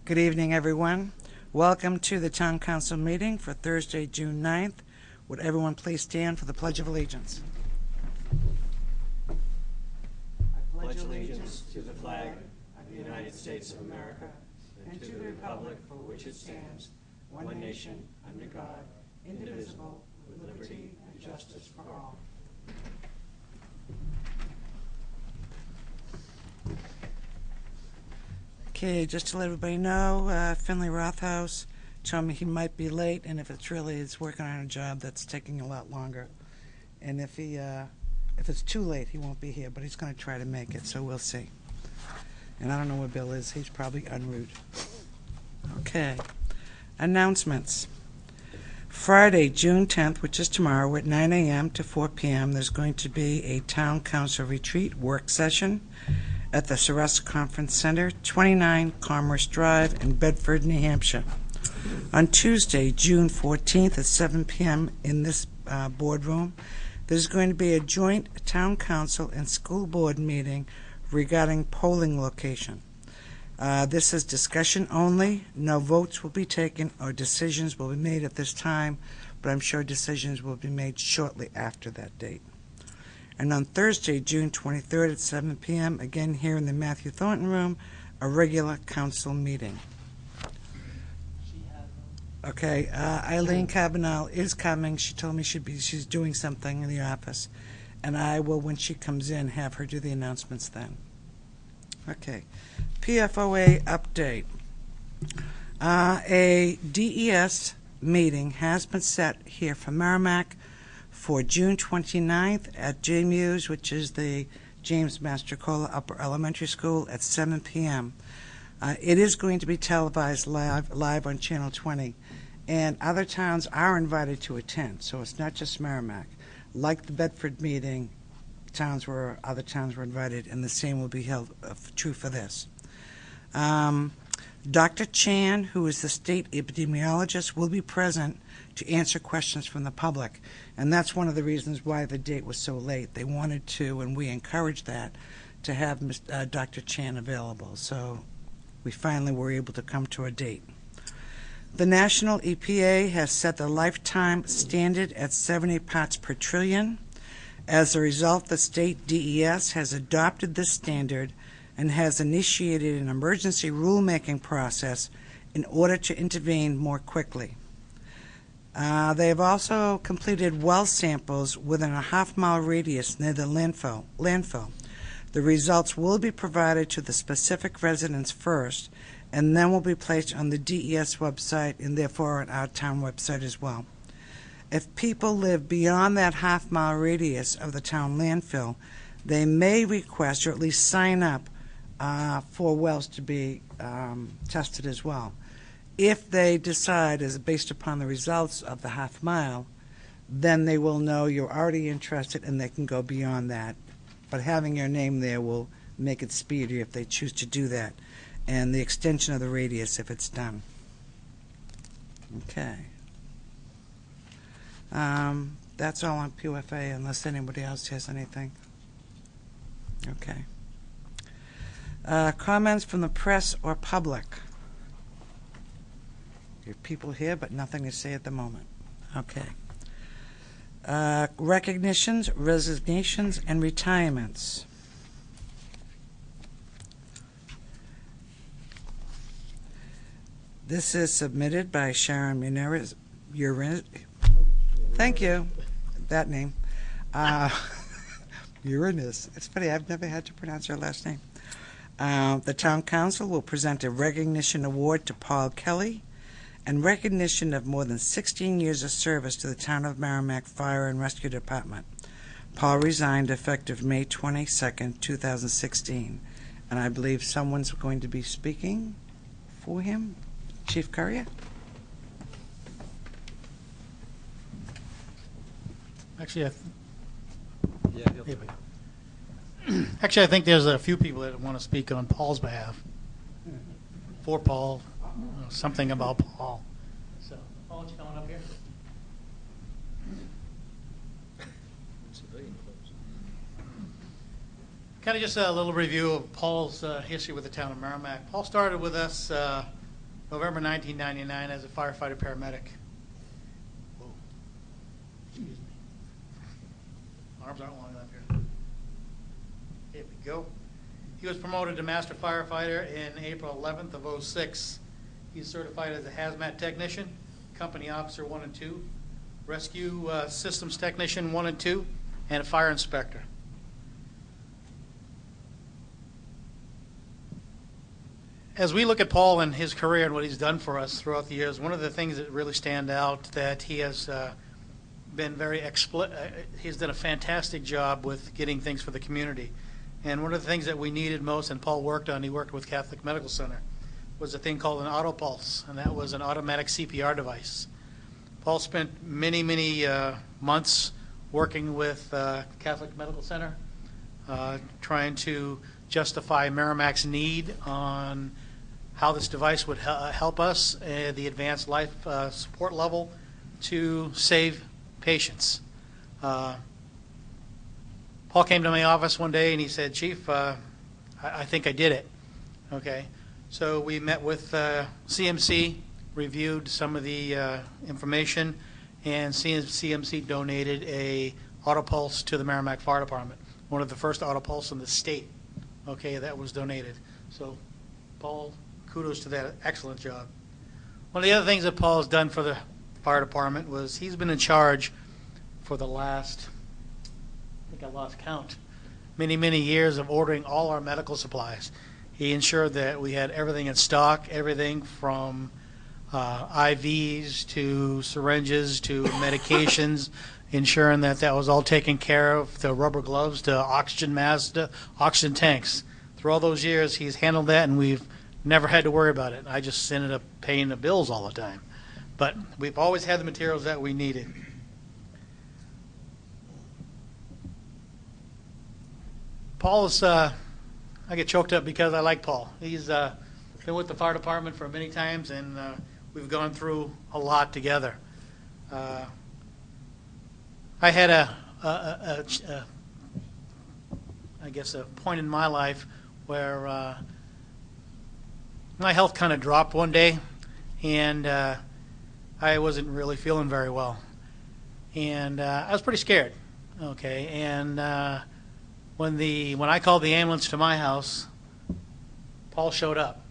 Good evening, everyone. Welcome to the Town Council meeting for Thursday, June 9th. Would everyone please stand for the Pledge of Allegiance? I pledge allegiance to the flag of the United States of America and to the republic for which it stands, one nation, under God, indivisible, with liberty and justice for all. Okay, just to let everybody know, Finley Rothaus told me he might be late, and if it's really, he's working on a job that's taking a lot longer. And if it's too late, he won't be here, but he's going to try to make it, so we'll see. And I don't know where Bill is. He's probably en route. Okay. Announcements. Friday, June 10th, which is tomorrow, at 9 a.m. to 4 p.m., there's going to be a Town Council retreat work session at the Sarasa Conference Center, 29 Commerce Drive in Bedford, New Hampshire. On Tuesday, June 14th at 7 p.m. in this boardroom, there's going to be a joint Town Council and School Board meeting regarding polling location. This is discussion only. No votes will be taken or decisions will be made at this time, but I'm sure decisions will be made shortly after that date. And on Thursday, June 23rd at 7 p.m., again here in the Matthew Thornton Room, a regular council meeting. Okay, Eileen Cabanal is coming. She told me she's doing something in the office, and I will, when she comes in, have her do the announcements then. Okay, PFOA update. A DES meeting has been set here for Merrimack for June 29th at JMU's, which is the James Mastrocola Upper Elementary School, at 7 p.m. It is going to be televised live on Channel 20, and other towns are invited to attend, so it's not just Merrimack. Like the Bedford meeting, other towns were invited, and the same will be held true for this. Dr. Chan, who is the state epidemiologist, will be present to answer questions from the public, and that's one of the reasons why the date was so late. They wanted to, and we encouraged that, to have Dr. Chan available, so we finally were able to come to a date. The national EPA has set the lifetime standard at 70 parts per trillion. As a result, the state DES has adopted this standard and has initiated an emergency rulemaking process in order to intervene more quickly. They have also completed well samples within a half-mile radius near the landfill. The results will be provided to the specific residents first, and then will be placed on the DES website and therefore on our town website as well. If people live beyond that half-mile radius of the town landfill, they may request or at least sign up for wells to be tested as well. If they decide, as based upon the results of the half mile, then they will know you're already interested and they can go beyond that. But having your name there will make it speedier if they choose to do that, and the extension of the radius if it's done. Okay. That's all on PFA unless anybody else has anything. Okay. Comments from the press or public? There are people here, but nothing to say at the moment. Okay. Recognitions, resignations, and retirements. This is submitted by Sharon Munez. Thank you. That name. Uranus. It's funny, I've never had to pronounce her last name. The Town Council will present a recognition award to Paul Kelly and recognition of more than 16 years of service to the Town of Merrimack Fire and Rescue Department. Paul resigned effective May 22nd, 2016, and I believe someone's going to be speaking for him. Chief Currier? Actually, I think there's a few people that want to speak on Paul's behalf. For Paul, something about Paul. So, Paul, why don't you come on up here? Kind of just a little review of Paul's history with the town of Merrimack. Paul started with us November 1999 as a firefighter paramedic. Whoa. Excuse me. Arms aren't long enough here. There we go. He was promoted to master firefighter in April 11th of 06. He's certified as a hazmat technician, company officer 1 and 2, rescue systems technician 1 and 2, and a fire inspector. As we look at Paul and his career and what he's done for us throughout the years, one of the things that really stand out that he has been very he's done a fantastic job with getting things for the community. And one of the things that we needed most, and Paul worked on, he worked with Catholic Medical Center, was a thing called an AutoPulse, and that was an automatic CPR device. Paul spent many, many months working with Catholic Medical Center, trying to justify Merrimack's need on how this device would help us at the advanced life support level to save patients. Paul came to my office one day and he said, "Chief, I think I did it." Okay, so we met with CMC, reviewed some of the information, and CMC donated a AutoPulse to the Merrimack Fire Department, one of the first AutoPulse in the state. Okay, that was donated. So, Paul, kudos to that excellent job. One of the other things that Paul has done for the fire department was he's been in charge for the last, I think I lost count, many, many years of ordering all our medical supplies. He ensured that we had everything in stock, everything from IVs to syringes to medications, ensuring that that was all taken care of, the rubber gloves to oxygen masks to oxygen tanks. Through all those years, he's handled that, and we've never had to worry about it. I just ended up paying the bills all the time. But we've always had the materials that we needed. Paul is, I get choked up because I like Paul. He's been with the fire department for many times, and we've gone through a lot together. I had I guess a point in my life where my health kind of dropped one day, and I wasn't really feeling very well, and I was pretty scared. Okay, and when I called the ambulance to my house, Paul showed up,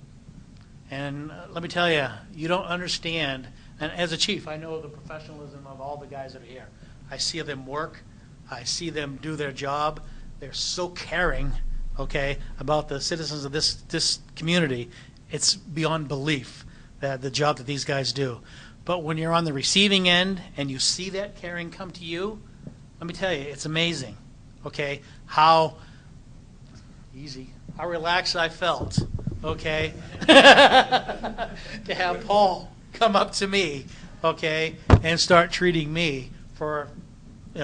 and let me tell you, you don't understand. And as a chief, I know the professionalism of all the guys that are here. I see them work. I see them do their job. They're so caring, okay, about the citizens of this community. It's beyond belief that the job that these guys do. But when you're on the receiving end and you see that caring come to you, let me tell you, it's amazing, okay, how relaxed I felt, okay, to have Paul come up to me, okay, and start treating me for,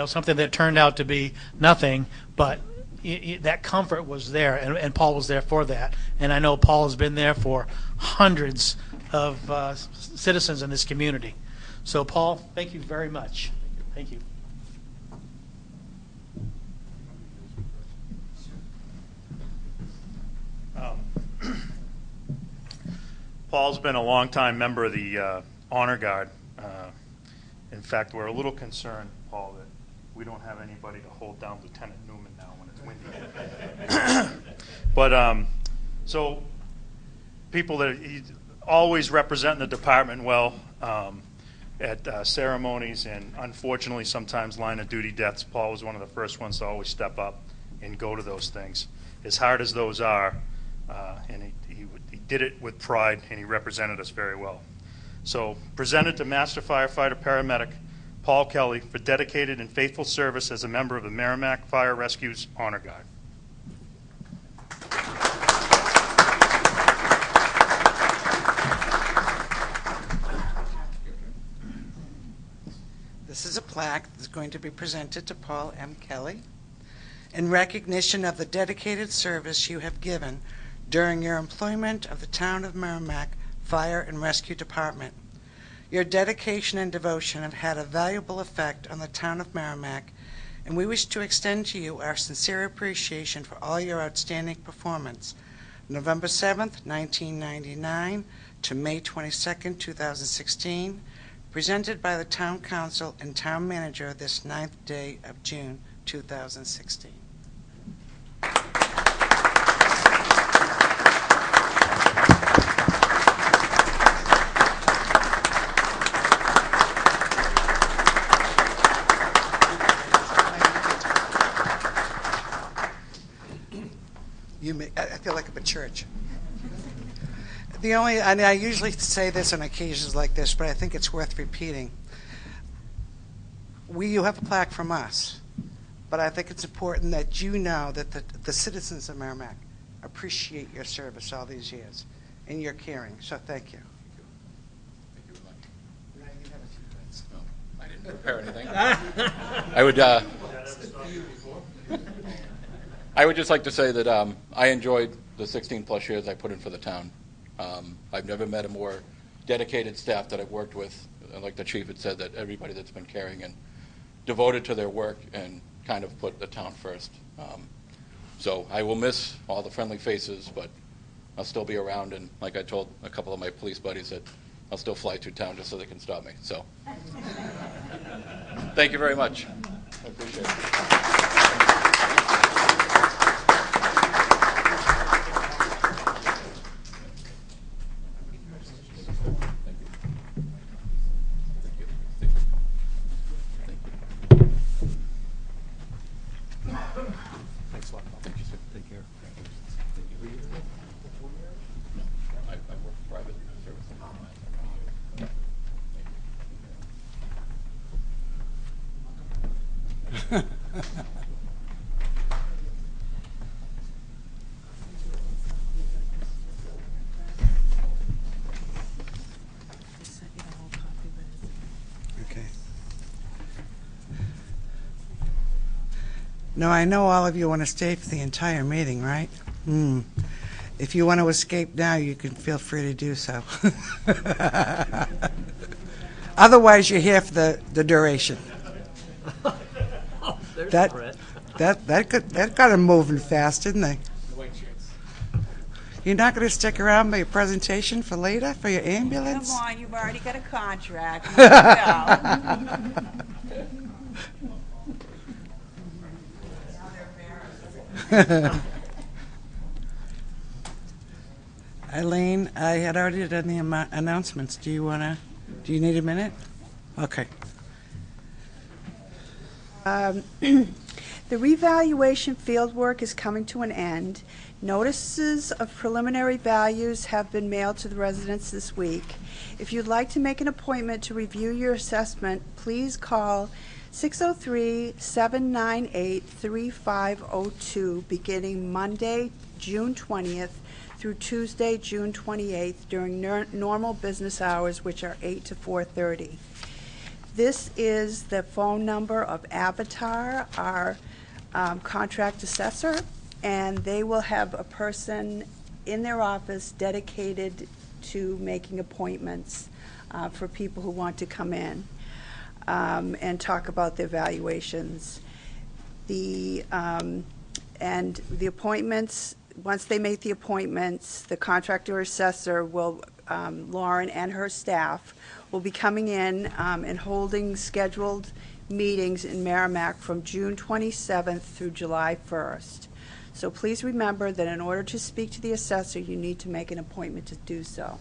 something that turned out to be nothing, but that comfort was there, and Paul was there for that. And I know Paul has been there for hundreds of citizens in this community. So, Paul, thank you very much. Thank you. Paul's been a longtime member of the Honor Guard. In fact, we're a little concerned, Paul, that we don't have anybody to hold down Lieutenant Newman now when it's windy. But so people that he's always representing the department well at ceremonies, and unfortunately sometimes line of duty deaths. Paul was one of the first ones to always step up and go to those things. As hard as those are, and he did it with pride, and he represented us very well. So presented to Master Firefighter Paramedic Paul Kelly for dedicated and faithful service as a member of the Merrimack Fire Rescue's Honor Guard. This is a plaque that's going to be presented to Paul M. Kelly in recognition of the dedicated service you have given during your employment of the Town of Merrimack Fire and Rescue Department. Your dedication and devotion have had a valuable effect on the Town of Merrimack and we wish to extend to you our sincere appreciation for all your outstanding performance. November 7th, 1999 to May 22nd, 2016, presented by the Town Council and Town Manager this 9th day of June 2016. I feel like I'm at church. And I usually say this on occasions like this, but I think it's worth repeating. You have a plaque from us, but I think it's important that you know that the citizens of Merrimack appreciate your service all these years and your caring. So thank you. I didn't prepare anything. I would just like to say that I enjoyed the 16 plus years I put in for the town. I've never met a more dedicated staff that I've worked with. Like the chief had said, that everybody that's been caring and devoted to their work and kind of put the town first. So I will miss all the friendly faces, but I'll still be around. And like I told a couple of my police buddies, that I'll still fly through town just so they can stop me. So thank you very much. I appreciate it. Okay. Now, I know all of you want to stay for the entire meeting, right? If you want to escape now, you can feel free to do so. Otherwise, you're here for the duration. That got them moving fast, didn't they? You're not going to stick around by your presentation for later, for your ambulance? Come on, you've already got a contract. Go. Eileen, I had already done the announcements. Do you need a minute? Okay. The revaluation fieldwork is coming to an end. Notices of preliminary values have been mailed to the residents this week. If you'd like to make an appointment to review your assessment, please call 603-798-3502 beginning Monday, June 20th through Tuesday, June 28th during normal business hours, which are 8 to 4:30. This is the phone number of Avatar, our contract assessor, and they will have a person in their office dedicated to making appointments for people who want to come in and talk about their valuations. And the appointments, once they make the appointments, the contractor assessor will, Lauren and her staff, will be coming in and holding scheduled meetings in Merrimack from June 27th through July 1st. So please remember that in order to speak to the assessor, you need to make an appointment to do so.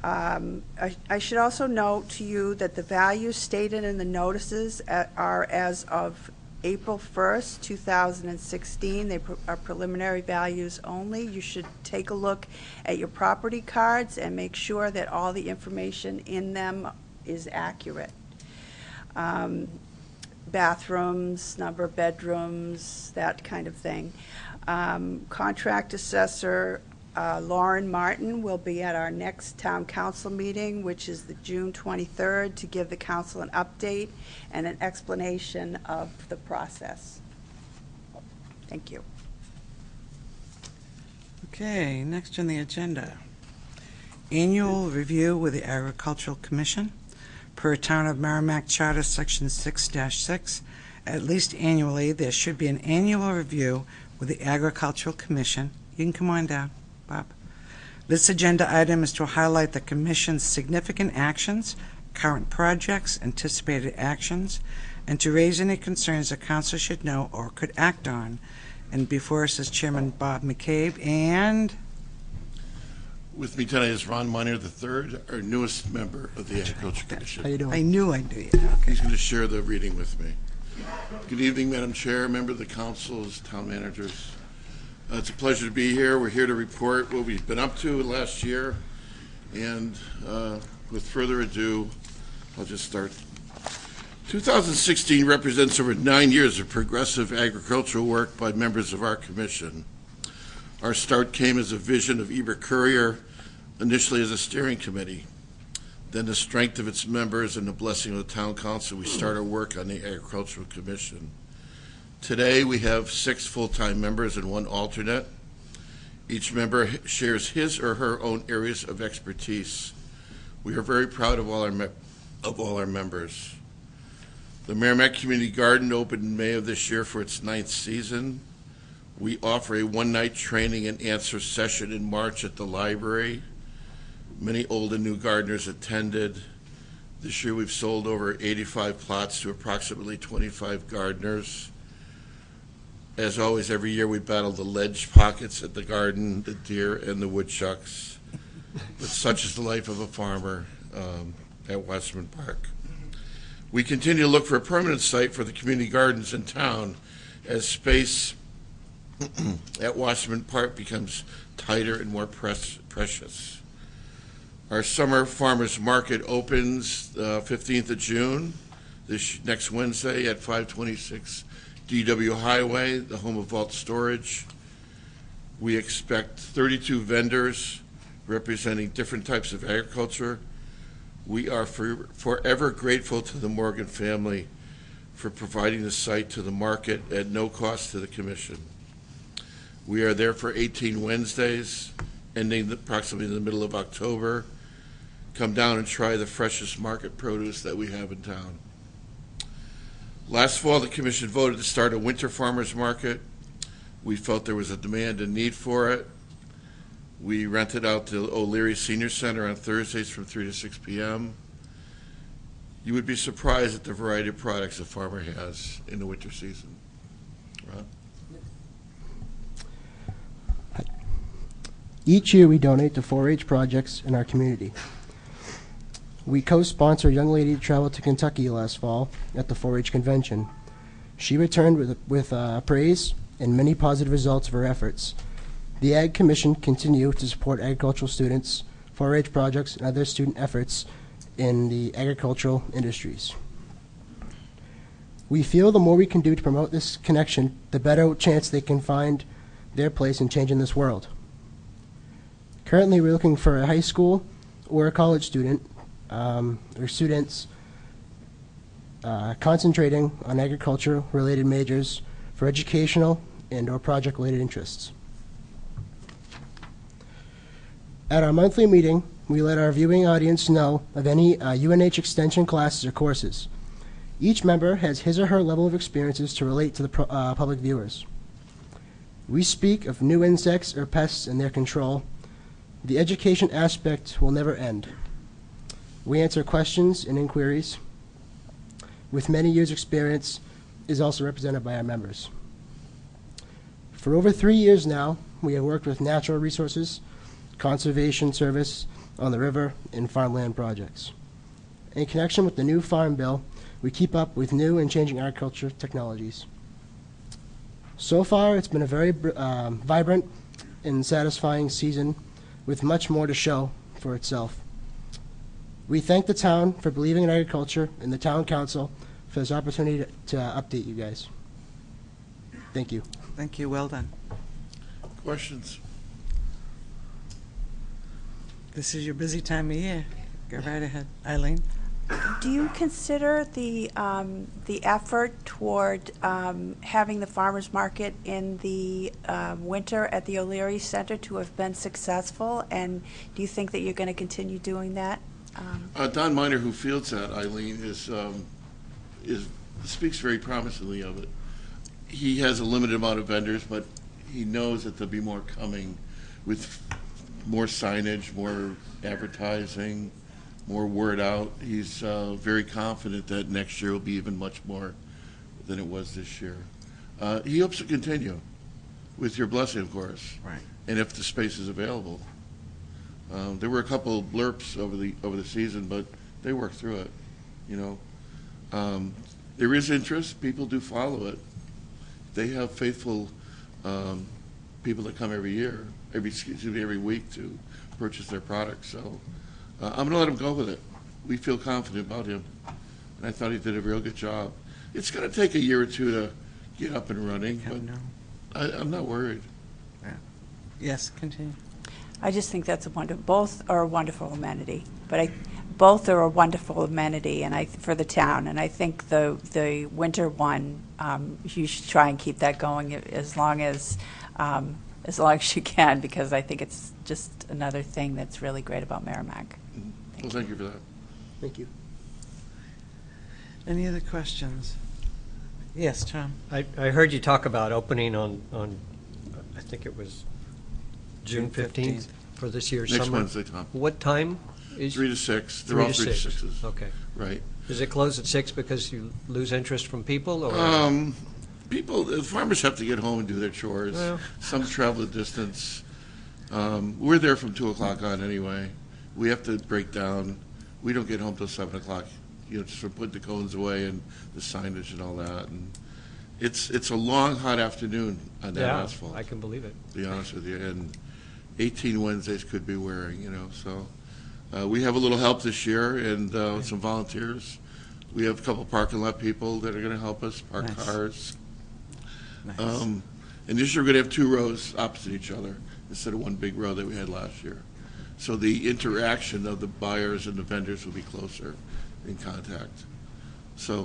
I should also note to you that the values stated in the notices are as of April 1st, 2016. They are preliminary values only. You should take a look at your property cards and make sure that all the information in them is accurate. Bathrooms, number of bedrooms, that kind of thing. Contract assessor Lauren Martin will be at our next town council meeting, which is the June 23rd, to give the council an update and an explanation of the process. Thank you. Okay, next on the agenda. Annual review with the Agricultural Commission. Per Town of Merrimack Charter, Section 6-6, At least annually, there should be an annual review with the Agricultural Commission. You can come on down, Bob. This agenda item is to highlight the Commission's significant actions, current projects, anticipated actions, and to raise any concerns the Council should know or could act on. And before us is Chairman Bob McCabe, and With me tonight is Ron Miner III, our newest member of the Agriculture Commission. How you doing? I knew I knew you. He's going to share the reading with me. Good evening, Madam Chair, member of the councils, town managers. It's a pleasure to be here. We're here to report what we've been up to last year. And with further ado, I'll just start. 2016 represents over 9 years of progressive agricultural work by members of our commission. Our start came as a vision of Eber Courier, initially as a steering committee. Then the strength of its members and the blessing of the town council, we start our work on the Agricultural Commission. Today, we have 6 full-time members and 1 alternate. Each member shares his or her own areas of expertise. We are very proud of all our members. The Merrimack Community Garden opened in May of this year for its 9th season. We offer a one-night training and answer session in March at the library. Many old and new gardeners attended. This year we've sold over 85 plots to approximately 25 gardeners. As always, every year we battle the ledge pockets at the garden, the deer, and the woodchucks. But such is the life of a farmer at Wasserman Park. We continue to look for a permanent site for the community gardens in town as space at Wasserman Park becomes tighter and more precious. Our summer farmers market opens 15th of June, this next Wednesday at 526 DW Highway, the home of Vault Storage. We expect 32 vendors representing different types of agriculture. We are forever grateful to the Morgan family for providing the site to the market at no cost to the Commission. We are there for 18 Wednesdays, ending approximately in the middle of October. Come down and try the freshest market produce that we have in town. Last fall, the Commission voted to start a winter farmers market. We felt there was a demand and need for it. We rented out the O'Leary Senior Center on Thursdays from 3 to 6 p.m. You would be surprised at the variety of products a farmer has in the winter season. Ron? Each year we donate to 4-H projects in our community. We co-sponsor a young lady to travel to Kentucky last fall at the 4-H convention. She returned with praise and many positive results of her efforts. The Ag Commission continue to support agricultural students, 4-H projects, and other student efforts in the agricultural industries. We feel the more we can do to promote this connection, the better chance they can find their place in changing this world. Currently, we're looking for a high school or a college student or students concentrating on agriculture-related majors for educational and or project-related interests. At our monthly meeting, we let our viewing audience know of any UNH extension classes or courses. Each member has his or her level of experiences to relate to the public viewers. We speak of new insects or pests and their control. The education aspect will never end. We answer questions and inquiries with many years' experience is also represented by our members. For over 3 years now, we have worked with Natural Resources, Conservation Service on the river, and farmland projects. In connection with the new Farm Bill, we keep up with new and changing agriculture technologies. So far, it's been a very vibrant and satisfying season with much more to show for itself. We thank the town for believing in agriculture and the town council for this opportunity to update you guys. Thank you. Thank you. Well done. Questions? This is your busy time of year. Go right ahead. Eileen? Do you consider the effort toward having the farmers market in the winter at the O'Leary Center to have been successful? And do you think that you're going to continue doing that? Don Miner, who fields that, Eileen, is speaks very promisingly of it. He has a limited amount of vendors, but he knows that there'll be more coming with more signage, more advertising, more word out. He's very confident that next year will be even much more than it was this year. He hopes to continue, with your blessing, of course. Right. And if the space is available. There were a couple of blurps over the season, but they worked through it. You know, there is interest. People do follow it. They have faithful people that come every week to purchase their products. So I'm going to let him go with it. We feel confident about him, and I thought he did a real good job. It's going to take a year or two to get up and running, but I'm not worried. Yeah. Yes, continue. I just think that's both are a wonderful amenity, but both are a wonderful amenity, and for the town. And I think the winter one, you should try and keep that going as long as you can, because I think it's just another thing that's really great about Merrimack. Well, thank you for that. Thank you. Any other questions? Yes, Tom. I heard you talk about opening on I think it was June 15th for this year's Next summer. Wednesday, Tom. What time is 3 to 6. They're 3 all to 3 to 6. 6s. Okay. Right. Does it close at 6 because you lose interest from people, or The farmers have to get home and do their chores. Well. Some travel a distance. We're there from 2 o'clock on anyway. We have to break down. We don't get home till 7 o'clock. You know, just for putting the cones away and the signage and all that. And it's a long, hot afternoon on that yeah, asphalt. I can believe it. To be honest with you, and 18 Wednesdays could be wearing. You know, so we have a little help this year and some volunteers. We have a couple parking lot people that are going to help us park Nice. cars. Nice. And this year we're going to have 2 rows opposite each other instead of one big row that we had last year. So the interaction of the buyers and the vendors will be closer in contact. So,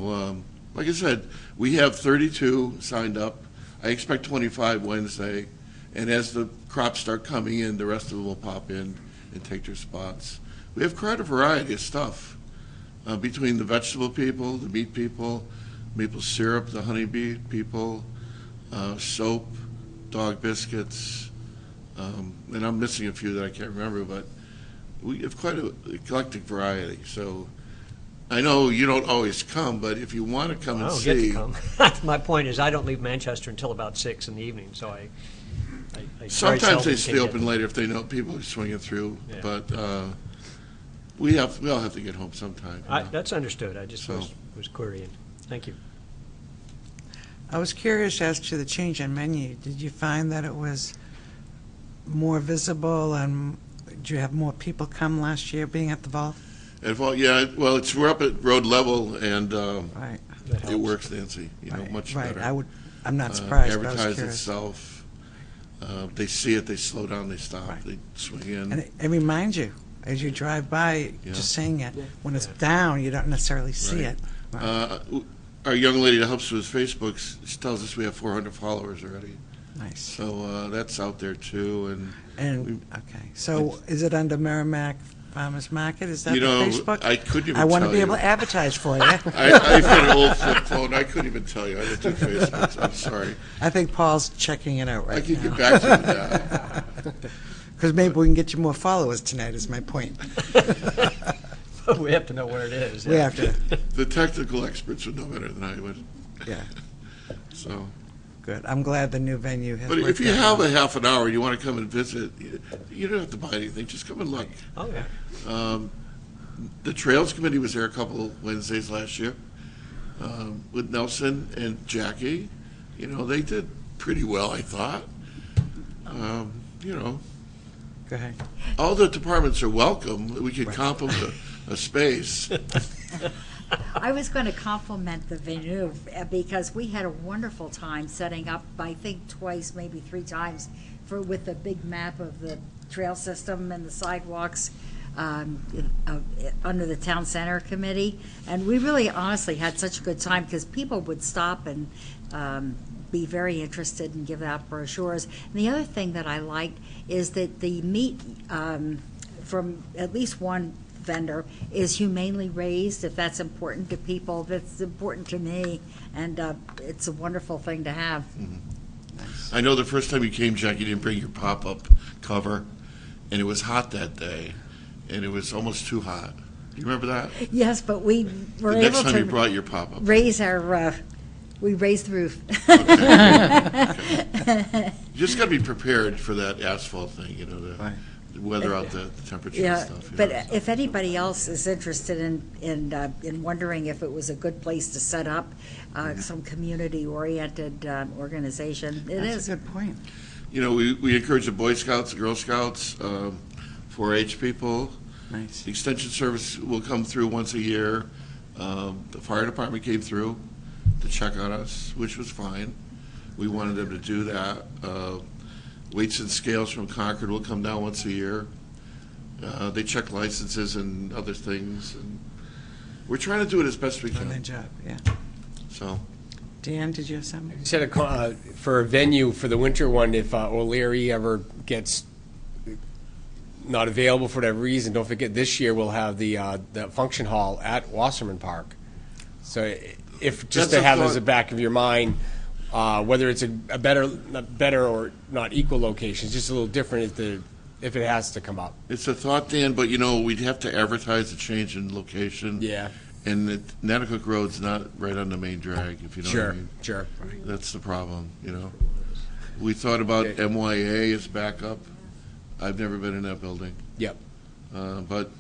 like I said, we have 32 signed up. I expect 25 Wednesday. And as the crops start coming in, the rest of them will pop in and take their spots. We have quite a variety of stuff between the vegetable people, the meat people, maple syrup, the honeybee people, soap, dog biscuits, and I'm missing a few that I can't remember, but we have quite an eclectic variety. So I know you don't always come, but if you want to come I and don't see. get to come. My point is, I don't leave Manchester until about 6 in the evening, so I very Sometimes seldom they can stay get open there. later if they know people are swinging through, Yeah. but we all have to get home sometime. you know. That's understood. I just So- was querying. Thank you. I was curious as to the change in menu. Did you find that it was more visible, and did you have more people come last year being at the vault? And well, we're up at road level, and Right. That it helps. works, Nancy. Right, Much right. better. I'm not surprised, but I was Advertise curious. itself. They see it, they slow down, they stop, Right. they swing in. And it reminds you, as you drive by, Yeah. just saying it, when it's Yeah. down, you don't necessarily see Right. it. Our young lady that helps with Facebook, she tells us we have 400 followers already. Nice. So that's out there too. And, okay, so is it under Merrimack Farmers Market? Is that You the know, Facebook? I couldn't even I want to tell be you. able to advertise for you. I've got an old flip phone. I couldn't even tell you. I don't do Facebook. I'm sorry. I think Paul's checking it out I right can now. get back to you with that. Because maybe we can get you more followers tonight, is my point. We have to know where it is. We yeah. have to, The technical experts would know better than I would. yeah, So, good. I'm glad the new venue has but worked if you out. have a half an hour, you want to come and visit, you don't have to buy anything. Just come and look. Oh, yeah. The Trails Committee was there a couple Wednesdays last year with Nelson and Jackie. You know, they did pretty well, I thought. You know, Go ahead. all the departments are welcome. We could compliment a space. I was going to compliment the venue because we had a wonderful time setting up, I think twice, maybe 3 times, with the big map of the trail system and the sidewalks under the town center committee. And we really honestly had such a good time because people would stop and be very interested and give out brochures. And the other thing that I liked is that the meat from at least one vendor is humanely raised, if that's important to people. That's important to me, and it's a wonderful thing to have. I know the first time you came, Jack, you didn't bring your pop-up cover, and it was hot that day, and it was almost too hot. You remember that? Yes, but we were The next able time you to brought your pop-up. raise our, we raised the roof. You just got to be prepared for that asphalt thing, you know, to weather out the temperature and Yeah, stuff. you but know, so. if anybody else is interested in wondering if it was a good place to set up some community-oriented organization, it That's is. a good point. You know, we encourage the Boy Scouts, Girl Scouts, 4-H people. Nice. The Extension Service will come through once a year. The fire department came through to check on us, which was fine. We wanted them to do that. Weights and Scales from Concord will come down once a year. They check licenses and other things. And we're trying to do it as best we Done their can. job, yeah. So, Dan, did you have something? Just had for a venue for the winter one, if O'Leary ever gets not available for whatever reason, don't forget this year we'll have the function hall at Wasserman Park. So if just That's to a have as thought. a back of your mind, whether it's a better or not equal location, it's just a little different if it has to come up. it's a thought, Dan, but you know, we'd have to advertise a change in location. Yeah, And Natticook Road's not right on the main drag, if you know what I sure, mean. sure. That's the problem, you know. We thought about Okay. MYA as backup. I've never been in that building. Yep. But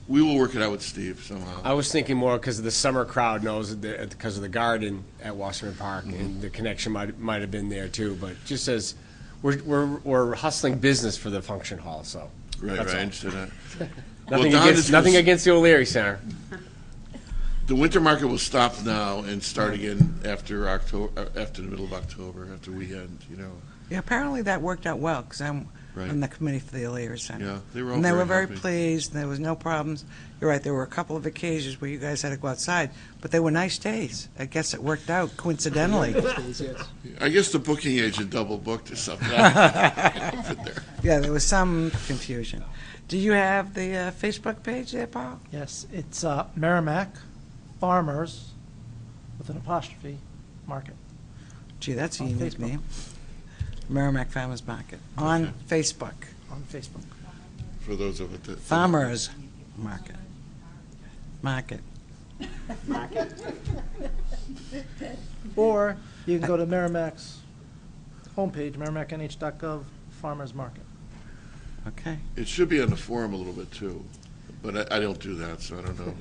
we will work it out with Steve somehow. I was thinking more because the summer crowd knows because of the garden at Wasserman Park, and the connection might have been there too. But just as we're hustling business for the function hall, so Right, that's right, I all. understand that. Nothing Don against is nothing gonna- against the O'Leary Center. The winter market will stop now and start again after October, after the middle of October, after we end, you know. Yeah, apparently that worked out well, because I'm Right. on the committee for the O'Leary Center. Yeah, they were all And they were very happy. pleased, there was no problems. You're right, there were a couple of occasions where you guys had to go outside, but they were nice days. I guess it worked out coincidentally. I guess the booking agent double booked or something. Yeah, there was some confusion. Do you have the Facebook page there, Paul? Yes, it's Merrimack Farmers, with an apostrophe, Market. Gee, that's a On unique Facebook. name. Merrimack Farmers Market, on Okay. Facebook. On Facebook. For those of it that. Farmers Market. Market. Or you can go to Merrimack's homepage, merrimacknh.gov, Farmers Market. Okay. It should be on the forum a little bit too, but I don't do that, so I don't know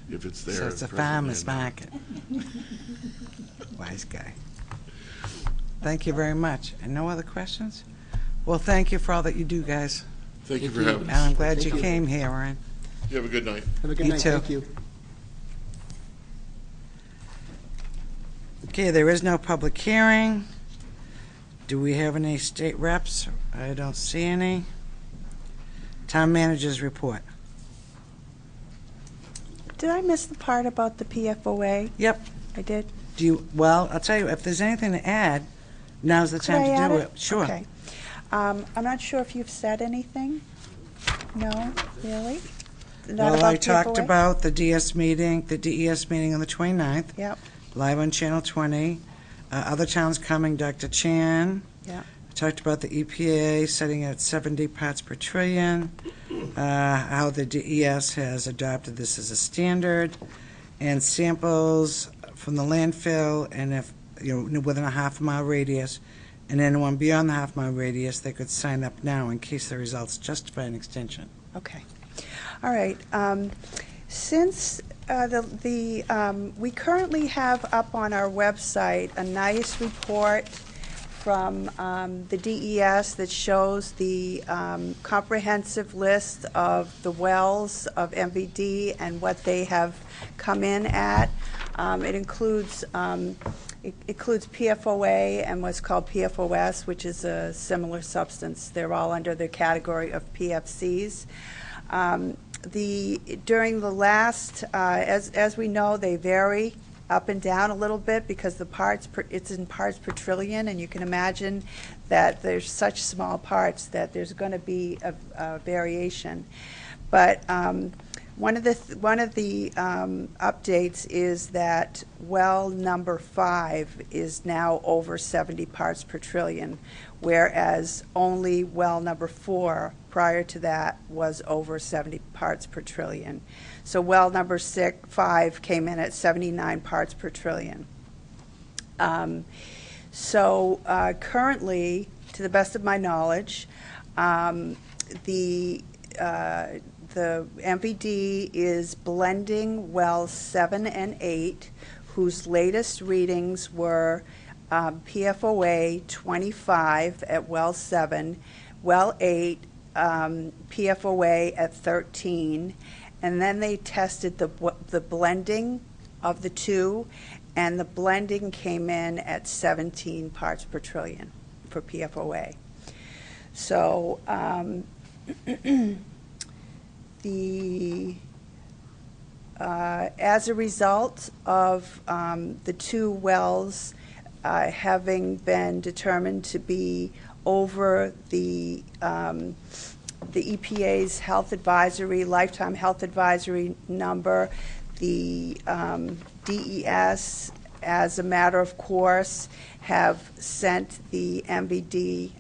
if it's there. So it's a presently farmer's or not. market. Wise guy. Thank you very much. And no other questions? Well, thank you for all that you do, guys. Thank you for having And us. I'm glad you Thank you. came here, Ryan. You have a good night. Have a good You night. too. Thank you. Okay, there is no public hearing. Do we have any state reps? I don't see any. Town managers report. Did I miss the part about the PFOA? Yep. I did. Do you, well, I'll tell you, if there's anything to add, now's the Could time I to add do it. Sure. Okay. I'm not sure if you've said anything. No, really? Not Well, about I talked PFOA? about the DS meeting, the DES meeting on the 29th. Yep. Live on Channel 20. Other towns coming, Dr. Chan. Yeah. I talked about the EPA setting at 70 parts per trillion, how the DES has adopted this as a standard, and samples from the landfill, and if, within a half-mile radius, and anyone beyond the half-mile radius, they could sign up now in case the results justify an extension. Okay. All right. Since we currently have up on our website a nice report from the DES that shows the comprehensive list of the wells of MVD and what they have come in at. It includes PFOA and what's called PFOS, which is a similar substance. They're all under the category of PFCs. During the last, as we know, they vary up and down a little bit because it's in parts per trillion, and you can imagine that there's such small parts that there's going to be a variation. But One of the updates is that well number 5 is now over 70 parts per trillion, whereas only well number 4 prior to that was over 70 parts per trillion. So well number 5 came in at 79 parts per trillion. Currently, to the best of my knowledge, the MVD is blending wells 7 and 8, whose latest readings were PFOA 25 at well 7, well 8, PFOA at 13, and then they tested the blending of the two, and the blending came in at 17 parts per trillion for PFOA. So as a result of the two wells having been determined to be over the EPA's health advisory, lifetime health advisory number, the DES, as a matter of course, have sent the MVD,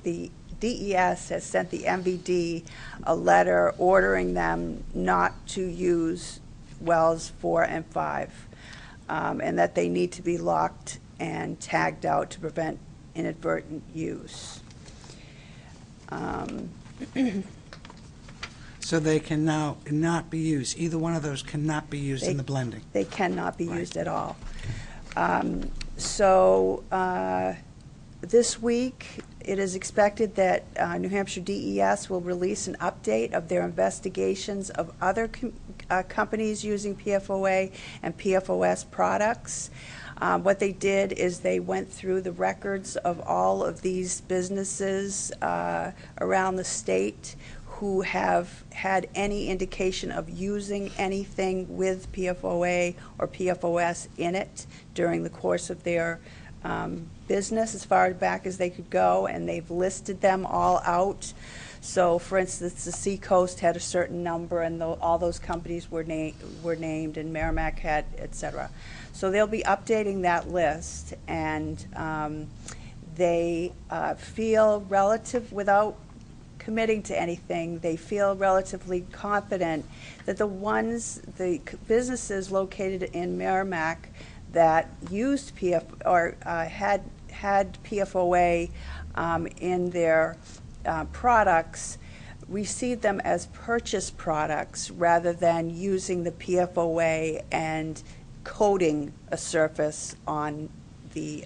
the DES has sent the MVD a letter ordering them not to use wells 4 and 5, and that they need to be locked and tagged out to prevent inadvertent use. So they can now not be used. Either one of those cannot be used in the blending. They cannot be Right. used at all. This week, it is expected that New Hampshire DES will release an update of their investigations of other companies using PFOA and PFOS products. What they did is they went through the records of all of these businesses around the state who have had any indication of using anything with PFOA or PFOS in it during the course of their business, as far back as they could go, and they've listed them all out. So, for instance, the Seacoast had a certain number, and all those companies were named, and Merrimack had, etc. So they'll be updating that list, and they feel without committing to anything, they feel relatively confident that the businesses located in Merrimack that used had PFOA in their products received them as purchase products rather than using the PFOA and coating a surface on a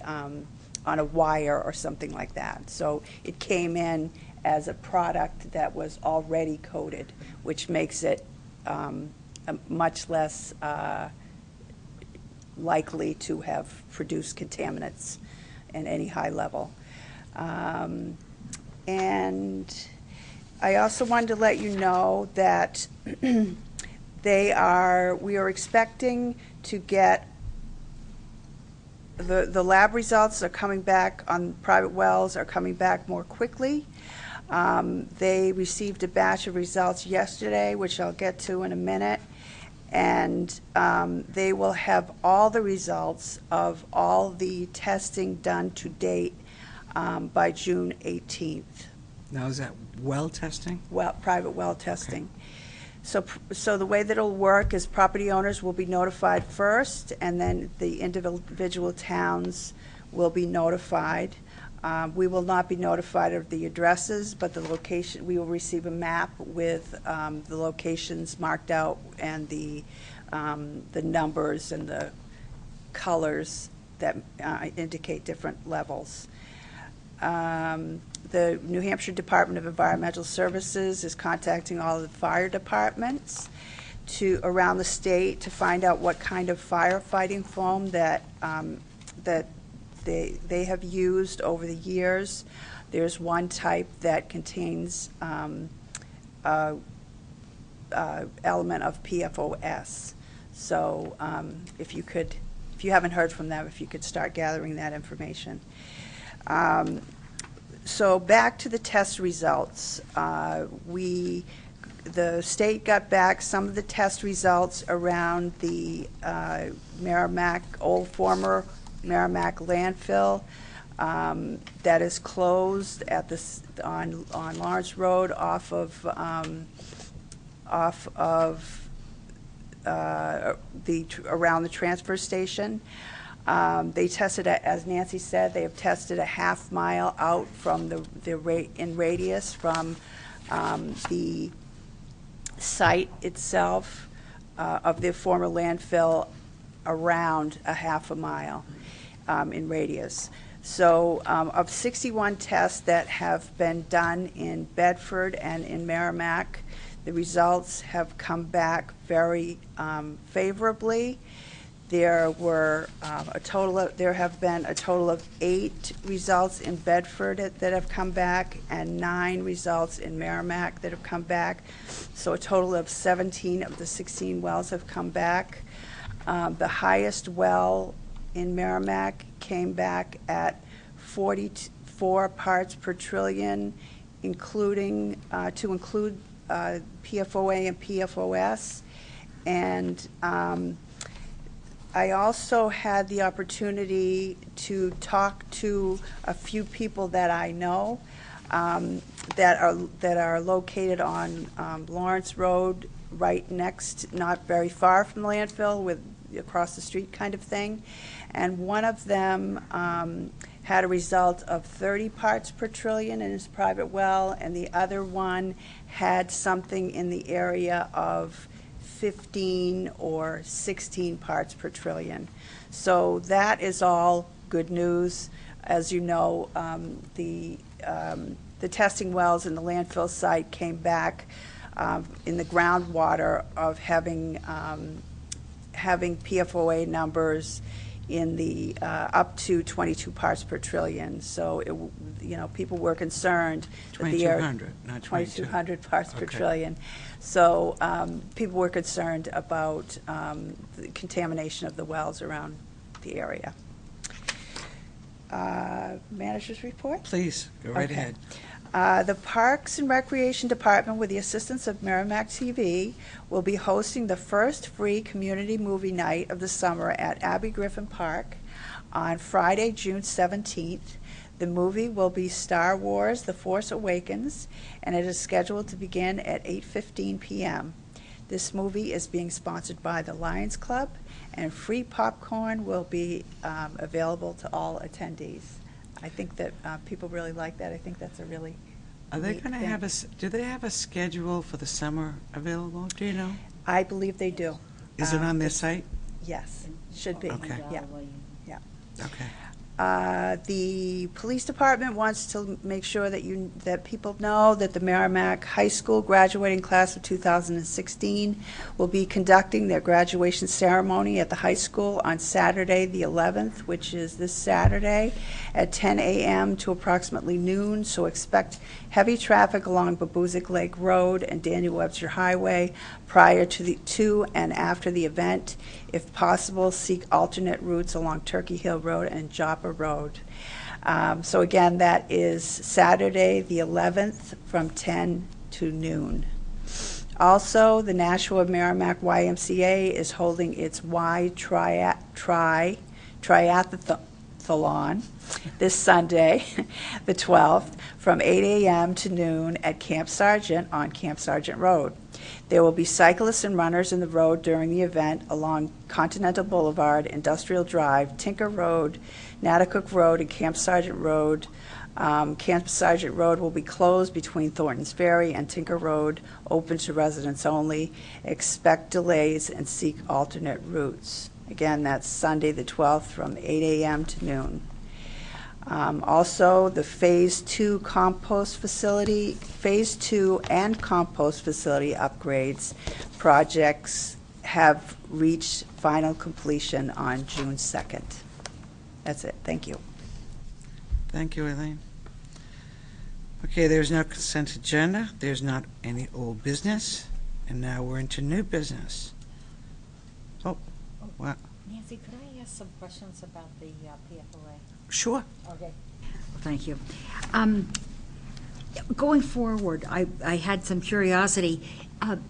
wire or something like that. So it came in as a product that was already coated, which makes it much less likely to have produced contaminants in any high level. And I also wanted to let you know that we are expecting to get the lab results are coming back on private wells are coming back more quickly. They received a batch of results yesterday, which I'll get to in a minute, and they will have all the results of all the testing done to date by June 18th. Now, is that well testing? Private well testing. So the way that it'll work is property owners will be notified first, and then the individual towns will be notified. We will not be notified of the addresses, but the location, we will receive a map with the locations marked out and the numbers and the colors that indicate different levels. The New Hampshire Department of Environmental Services is contacting all the fire departments around the state to find out what kind of firefighting foam that they have used over the years. There's one type that contains element of PFOS. So if you haven't heard from them, if you could start gathering that information. So back to the test results. We the state got back some of the test results around the Merrimack, old former Merrimack landfill that is closed at this on Lawrence Road off of around the transfer station. They tested it, as Nancy said, they have tested a half mile out from in radius from the site itself of the former landfill around a half a mile in radius. So of 61 tests that have been done in Bedford and in Merrimack, the results have come back very favorably. There have been a total of 8 results in Bedford that have come back and 9 results in Merrimack that have come back. So a total of 17 of the 16 wells have come back. The highest well in Merrimack came back at 44 parts per trillion, including to include PFOA and PFOS. And I also had the opportunity to talk to a few people that I know that are located on Lawrence Road, right next, not very far from the landfill, with across the street kind of thing. And one of them had a result of 30 parts per trillion in his private well, and the other one had something in the area of 15 or 16 parts per trillion. So that is all good news. As you know, the testing wells in the landfill site came back in the groundwater of having PFOA numbers in the up to 22 parts per trillion. So people were concerned that the 2,200, not 2,200 parts per Okay. trillion. So people were concerned about the contamination of the wells around the area. Manager's report? Please, go right Okay. ahead. The Parks and Recreation Department, with the assistance of Merrimack TV, will be hosting the first free community movie night of the summer at Abbey Griffin Park on Friday, June 17th. The movie will be Star Wars: The Force Awakens, and it is scheduled to begin at 8:15 p.m. This movie is being sponsored by the Lions Club, and free popcorn will be available to all attendees. I think that people really like that. I think that's a really Are they neat going to thing. have do they have a schedule for the summer available? Do you know? I believe they do. Is it on their site? Yes, should be. Okay. Yeah. Okay. The police department wants to make sure that people know that the Merrimack High School graduating class of 2016 will be conducting their graduation ceremony at the high school on Saturday, the 11th, which is this Saturday, at 10 a.m. to approximately noon. So expect heavy traffic along Babuzik Lake Road and Daniel Webster Highway prior to and after the event. If possible, seek alternate routes along Turkey Hill Road and Joppa Road. So again, that is Saturday, the 11th, from 10 to noon. Also, the Nashua Merrimack YMCA is holding its Y Triathlon this Sunday, the 12th, from 8 a.m. to noon at Camp Sargent on Camp Sargent Road. There will be cyclists and runners in the road during the event along Continental Boulevard, Industrial Drive, Tinker Road, Natticook Road, and Camp Sargent Road. Camp Sargent Road will be closed between Thornton's Ferry and Tinker Road, open to residents only. Expect delays and seek alternate routes. Again, that's Sunday the 12th from 8 a.m. to noon. Also, the Phase 2 and compost facility upgrades projects have reached final completion on June 2nd. That's it. Thank you. Thank you, Elaine. Okay, there's no consent agenda. There's not any old business. And now we're into new business. Oh, what? Nancy, could I ask some questions about the PFOA? Sure. Okay. Thank you. Going forward, I had some curiosity.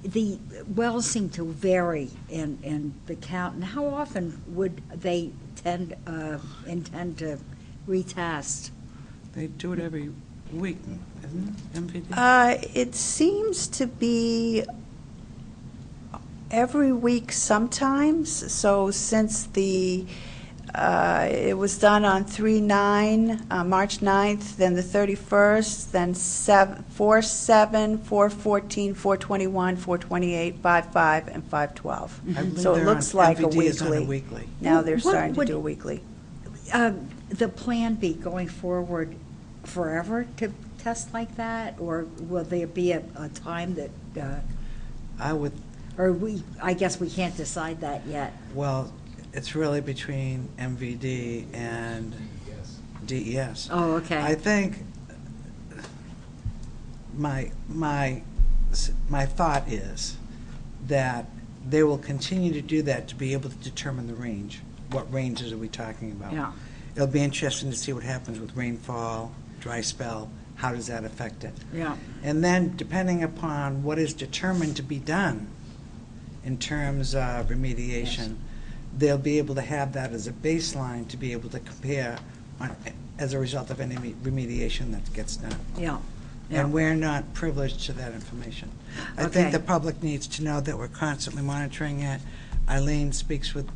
The wells seem to vary in the count, and how often would they intend to retest? They do it every week, isn't it, MVD? It seems to be every week sometimes. So since it was done on 3/9, March 9th, then the 31st, then 4/7, 4/14, 4/21, 4/28, 5/5, and 5/12. I believe So it they're looks on- like MVD is on a weekly. weekly. Now they're What starting to would- do a weekly. The plan be going forward forever to test like that, or will there be a time that, I would, I guess we can't decide that yet? well, it's really between MVD and DES. Oh, okay. I think my thought is that they will continue to do that to be able to determine the range. What ranges are we talking about? Yeah. It'll be interesting to see what happens with rainfall, dry spell, how does that affect it? Yeah. And then, depending upon what is determined to be done in terms of remediation, they'll be able to have that as a baseline to be able to compare as a result of any remediation that gets done. Yeah. And we're not privileged to that information. I Okay. think the public needs to know that we're constantly monitoring it. Eileen speaks with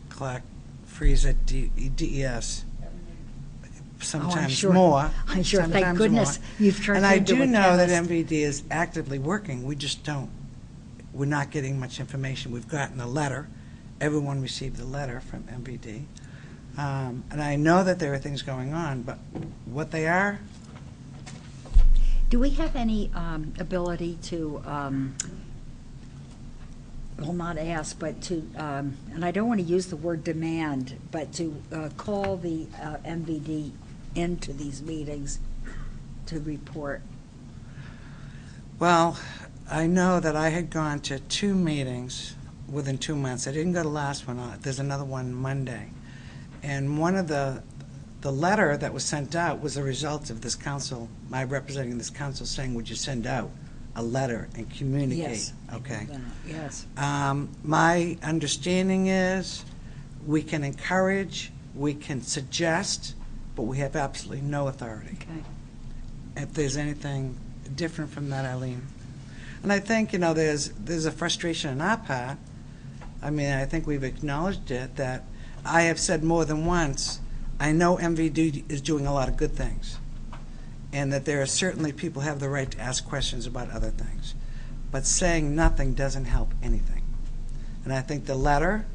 Clark Freeze at DES, sometimes sure. more. I'm sure. Thank sometimes goodness more. you've turned And I into do a know that chemist. MVD is actively working. We just don't. We're not getting much information. We've gotten a letter. Everyone received a letter from MVD. And I know that there are things going on, but what they are, Do we have any ability to, well, not ask, but to, and I don't want to use the word demand, but to call the MVD into these meetings to report? well, I know that I had gone to 2 meetings within 2 months. I didn't go to the last one. There's another one Monday. And one of the letter that was sent out was a result of this council, my representing this council saying, would you send out a letter and communicate? Yes. Okay. Yes. My understanding is we can encourage, we can suggest, but we have absolutely no authority. Okay. If there's anything different from that, Eileen. And I think, there's a frustration on our part. I mean, I think we've acknowledged it, that I have said more than once, I know MVD is doing a lot of good things, and that there are certainly people who have the right to ask questions about other things. But saying nothing doesn't help anything. And I think the letter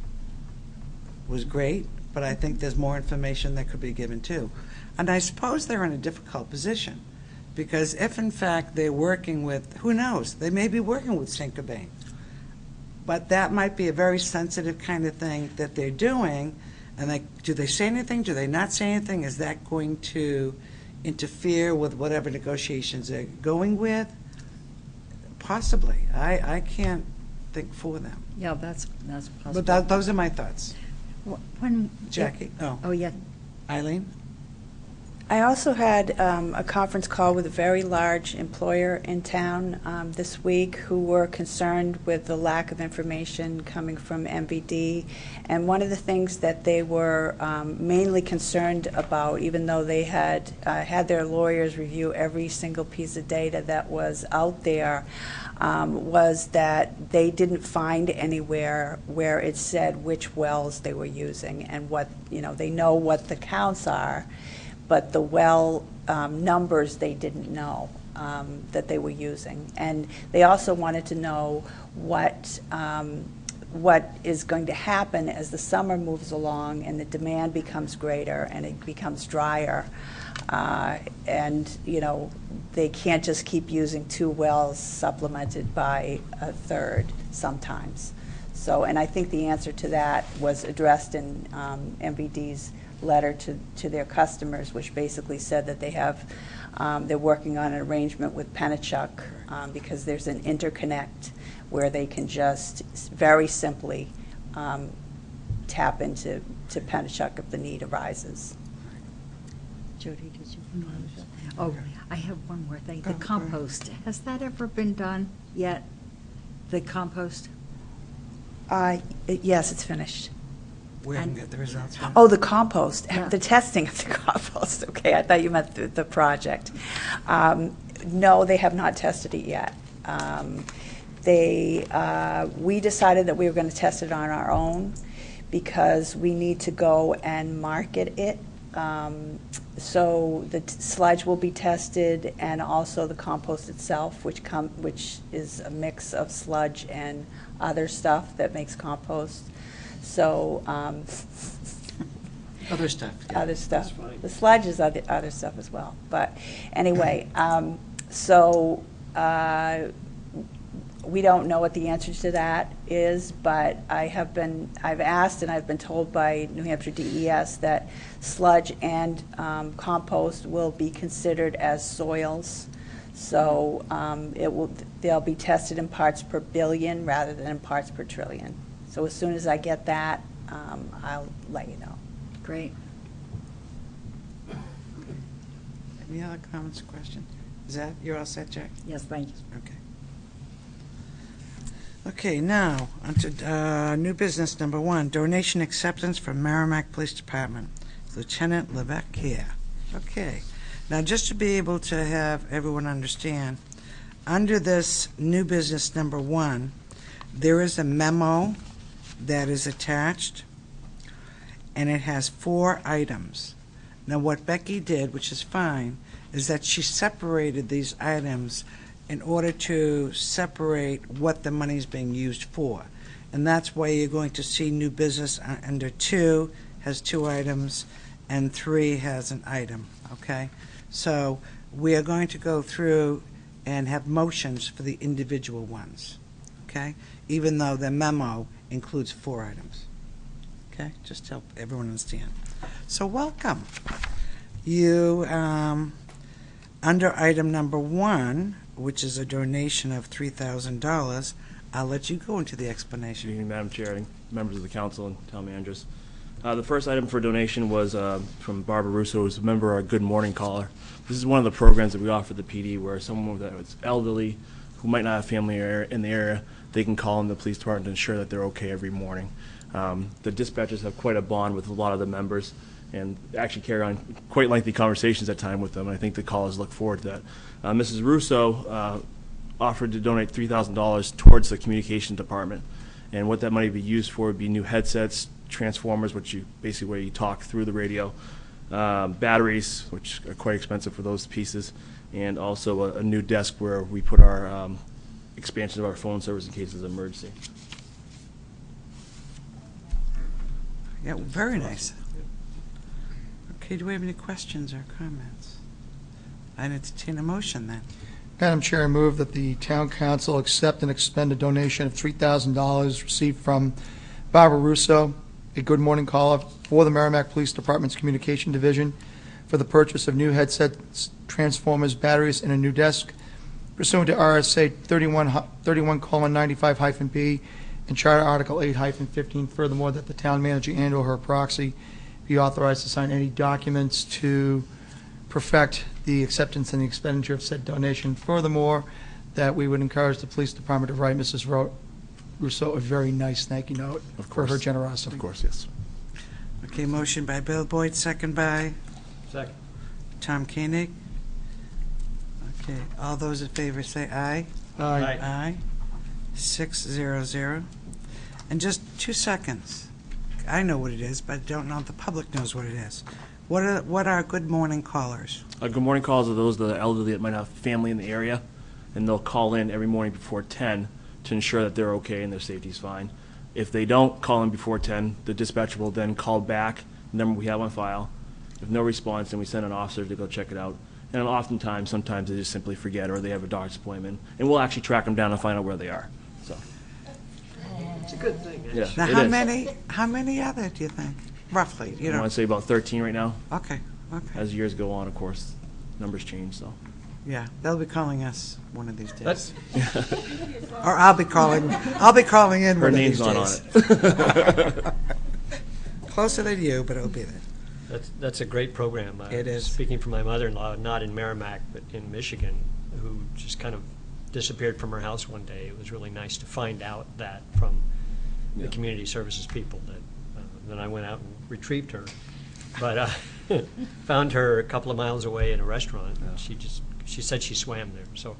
was great, but I think there's more information that could be given too. And I suppose they're in a difficult position, because if in fact they're working with, who knows, they may be working with St. Cobain. But that might be a very sensitive kind of thing that they're doing. And do they say anything? Do they not say anything? Is that going to interfere with whatever negotiations they're going with? Possibly. I can't think for them. Yeah, that's possible. But those are my thoughts. When Jackie? Oh, yeah. Eileen? I also had a conference call with a very large employer in town this week who were concerned with the lack of information coming from MVD. And one of the things that they were mainly concerned about, even though they had had their lawyers review every single piece of data that was out there, was that they didn't find anywhere where it said which wells they were using and what, they know what the counts are, but the well numbers they didn't know that they were using. And they also wanted to know what is going to happen as the summer moves along and the demand becomes greater and it becomes drier. And, they can't just keep using 2 wells supplemented by a third sometimes. So, and I think the answer to that was addressed in MVD's letter to their customers, which basically said that they're working on an arrangement with Penachuk because there's an interconnect where they can just very simply tap into Penachuk if the need arises. Jody, did you? Oh, I have one more thing. The Oh, go ahead. compost, has that ever been done yet? The compost? Yes, it's finished. We haven't got the results yet. Oh, the compost, Yeah. the testing of the compost. Okay, I thought you meant the project. No, they have not tested it yet. We decided that we were going to test it on our own because we need to go and market it. So the sludge will be tested, and also the compost itself, which is a mix of sludge and other stuff that makes compost. So Other stuff. yeah. other stuff. The sludge is other stuff as well. But anyway, so we don't know what the answer to that is, but I've asked and I've been told by New Hampshire DES that sludge and compost will be considered as soils. So they'll be tested in parts per billion rather than in parts per trillion. So as soon as I get that, I'll let you know. Great. Any other comments or questions? Is that, you're all set, Jack? Yes, thank you. Okay. Okay, now, onto new business number 1, donation acceptance from Merrimack Police Department. Lieutenant Levesque here. Okay. Now, just to be able to have everyone understand, under this new business number 1, there is a memo that is attached, and it has 4 items. Now, what Becky did, which is fine, is that she separated these items in order to separate what the money is being used for. And that's why you're going to see new business under 2 has 2 items, and 3 has an item, okay? So we are going to go through and have motions for the individual ones, okay? Even though the memo includes 4 items, okay? Just to help everyone understand. So welcome. You, under item number 1, which is a donation of $3,000, I'll let you go into the Good explanation. evening, Madam Chair, and members of the council and town managers. The first item for donation was from Barbara Russo, who's a member of our Good Morning Caller. This is one of the programs that we offer at the PD where someone that's elderly, who might not have family in the area, they can call in the police department to ensure that they're okay every morning. The dispatchers have quite a bond with a lot of the members and actually carry on quite lengthy conversations at time with them. I think the callers look forward to that. Mrs. Russo offered to donate $3,000 towards the communication department, and what that money would be used for would be new headsets, transformers, which you basically where you talk through the radio, batteries, which are quite expensive for those pieces, and also a new desk where we put our expansion of our phone service in case of an emergency. Yeah, very nice. Okay, do we have any questions or comments? I entertain a motion then. Madam Chair, I move that the town council accept and expend a donation of $3,000 received from Barbara Russo, a Good Morning Caller, for the Merrimack Police Department's Communication Division for the purchase of new headsets, transformers, batteries, and a new desk pursuant to RSA 31:95-B and Charter Article 8-15. Furthermore, that the town manager and/or her proxy be authorized to sign any documents to perfect the acceptance and the expenditure of said donation. Furthermore, that we would encourage the police department to write Mrs. Rousseau a very nice thank you note for her generosity. Of course, yes. Okay, motion by Bill Boyd, second by Second. Tom Koenig. Okay, all those in favor say aye. Aye. Aye. 600. And just 2 seconds. I know what it is, but I don't know if the public knows what it is. What are Good Morning Callers? Good morning calls are those that are elderly that might have family in the area, and they'll call in every morning before 10 to ensure that they're okay and their safety's fine. If they don't call in before 10, the dispatcher will then call back the number we have on file. If no response, then we send an officer to go check it out. And sometimes they just simply forget or they have a doctor's appointment, and we'll actually track them down and find out where they are. So, It's a good thing. yeah, Now, it how many are there, do you think? Roughly, you I know? want to say about 13 right now. Okay. As years go on, of course, numbers change. So. Yeah, they'll be calling us one of these days. That's, Or I'll be calling in Her one name's of these not on days. it. Closer than you, but it'll be there. That's a great program. It is. Speaking for my mother-in-law, not in Merrimack, but in Michigan, who just kind of disappeared from her house one day. It was really nice to find out that from the community services people. That then I went out and retrieved her, but found her a couple of miles away in a restaurant. And she said she swam there. So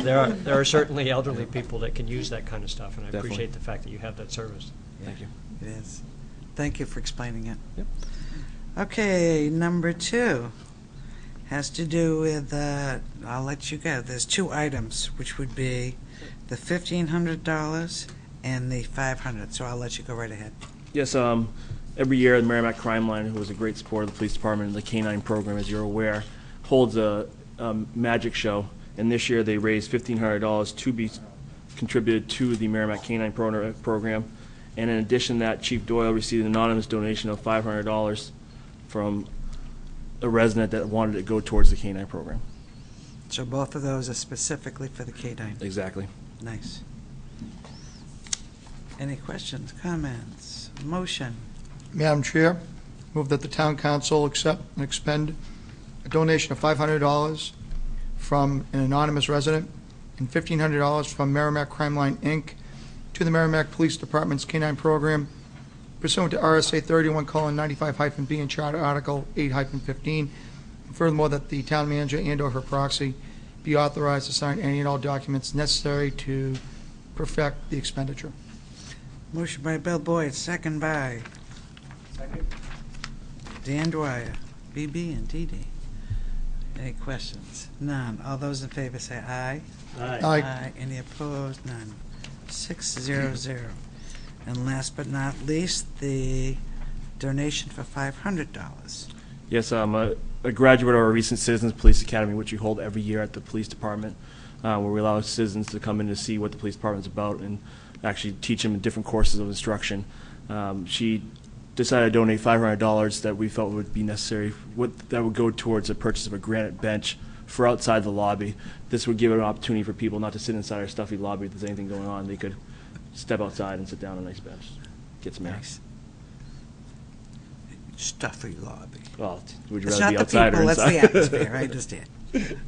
there are certainly elderly people that can use that kind of stuff, and I appreciate the fact that you have that service. Thank you. It is. Thank you for explaining it. Yep. Okay, number 2 has to do with, I'll let you go. There's 2 items, which would be the $1,500 and the $500. So I'll let you go right ahead. Yes, every year the Merrimack Crime Line, who is a great supporter of the police department and the K-9 program, as you're aware, holds a magic show. And this year they raised $1,500 to be contributed to the Merrimack K-9 program. And in addition to that, Chief Doyle received an anonymous donation of $500 from a resident that wanted to go towards the K-9 program. So both of those are specifically for the K-9. Exactly. Nice. Any questions, comments, motion? Madam Chair, move that the town council accept and expend a donation of $500 from an anonymous resident and $1,500 from Merrimack Crime Line, Inc. to the Merrimack Police Department's K-9 program pursuant to RSA 31:95-B and Charter Article 8-15. Furthermore, that the town manager and/or her proxy be authorized to sign any and all documents necessary to perfect the expenditure. Motion by Bill Boyd, second by Dan Dwyer, BB and DD. Any questions? None. All those in favor say aye. Aye. Any opposed? None. 600. And last but not least, the donation for $500. Yes, I'm a graduate of our recent Citizens Police Academy, which we hold every year at the police department, where we allow citizens to come in to see what the police department's about and actually teach them different courses of instruction. She decided to donate $500 that we felt would be necessary, that would go towards the purchase of a granite bench for outside the lobby. This would give an opportunity for people not to sit inside our stuffy lobby. If there's anything going on, they could step outside and sit down on a nice bench, get some air. Nice. Stuffy lobby. Well, would you It's rather not be the outside people, or it's inside? the atmosphere, I understand.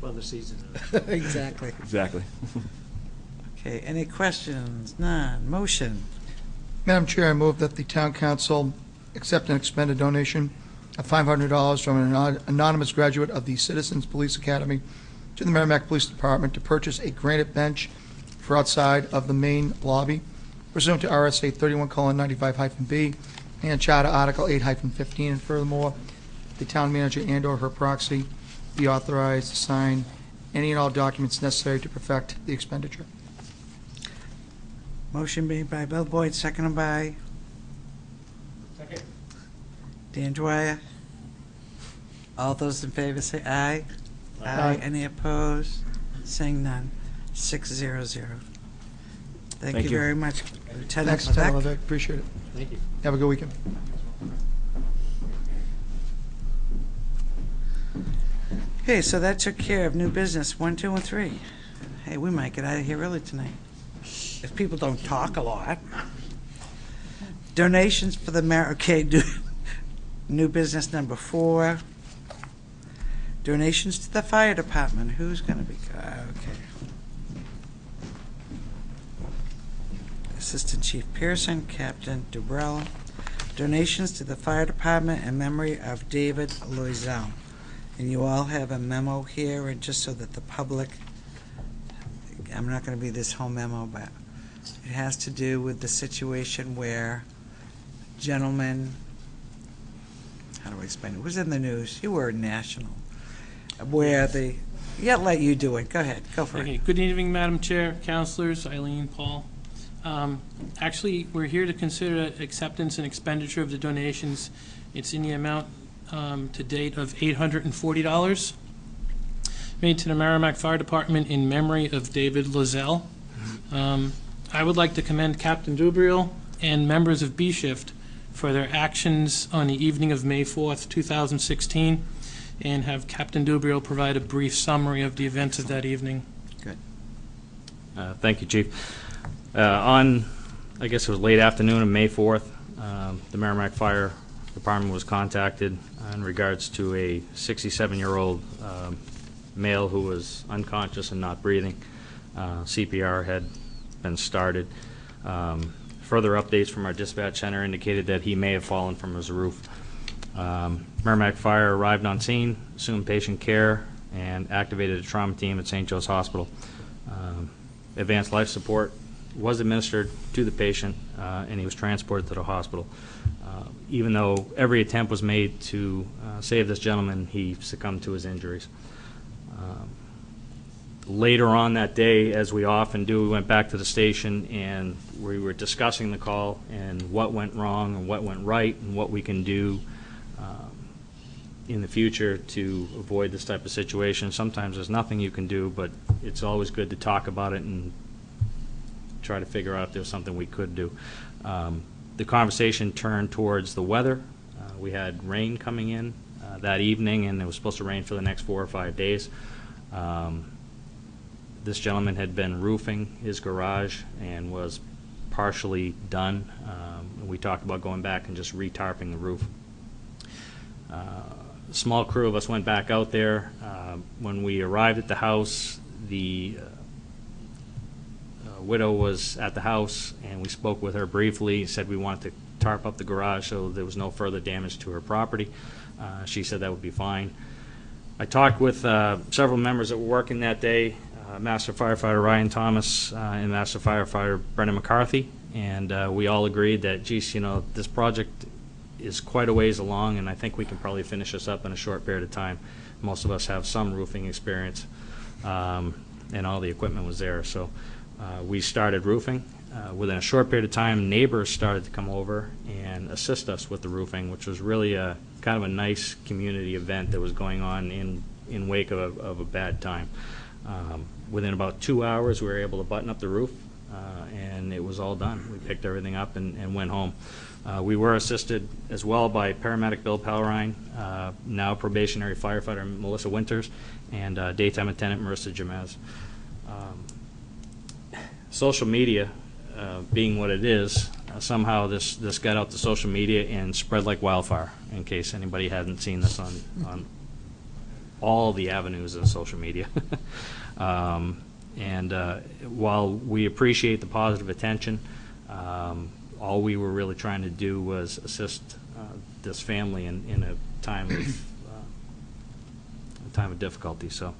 Well, the season. Exactly. Exactly. Okay, any questions? None. Motion. Madam Chair, I move that the town council accept and expend a donation of $500 from an anonymous graduate of the Citizens Police Academy to the Merrimack Police Department to purchase a granite bench for outside of the main lobby pursuant to RSA 31:95-B and Charter Article 8-15. And furthermore, the town manager and/or her proxy be authorized to sign any and all documents necessary to perfect the expenditure. Motion made by Bill Boyd, seconded by Dan Dwyer. All those in favor say aye. Aye. Any opposed? Saying none. 600. Thank you you. very much, Lieutenant Thanks, Lieutenant Levesque. Levesque. Appreciate it. Thank you. Have a good weekend. Okay, so that took care of new business 1, 2, and 3. Hey, we might get out of here early tonight if people don't talk a lot. Donations for the new business number 4. Donations to the fire department. Who's going to be? Okay. Assistant Chief Pearson, Captain Dubrell. Donations to the fire department in memory of David Loisel. And you all have a memo here, and just so that the public, I'm not going to be this whole memo, but it has to do with the situation where gentlemen, how do I explain it? It was in the news. You were national. Where the, yeah, let you do it. Go ahead. Go for Okay. it. Good evening, Madam Chair, councilors, Eileen, Paul. Actually, we're here to consider acceptance and expenditure of the donations. It's in the amount to date of $840 made to the Merrimack Fire Department in memory of David Loisel. I would like to commend Captain Dubriel and members of B-Shift for their actions on the evening of May 4th, 2016, and have Captain Dubriel provide a brief summary of the events of that evening. Good. Thank you, Chief. On, I guess it was late afternoon of May 4th, the Merrimack Fire department was contacted in regards to a 67-year-old male who was unconscious and not breathing. CPR had been started. Further updates from our dispatch center indicated that he may have fallen from his roof. Merrimack Fire arrived on scene, assumed patient care, and activated a trauma team at St. Joe's Hospital. Advanced life support was administered to the patient, and he was transported to the hospital. Even though every attempt was made to save this gentleman, he succumbed to his injuries. Later on that day, as we often do, we went back to the station and we were discussing the call and what went wrong and what went right and what we can do in the future to avoid this type of situation. Sometimes there's nothing you can do, but it's always good to talk about it and try to figure out if there's something we could do. The conversation turned towards the weather. We had rain coming in that evening, and it was supposed to rain for the next 4 or 5 days. This gentleman had been roofing his garage and was partially done. We talked about going back and just re-tarping the roof. A small crew of us went back out there. When we arrived at the house, the widow was at the house, and we spoke with her briefly, said we wanted to tarp up the garage so there was no further damage to her property. She said that would be fine. I talked with several members that were working that day, Master Firefighter Ryan Thomas and Master Firefighter Brendan McCarthy, and we all agreed that, geez, you know, this project is quite a ways along, and I think we can probably finish this up in a short period of time. Most of us have some roofing experience, and all the equipment was there. So we started roofing. Within a short period of time, neighbors started to come over and assist us with the roofing, which was really a kind of a nice community event that was going on in wake of a bad time. Within about 2 hours, we were able to button up the roof, and it was all done. We picked everything up and went home. We were assisted as well by paramedic Bill Pallarine, now probationary firefighter Melissa Winters, and daytime attendant Marissa Jamez. Social media, being what it is, somehow this got out to social media and spread like wildfire, in case anybody hadn't seen this on all the avenues of social media. While we appreciate the positive attention, all we were really trying to do was assist this family in a time of difficulty. So,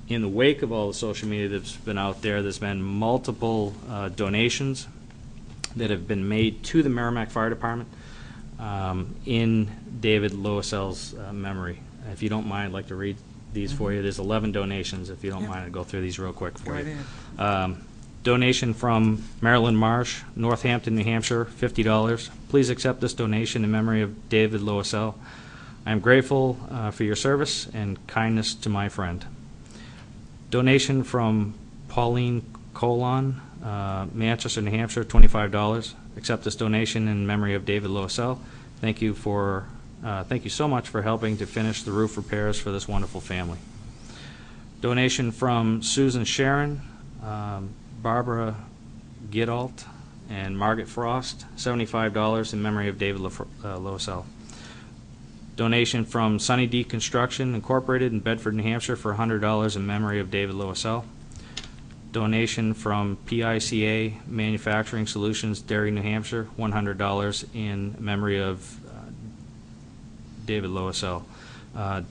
in the wake of all the social media that's been out there, there's been multiple donations that have been made to the Merrimack Fire Department in David Loisel's memory. If you don't mind, I'd like to read these for you. There's 11 donations. If you don't mind, I'll go through these real quick for you. Donation from Marilyn Marsh, Northampton, New Hampshire, $50. Please accept this donation in memory of David Loisel. I am grateful for your service and kindness to my friend. Donation from Pauline Colon, Manchester, New Hampshire, $25. Accept this donation in memory of David Loisel. Thank you so much for helping to finish the roof repairs for this wonderful family. Donation from Susan Sharon, Barbara Gidalt, and Margaret Frost, $75 in memory of David Loisel. Donation from Sunny D Construction Incorporated in Bedford, New Hampshire for $100 in memory of David Loisel. Donation from PICA Manufacturing Solutions, Derry, New Hampshire, $100 in memory of David Loisel.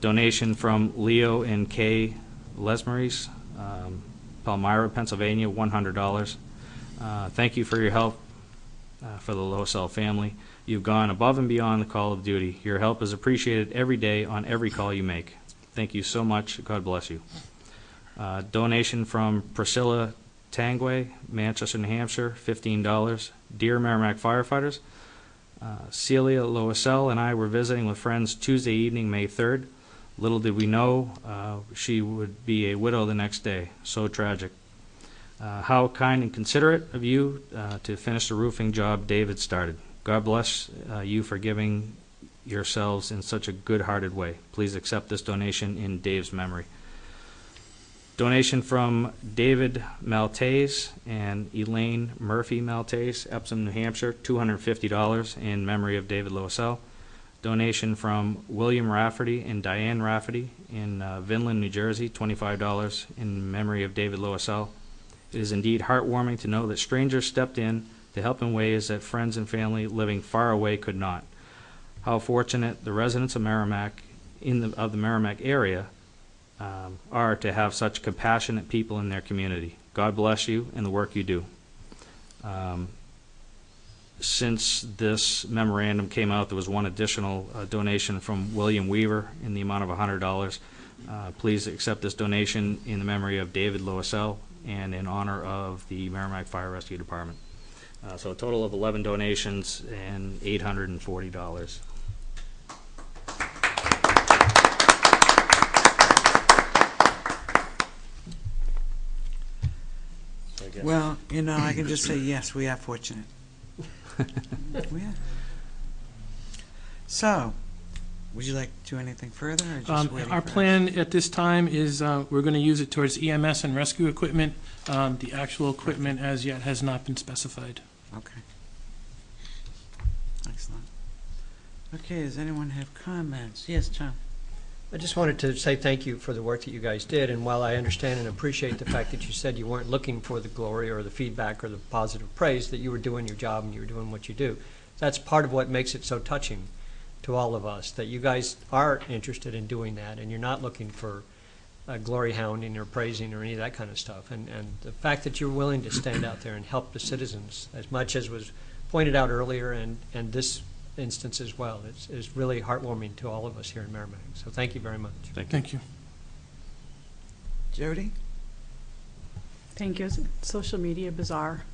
Donation from Leo and Kay Lesmeries, Palmyra, Pennsylvania, $100. Thank you for your help for the Loisel family. You've gone above and beyond the call of duty. Your help is appreciated every day on every call you make. Thank you so much. God bless you. Donation from Priscilla Tangway, Manchester, New Hampshire, $15. Dear Merrimack firefighters, Celia Loisel and I were visiting with friends Tuesday evening, May 3rd. Little did we know she would be a widow the next day. So tragic. How kind and considerate of you to finish the roofing job David started. God bless you for giving yourselves in such a good-hearted way. Please accept this donation in Dave's memory. Donation from David Maltese and Elaine Murphy Maltese, Epsom, New Hampshire, $250 in memory of David Loisel. Donation from William Rafferty and Diane Rafferty in Vinland, New Jersey, $25 in memory of David Loisel. It is indeed heartwarming to know that strangers stepped in to help in ways that friends and family living far away could not. How fortunate the residents of Merrimack, of the Merrimack area, are to have such compassionate people in their community. God bless you and the work you do. Since this memorandum came out, there was one additional donation from William Weaver in the amount of $100. Please accept this donation in the memory of David Loisel and in honor of the Merrimack Fire Rescue Department. So a total of 11 donations and $840. Well, you know, I can just say, yes, we are fortunate. We are. So, would you like to do anything further? Or just waiting Our for plan at this time is we're going to use it towards EMS and rescue equipment. The actual equipment as yet has not been specified. Okay. Excellent. Okay, does anyone have comments? Yes, Tom. I just wanted to say thank you for the work that you guys did, and while I understand and appreciate the fact that you said you weren't looking for the glory or the feedback or the positive praise, that you were doing your job and you were doing what you do. That's part of what makes it so touching to all of us, that you guys are interested in doing that, and you're not looking for glory hounding or praising or any of that kind of stuff. And the fact that you're willing to stand out there and help the citizens, as much as was pointed out earlier, and this instance as well, is really heartwarming to all of us here in Merrimack. So thank you very much. Thank you. Jody? Thank you. Social media bizarre.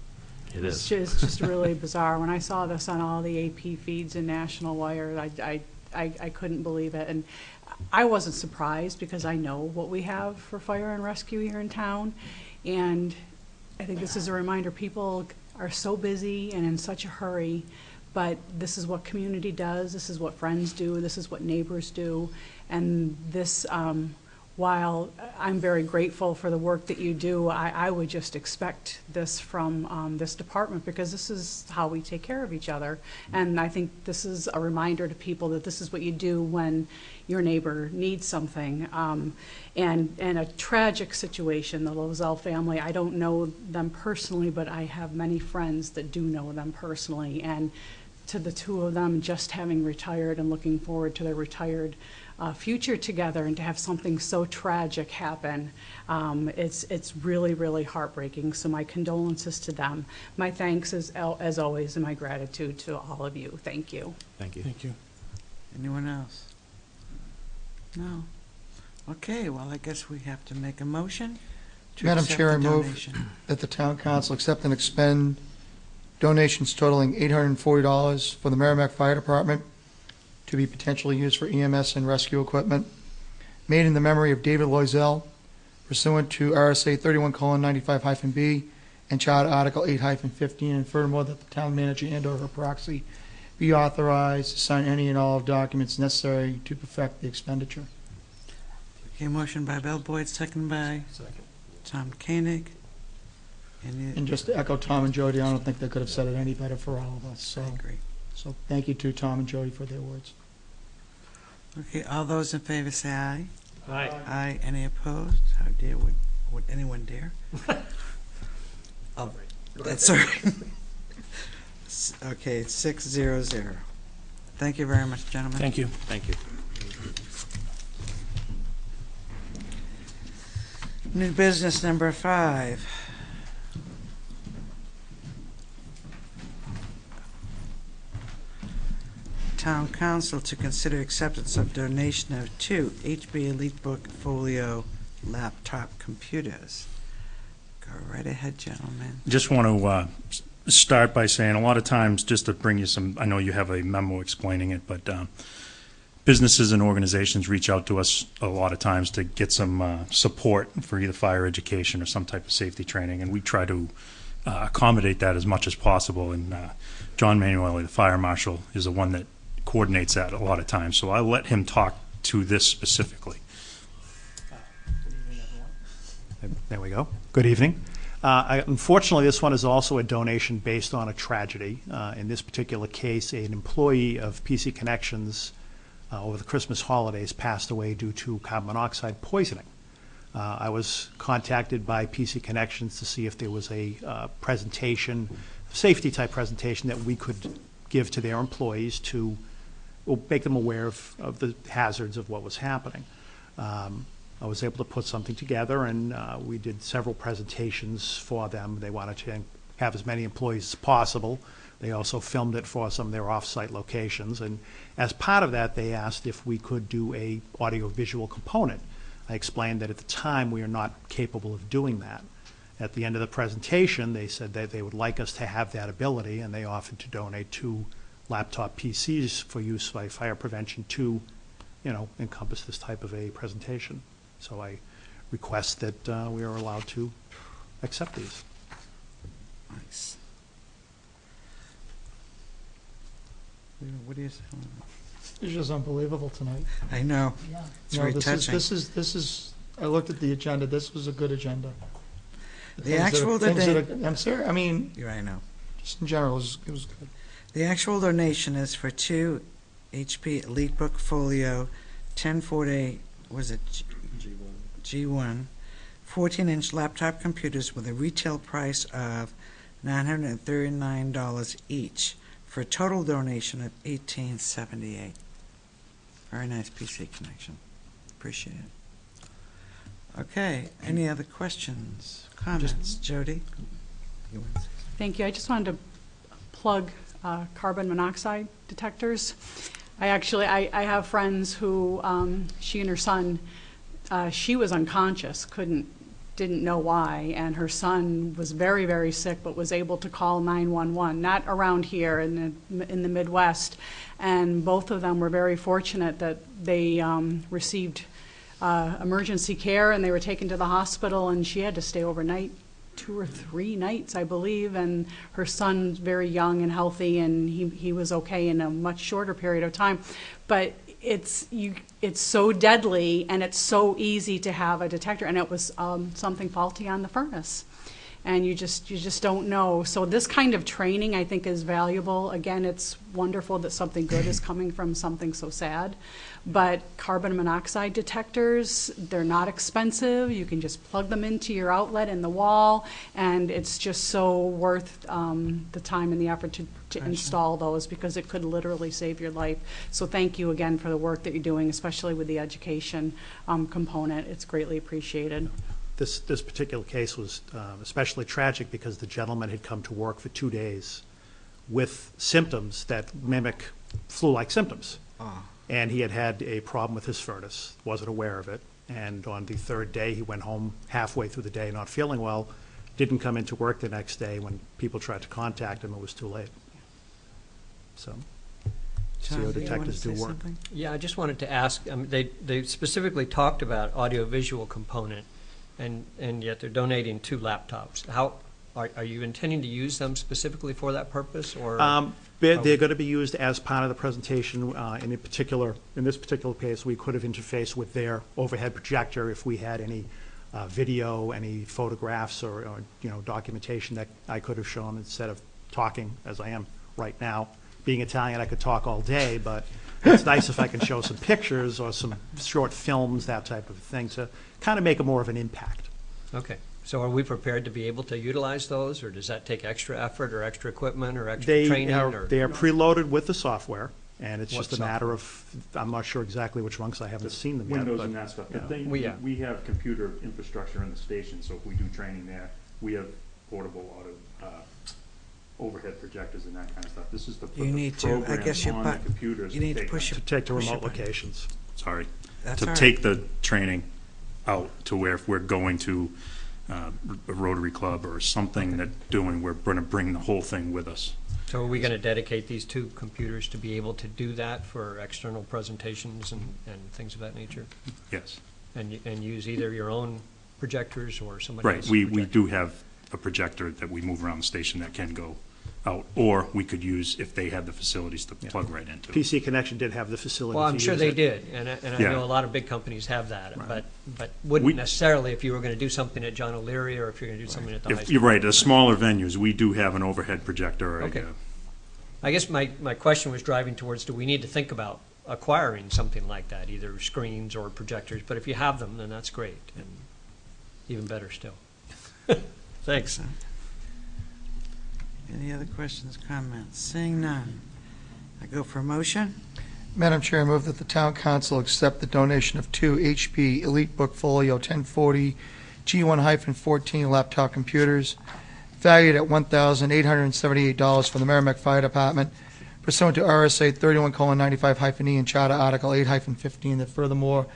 It is. It's just really bizarre. When I saw this on all the AP feeds and National Wire, I couldn't believe it. And I wasn't surprised because I know what we have for fire and rescue here in town. And I think this is a reminder, people are so busy and in such a hurry, but this is what community does, this is what friends do, this is what neighbors do. And this, while I'm very grateful for the work that you do, I would just expect this from this department, because this is how we take care of each other. And I think this is a reminder to people that this is what you do when your neighbor needs something. And a tragic situation, the Loisel family, I don't know them personally, but I have many friends that do know them personally. And to the two of them just having retired and looking forward to their retired future together, and to have something so tragic happen, it's really, really heartbreaking. So my condolences to them. My thanks as always, and my gratitude to all of you. Thank you. Thank you. Thank you. Anyone else? No? Okay, well, I guess we have to make a motion to Madam accept Chair, I the move donation. that the town council accept and expend donations totaling $840 for the Merrimack Fire Department to be potentially used for EMS and rescue equipment, made in the memory of David Loisel, pursuant to RSA 31:95-B and Charter Article 8-15, and furthermore that the town manager and/or her proxy be authorized to sign any and all documents necessary to perfect the expenditure. Okay, motion by Bill Boyd, second by Tom Koenig. And just to echo Tom and Jody, I don't think they could have said it any better for all of us. So, I agree. So thank you to Tom and Jody for their words. Okay, all those in favor say aye. Aye. Aye. Any opposed? How dare, would anyone dare? Oh, that's all right. Okay, 6-0-0. Thank you very much, gentlemen. Thank you. Thank you. New business number 5. Town Council to consider acceptance of donation of 2 HP EliteBook Folio laptop computers. Go right ahead, gentlemen. Just want to start by saying a lot of times, just to bring you some, I know you have a memo explaining it, but businesses and organizations reach out to us a lot of times to get some support for either fire education or some type of safety training, and we try to accommodate that as much as possible. And John Manueli, the fire marshal, is the one that coordinates that a lot of times, so I'll let him talk to this specifically. Good evening, everyone. There we go. Good evening. Unfortunately, this one is also a donation based on a tragedy. In this particular case, an employee of PC Connections over the Christmas holidays passed away due to carbon monoxide poisoning. I was contacted by PC Connections to see if there was a presentation, safety type presentation that we could give to their employees to make them aware of the hazards of what was happening. I was able to put something together, and we did several presentations for them. They wanted to have as many employees as possible. They also filmed it for some of their off-site locations, and as part of that, they asked if we could do a audio-visual component. I explained that at the time we are not capable of doing that. At the end of the presentation, they said that they would like us to have that ability, and they offered to donate 2 laptop PCs for use by fire prevention to, encompass this type of a presentation. So I request that we are allowed to accept these. Nice. What do you say? It's just unbelievable tonight. I know. Yeah. It's very touching. This is. I looked at the agenda. This was a good agenda. I'm sorry. I mean, I know. Just in general, it was good. The actual donation is for 2 HP EliteBook Folio 1040. Was it G1 14-inch laptop computers with a retail price of $939 each, for a total donation of $1,878. Very nice PC Connection. Appreciate it. Okay, any other questions, comments? Jody? Thank you. I just wanted to plug carbon monoxide detectors. I have friends who, she and her son, she was unconscious, didn't know why, and her son was very, very sick, but was able to call 911, not around here in the Midwest, and both of them were very fortunate that they received emergency care, and they were taken to the hospital, and she had to stay overnight, 2 or 3 nights, I believe, and her son's very young and healthy, and he was okay in a much shorter period of time. But it's so deadly, and it's so easy to have a detector, and it was something faulty on the furnace, and you just don't know. So this kind of training, I think, is valuable. Again, it's wonderful that something good is coming from something so sad. But carbon monoxide detectors, they're not expensive. You can just plug them into your outlet in the wall, and it's just so worth the time and the effort to install those, because it could literally save your life. So thank you again for the work that you're doing, especially with the education component. It's greatly appreciated. This particular case was especially tragic because the gentleman had come to work for 2 days with symptoms that mimic flu-like symptoms. Oh. And he had a problem with his furnace, wasn't aware of it, and on the 3rd day he went home halfway through the day not feeling well, didn't come into work the next day. When people tried to contact him, it was too late. So, CO detectors do work. Something? Yeah, I just wanted to ask, they specifically talked about audio-visual component, and yet they're donating 2 laptops. How are you intending to use them specifically for that purpose, or? They're going to be used as part of the presentation. In this particular case, we could have interfaced with their overhead projector if we had any video, any photographs, or documentation that I could have shown instead of talking as I am right now. Being Italian, I could talk all day, but it's nice if I can show some pictures or some short films, that type of thing, to kind of make a more of an impact. Okay. So are we prepared to be able to utilize those, or does that take extra effort or extra equipment or extra training? They are preloaded with the software, and it's What just a matter of, I'm not sure exactly which one because I haven't seen them yet. Windows and that stuff. We have computer infrastructure in the station, so if we do training there, we have portable overhead projectors and that kind of stuff. This is the program on the computers. You need to push to take to remote locations. Sorry. That's to all right. take the training out to where if we're going to a Rotary Club or something we're going to bring the whole thing with us. So are we going to dedicate these 2 computers to be able to do that for external presentations and things of that nature? Yes. And use either your own projectors or somebody Right. else's We projector? do have a projector that we move around the station that can go out, or we could use if they had the facilities to plug right into. PC Connection did have the facility. Well, I'm to sure use they it. did, and I Yeah. know a lot of big companies have that, but wouldn't necessarily if you were going to do something at John O'Leary or if you're going to do something at the high If school. you're right, the smaller venues, we do have an overhead projector. Or Okay. I guess my question was driving towards, do we need to think about acquiring something like that, either screens or projectors? But if you have them, then that's great, and even better still. Thanks. Any other questions, comments? Seeing none, I go for a motion. Madam Chair, I move that the town council accept the donation of 2 HP Elite Bookfolio 1040 G1-14 laptop computers valued at $1,878 from the Merrimack Fire Department pursuant to RSA 31:95-E and Charter Article 8-15, that furthermore,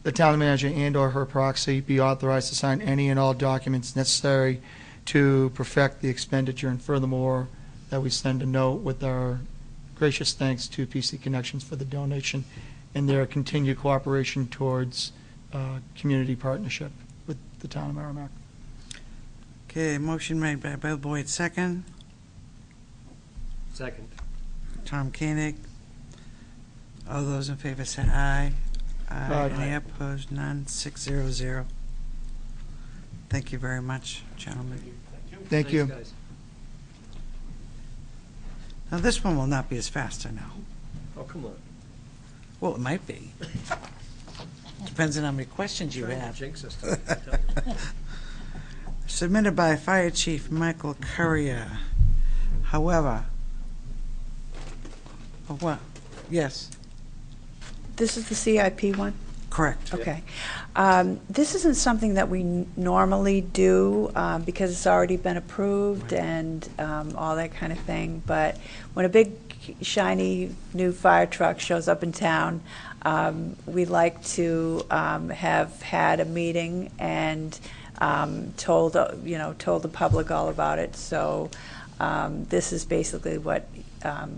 the town manager and/or her proxy be authorized to sign any and all documents necessary to perfect the expenditure, and furthermore, that we send a note with our gracious thanks to PC Connections for the donation and their continued cooperation towards community partnership with the town of Merrimack. Okay, motion made by Bill Boyd, second. Second. Tom Koenig. All those in favor say aye. Aye. Any opposed? None. 600. Thank you very much, gentlemen. Thank you. Thanks, guys. Now, this one will not be as fast, I know. Oh, come on. Well, it might be. Depends on how many questions you Trying to have. jinx us tonight, I tell you. Submitted by Fire Chief Michael Currier. However, oh, what? Yes, This is the CIP one? correct. Okay. This isn't something that we normally do because it's already been approved and all that kind of thing. But when a big, shiny new fire truck shows up in town, we like to have had a meeting and told the public all about it. So this is basically what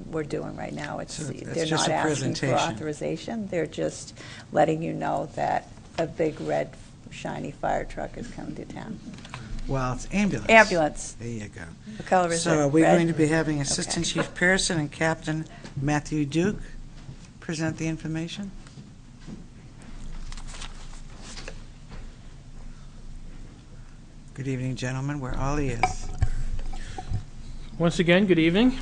we're doing right now. So it's They're just not a asking for presentation. authorization. They're just letting you know that a big red shiny fire truck is coming to town. Well, it's ambulance. Ambulance. There you go. What color is it? So are we Red? going to be having Assistant Okay. Chief Pearson and Captain Matthew Duke present the information? Good evening, gentlemen. We're all ears. Once again, good evening.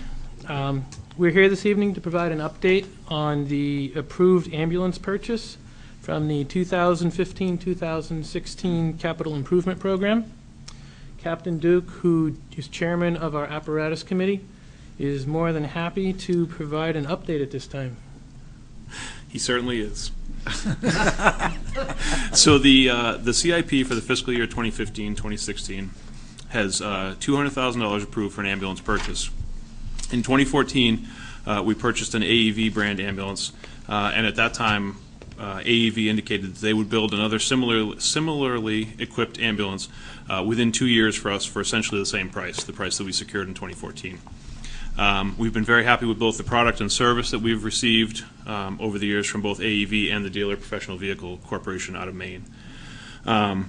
We're here this evening to provide an update on the approved ambulance purchase from the 2015-2016 Capital Improvement Program. Captain Duke, who is chairman of our apparatus committee, is more than happy to provide an update at this time. He certainly is. So the CIP for the fiscal year 2015-2016 has $200,000 approved for an ambulance purchase. In 2014, we purchased an AEV brand ambulance, and at that time, AEV indicated that they would build another similarly equipped ambulance within 2 years for us for essentially the same price, the price that we secured in 2014. We've been very happy with both the product and service that we've received over the years from both AEV and the Dealer Professional Vehicle Corporation out of Maine. To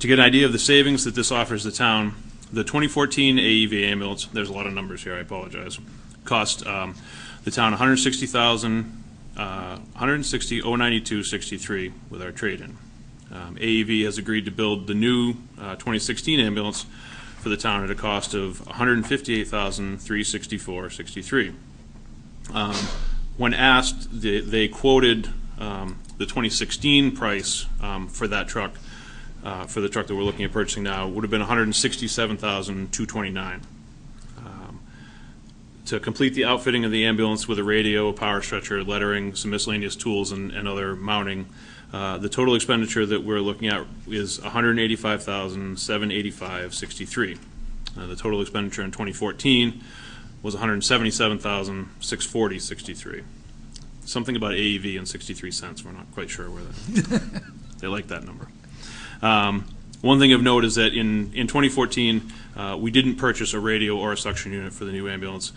get an idea of the savings that this offers the town, the 2014 AEV ambulance, there's a lot of numbers here, I apologize, cost the town $160,092.63 with our trade-in. AEV has agreed to build the new 2016 ambulance for the town at a cost of $158,364.63. When asked, they quoted the 2016 price for that truck, for the truck that we're looking at purchasing now, would have been $167,229. To complete the outfitting of the ambulance with a radio, a power stretcher, lettering, some miscellaneous tools, and other mounting, the total expenditure that we're looking at is $185,785.63. The total expenditure in 2014 was $177,640.63. Something about AEV and 63 cents. We're not quite sure where that. They like that number. One thing of note is that in 2014, we didn't purchase a radio or a suction unit for the new ambulance.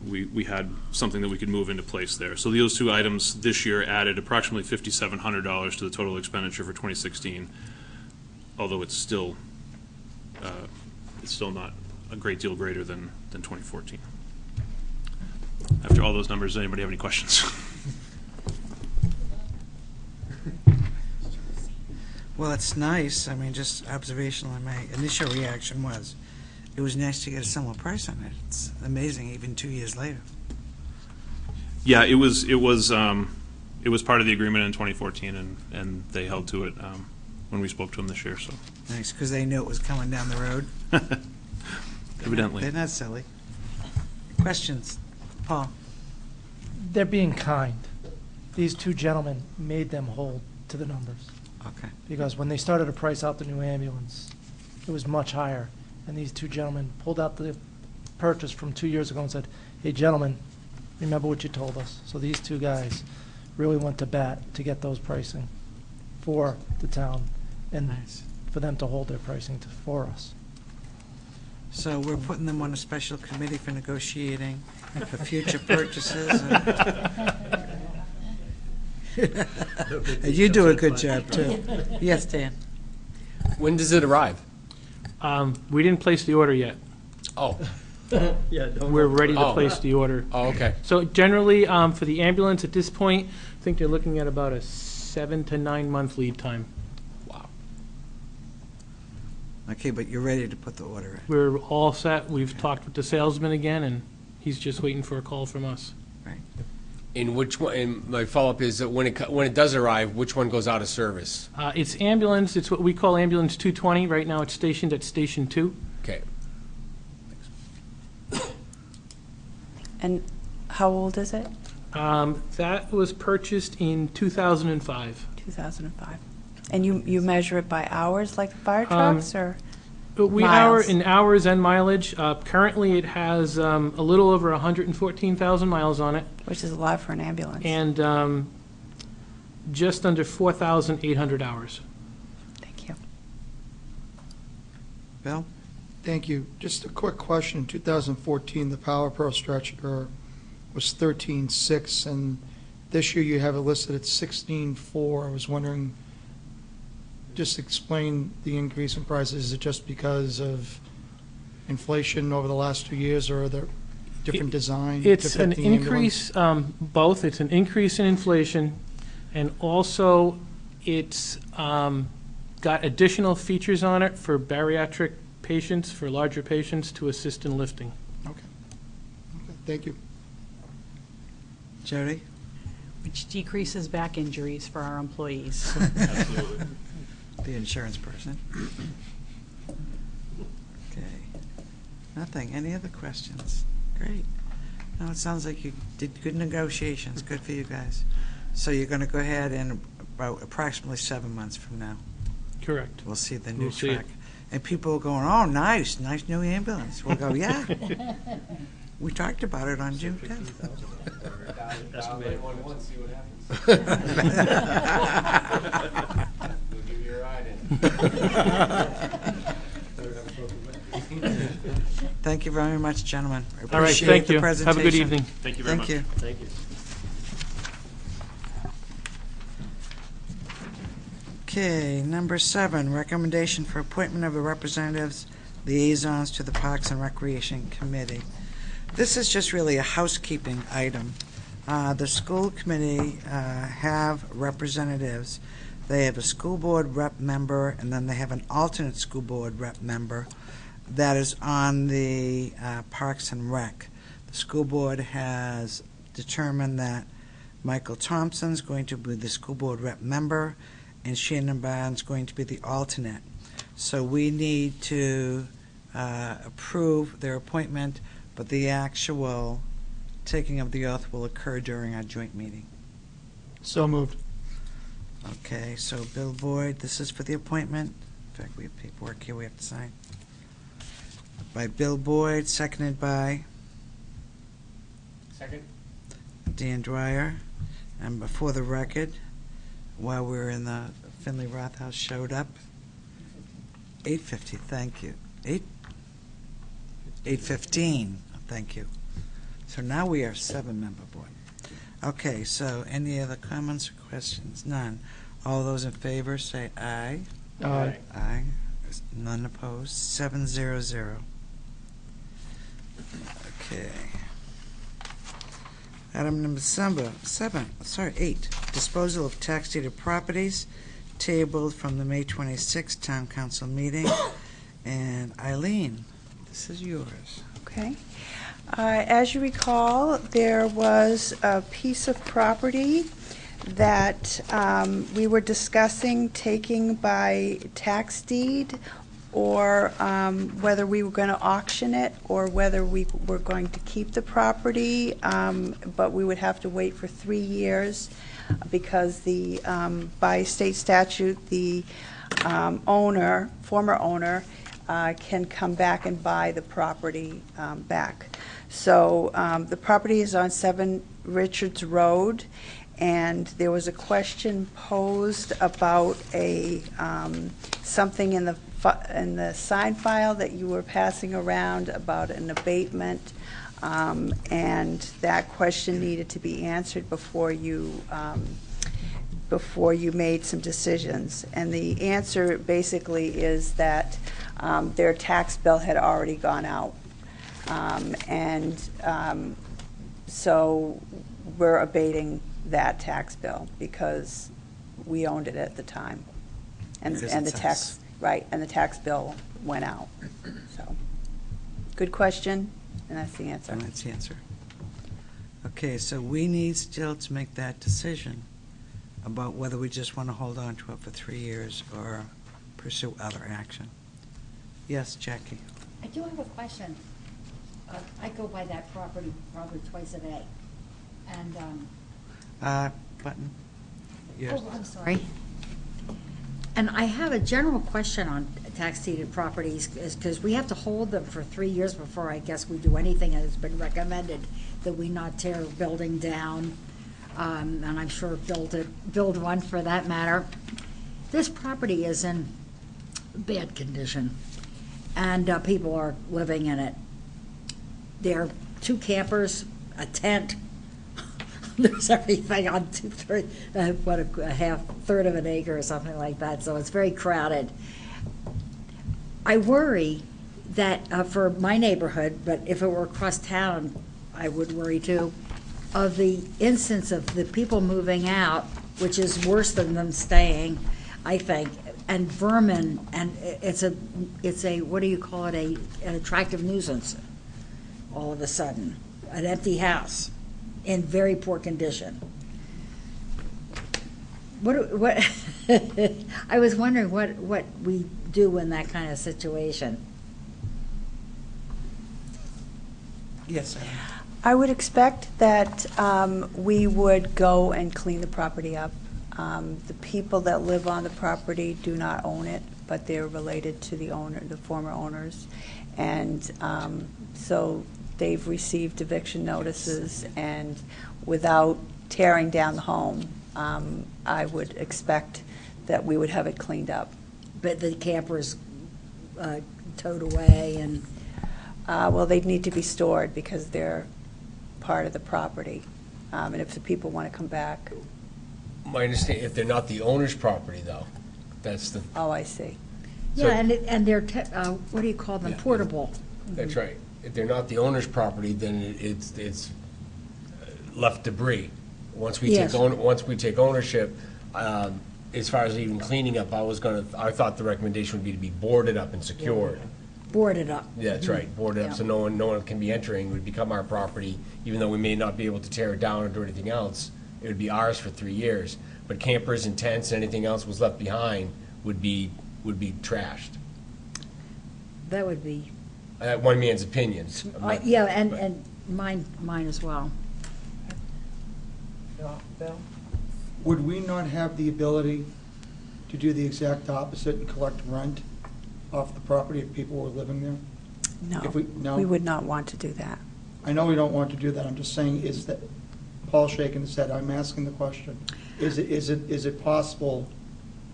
We had something that we could move into place there. So those two items this year added approximately $5,700 to the total expenditure for 2016, although it's still not a great deal greater than 2014. After all those numbers, does anybody have any questions? Well, it's nice. I mean, just observational. My initial reaction was, it was nice to get a similar price on it. It's amazing, even 2 years later. Yeah, it was part of the agreement in 2014, and they held to it when we spoke to them this year. So Nice, because they knew it was coming down the road. evidently, They're not silly. Questions? Paul? They're being kind. These two gentlemen made them hold to the numbers. Okay. Because when they started to price out the new ambulance, it was much higher. And these two gentlemen pulled out the purchase from 2 years ago and said, hey, gentlemen, remember what you told us. So these two guys really went to bat to get those pricing for the town and for them to hold their pricing for us. So we're putting them on a special committee for negotiating for future purchases. You do a good job, too. Yes, Dan? When does it arrive? We didn't place the order yet. Oh. Yeah, We're ready to place the order. Oh, okay. So generally, for the ambulance at this point, I think they're looking at about a 7 to 9 month lead time. Wow. Okay, but you're ready to put the order in. We're all set. We've talked with the salesman again, and he's just waiting for a call from us. Right. And which one? And my follow-up is that when it does arrive, which one goes out of service? It's ambulance. It's what we call ambulance 220. Right now, it's stationed at Station 2. Okay. And how old is it? That was purchased in 2005. 2005. And you measure it by hours like the fire trucks, or We miles? in hours and mileage. Currently, it has a little over 114,000 miles on it. Which is a lot for an ambulance. And just under 4,800 hours. Thank you. Bill? Thank you. Just a quick question. In 2014, the Power Pro stretcher was 13.6, and this year you have it listed at 16.4. I was wondering, just explain the increase in prices. Is it just because of inflation over the last 2 years, or are there different design? to It's fit an the ambulance? increase, both. It's an increase in inflation, and also it's got additional features on it for bariatric patients, for larger patients, to assist in lifting. Okay, thank you. Jody? Which decreases back injuries for our employees. absolutely. The insurance person. Okay. Nothing. Any other questions? Great. No, it sounds like you did good negotiations. Good for you guys. So you're going to go ahead in about approximately 7 months from now. Correct. We'll see the new We'll see it. truck. And people are going, oh, nice new ambulance. We'll go, yeah. We talked about it on June 10th. See what happens. We'll give you a ride in. Thank you very much, gentlemen. I All right, appreciate thank the you. Have a presentation. good evening. Thank you very much. Thank you. Thank you. Okay, number 7, recommendation for appointment of the representatives, liaisons to the Parks and Recreation Committee. This is just really a housekeeping item. The school committee have representatives. They have a school board rep member, and then they have an alternate school board rep member that is on the Parks and Rec. The school board has determined that Michael Thompson's going to be the school board rep member, and Shannon Barnes going to be the alternate. So we need to approve their appointment, but the actual taking of the oath will occur during our joint meeting. So moved. Okay, so Bill Boyd, this is for the appointment. In fact, we have paperwork here we have to sign. By Bill Boyd, seconded by Second. Dan Dwyer. And before the record, while we were in the Finley Rothaus showed up, 8:50, thank you. 8:15, thank you. So now we are 7-member board. Okay, so any other comments or questions? None. All those in favor say aye. Aye. Aye. None opposed. 700. Okay. Item number 8, disposal of tax deeded properties, tabled from the May 26th Town Council meeting. And Eileen, this is yours. Okay. As you recall, there was a piece of property that we were discussing taking by tax deed, or whether we were going to auction it, or whether we were going to keep the property, but we would have to wait for 3 years because by state statute, the former owner, can come back and buy the property back. So the property is on 7 Richards Road, and there was a question posed about something in the sign file that you were passing around about an abatement, and that question needed to be answered before you made some decisions. And the answer basically is that their tax bill had already gone out. So we're abating that tax bill because we owned it at the time. And the tax, right, and the tax bill went out. So, good question, and that's the answer. And that's the answer. Okay, so we need still to make that decision about whether we just want to hold on to it for 3 years or pursue other action. Yes, Jackie? I do have a question. I go by that property probably twice a day, and Button? Yes. Oh, I'm sorry. And I have a general question on tax deeded properties, because we have to hold them for 3 years before I guess we do anything that has been recommended, that we not tear a building down, and I'm sure build one for that matter. This property is in bad condition, and people are living in it. There are 2 campers, a tent. There's everything on a third of an acre or something like that, so it's very crowded. I worry that for my neighborhood, but if it were across town, I would worry too, of the instance of the people moving out, which is worse than them staying, I think, and vermin, and it's a what do you call it, an attractive nuisance all of a sudden, an empty house in very poor condition. What I was wondering what we do in that kind of situation. Yes, I would expect that we would go and clean the property up. The people that live on the property do not own it, but they're related to the former owners, and so they've received eviction notices, and without tearing down the home, I would expect that we would have it cleaned up. But the campers towed away, and well, they'd need to be stored because they're part of the property, and if the people want to come back. My understanding, if they're not the owner's property, though, that's the. Oh, I see. Yeah, and they're what do you call them? Portable. That's right. If they're not the owner's property, then it's left debris. Once we take ownership, as far as even cleaning up, I thought the recommendation would be to be boarded up and secured. Boarded up. Yeah, that's right, boarded up, so no one can be entering. It would become our property, even though we may not be able to tear it down or do anything else. It would be ours for 3 years. But campers and tents and anything else was left behind would be trashed. That would be. One man's opinion. Yeah, and mine as well. Bill? Would we not have the ability to do the exact opposite and collect rent off the property if people were living there? No, we would not want to do that. I know we don't want to do that. I'm just saying, is that, Paul's shaking his head, I'm asking the question. Is it possible,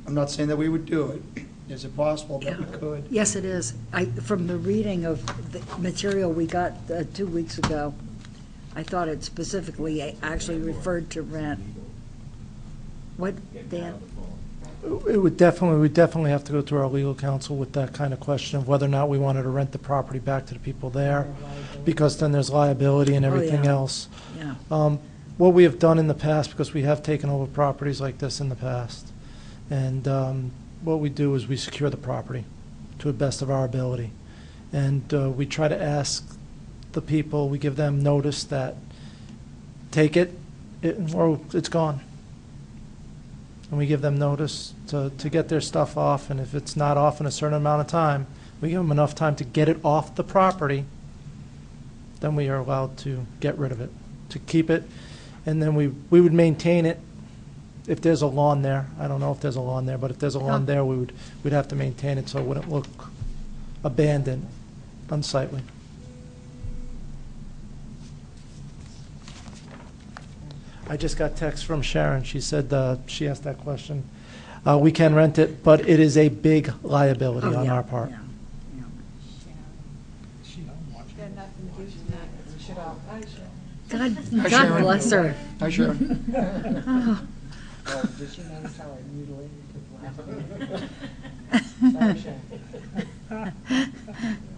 I'm not saying that we would do it, is it possible that we could? Yes, it is. From the reading of the material we got 2 weeks ago, I thought it specifically actually referred to rent. What, Dan? we would definitely have to go to our legal counsel with that kind of question of whether or not we wanted to rent the property back to the people there, because then there's liability and everything yeah. else. Yeah. What we have done in the past, because we have taken over properties like this in the past, and what we do is we secure the property to the best of our ability. And we try to ask the people, we give them notice that take it, or it's gone. And we give them notice to get their stuff off, and if it's not off in a certain amount of time, we give them enough time to get it off the property, then we are allowed to get rid of it, to keep it. And then we would maintain it if there's a lawn there. I don't know if there's a lawn there, but if there's a lawn there, we'd have to maintain it so it wouldn't look abandoned, unsightly. I just got text from Sharon. She said, she asked that question. We can rent it, but it is a big liability on our part. God bless her. Hi, Sharon. Did she notice how I mutilated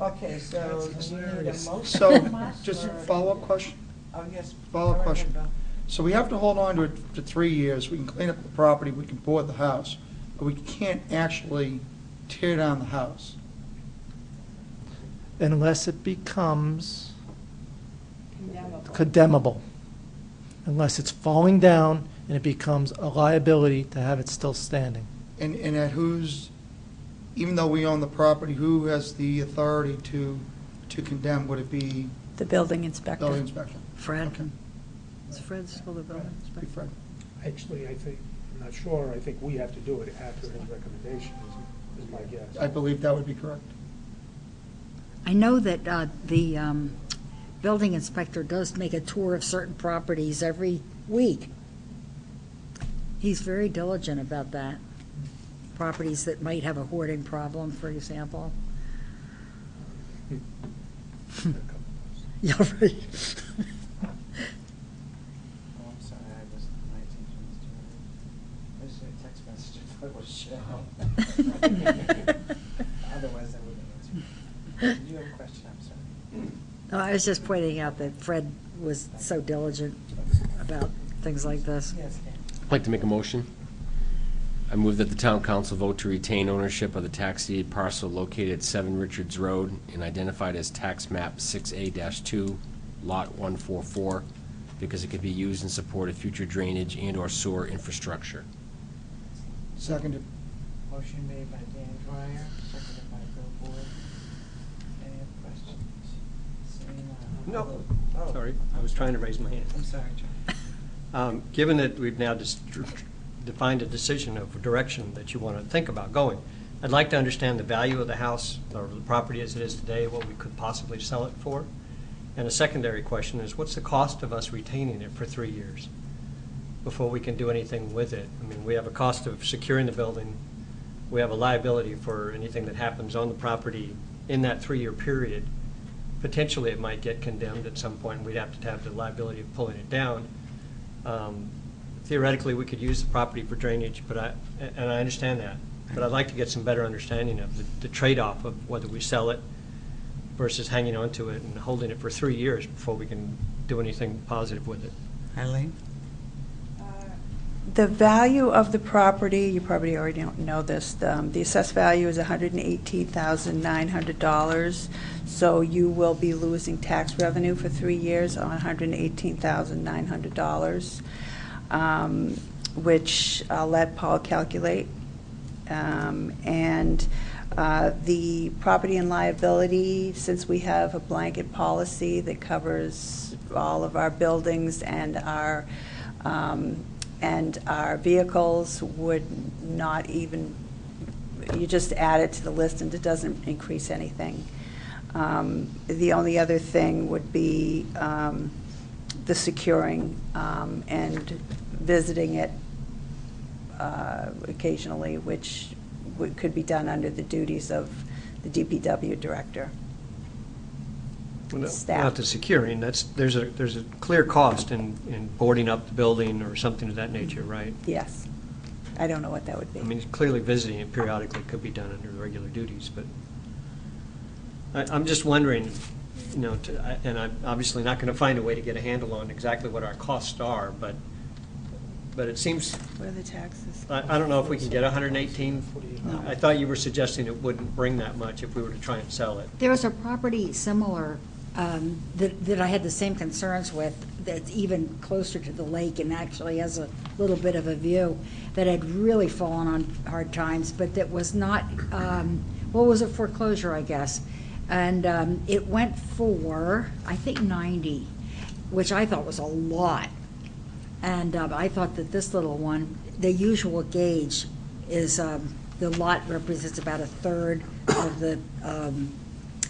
Okay, so do you need a motion? So, just follow-up question? Oh, yes. Follow-up Go question. ahead, Bill. So we have to hold on to it for 3 years. We can clean up the property, we can board the house, but we can't actually tear down the house. Unless it becomes condemnable. Unless it's falling down and it becomes a liability to have it still standing. And at whose, even though we own the property, who has the authority to condemn? Would it be The building inspector. building inspector? Fred. Is Fred still the building inspector? Fred. Actually, I think, I'm not sure, I think we have to do it after his recommendation, is my guess. I believe that would be correct. I know that the building inspector does make a tour of certain properties every week. He's very diligent about that. Properties that might have a hoarding problem, for example. Yeah, right. Oh, I'm sorry, I was 19 from Mr. I just got a text message if I was shallow. Otherwise, I wouldn't answer. Did you have a question? I'm sorry. No, I was just pointing out that Fred was so diligent about things like this. Yes, Ken. I'd like to make a motion. I move that the town council vote to retain ownership of the tax deed parcel located at 7 Richards Road and identified as tax map 6A-2, lot 144, because it could be used in support of future drainage and/or sewer infrastructure. Seconded. Motion made by Dan Dwyer, seconded by Bill Boyd. Any other questions? Seeing none. No. Oh, Sorry, I was trying to raise my hand. I'm sorry, John. Given that we've now defined a decision of direction that you want to think about going, I'd like to understand the value of the house or the property as it is today, what we could possibly sell it for. And a secondary question is, what's the cost of us retaining it for 3 years before we can do anything with it? I mean, we have a cost of securing the building. We have a liability for anything that happens on the property in that 3-year period. Potentially, it might get condemned at some point, and we'd have to have the liability of pulling it down. Theoretically, we could use the property for drainage, but I understand that. But I'd like to get some better understanding of the trade-off of whether we sell it versus hanging on to it and holding it for 3 years before we can do anything positive with it. Eileen? The value of the property, you probably already don't know this, the assessed value is $118,900. So you will be losing tax revenue for 3 years on $118,900, which I'll let Paul calculate. And the property and liability, since we have a blanket policy that covers all of our buildings and our vehicles, would not even, you just add it to the list and it doesn't increase anything. The only other thing would be the securing and visiting it occasionally, which could be done under the duties of the DPW director. Staff. Not the securing, there's a clear cost in boarding up the building or something of that nature, right? Yes. I don't know what that would be. I mean, clearly visiting it periodically could be done under the regular duties, but I'm just wondering, you know, and I'm obviously not going to find a way to get a handle on exactly what our costs are, but it seems, What are the taxes? I don't know if we can get 118. I thought you were suggesting it wouldn't bring that much if we were to try and sell it. There was a property similar that I had the same concerns with, that's even closer to the lake and actually has a little bit of a view, that had really fallen on hard times, but that was not, what was it, foreclosure, I guess. And it went for, I think, 90, which I thought was a lot. And I thought that this little one, the usual gauge is, the lot represents about a third of the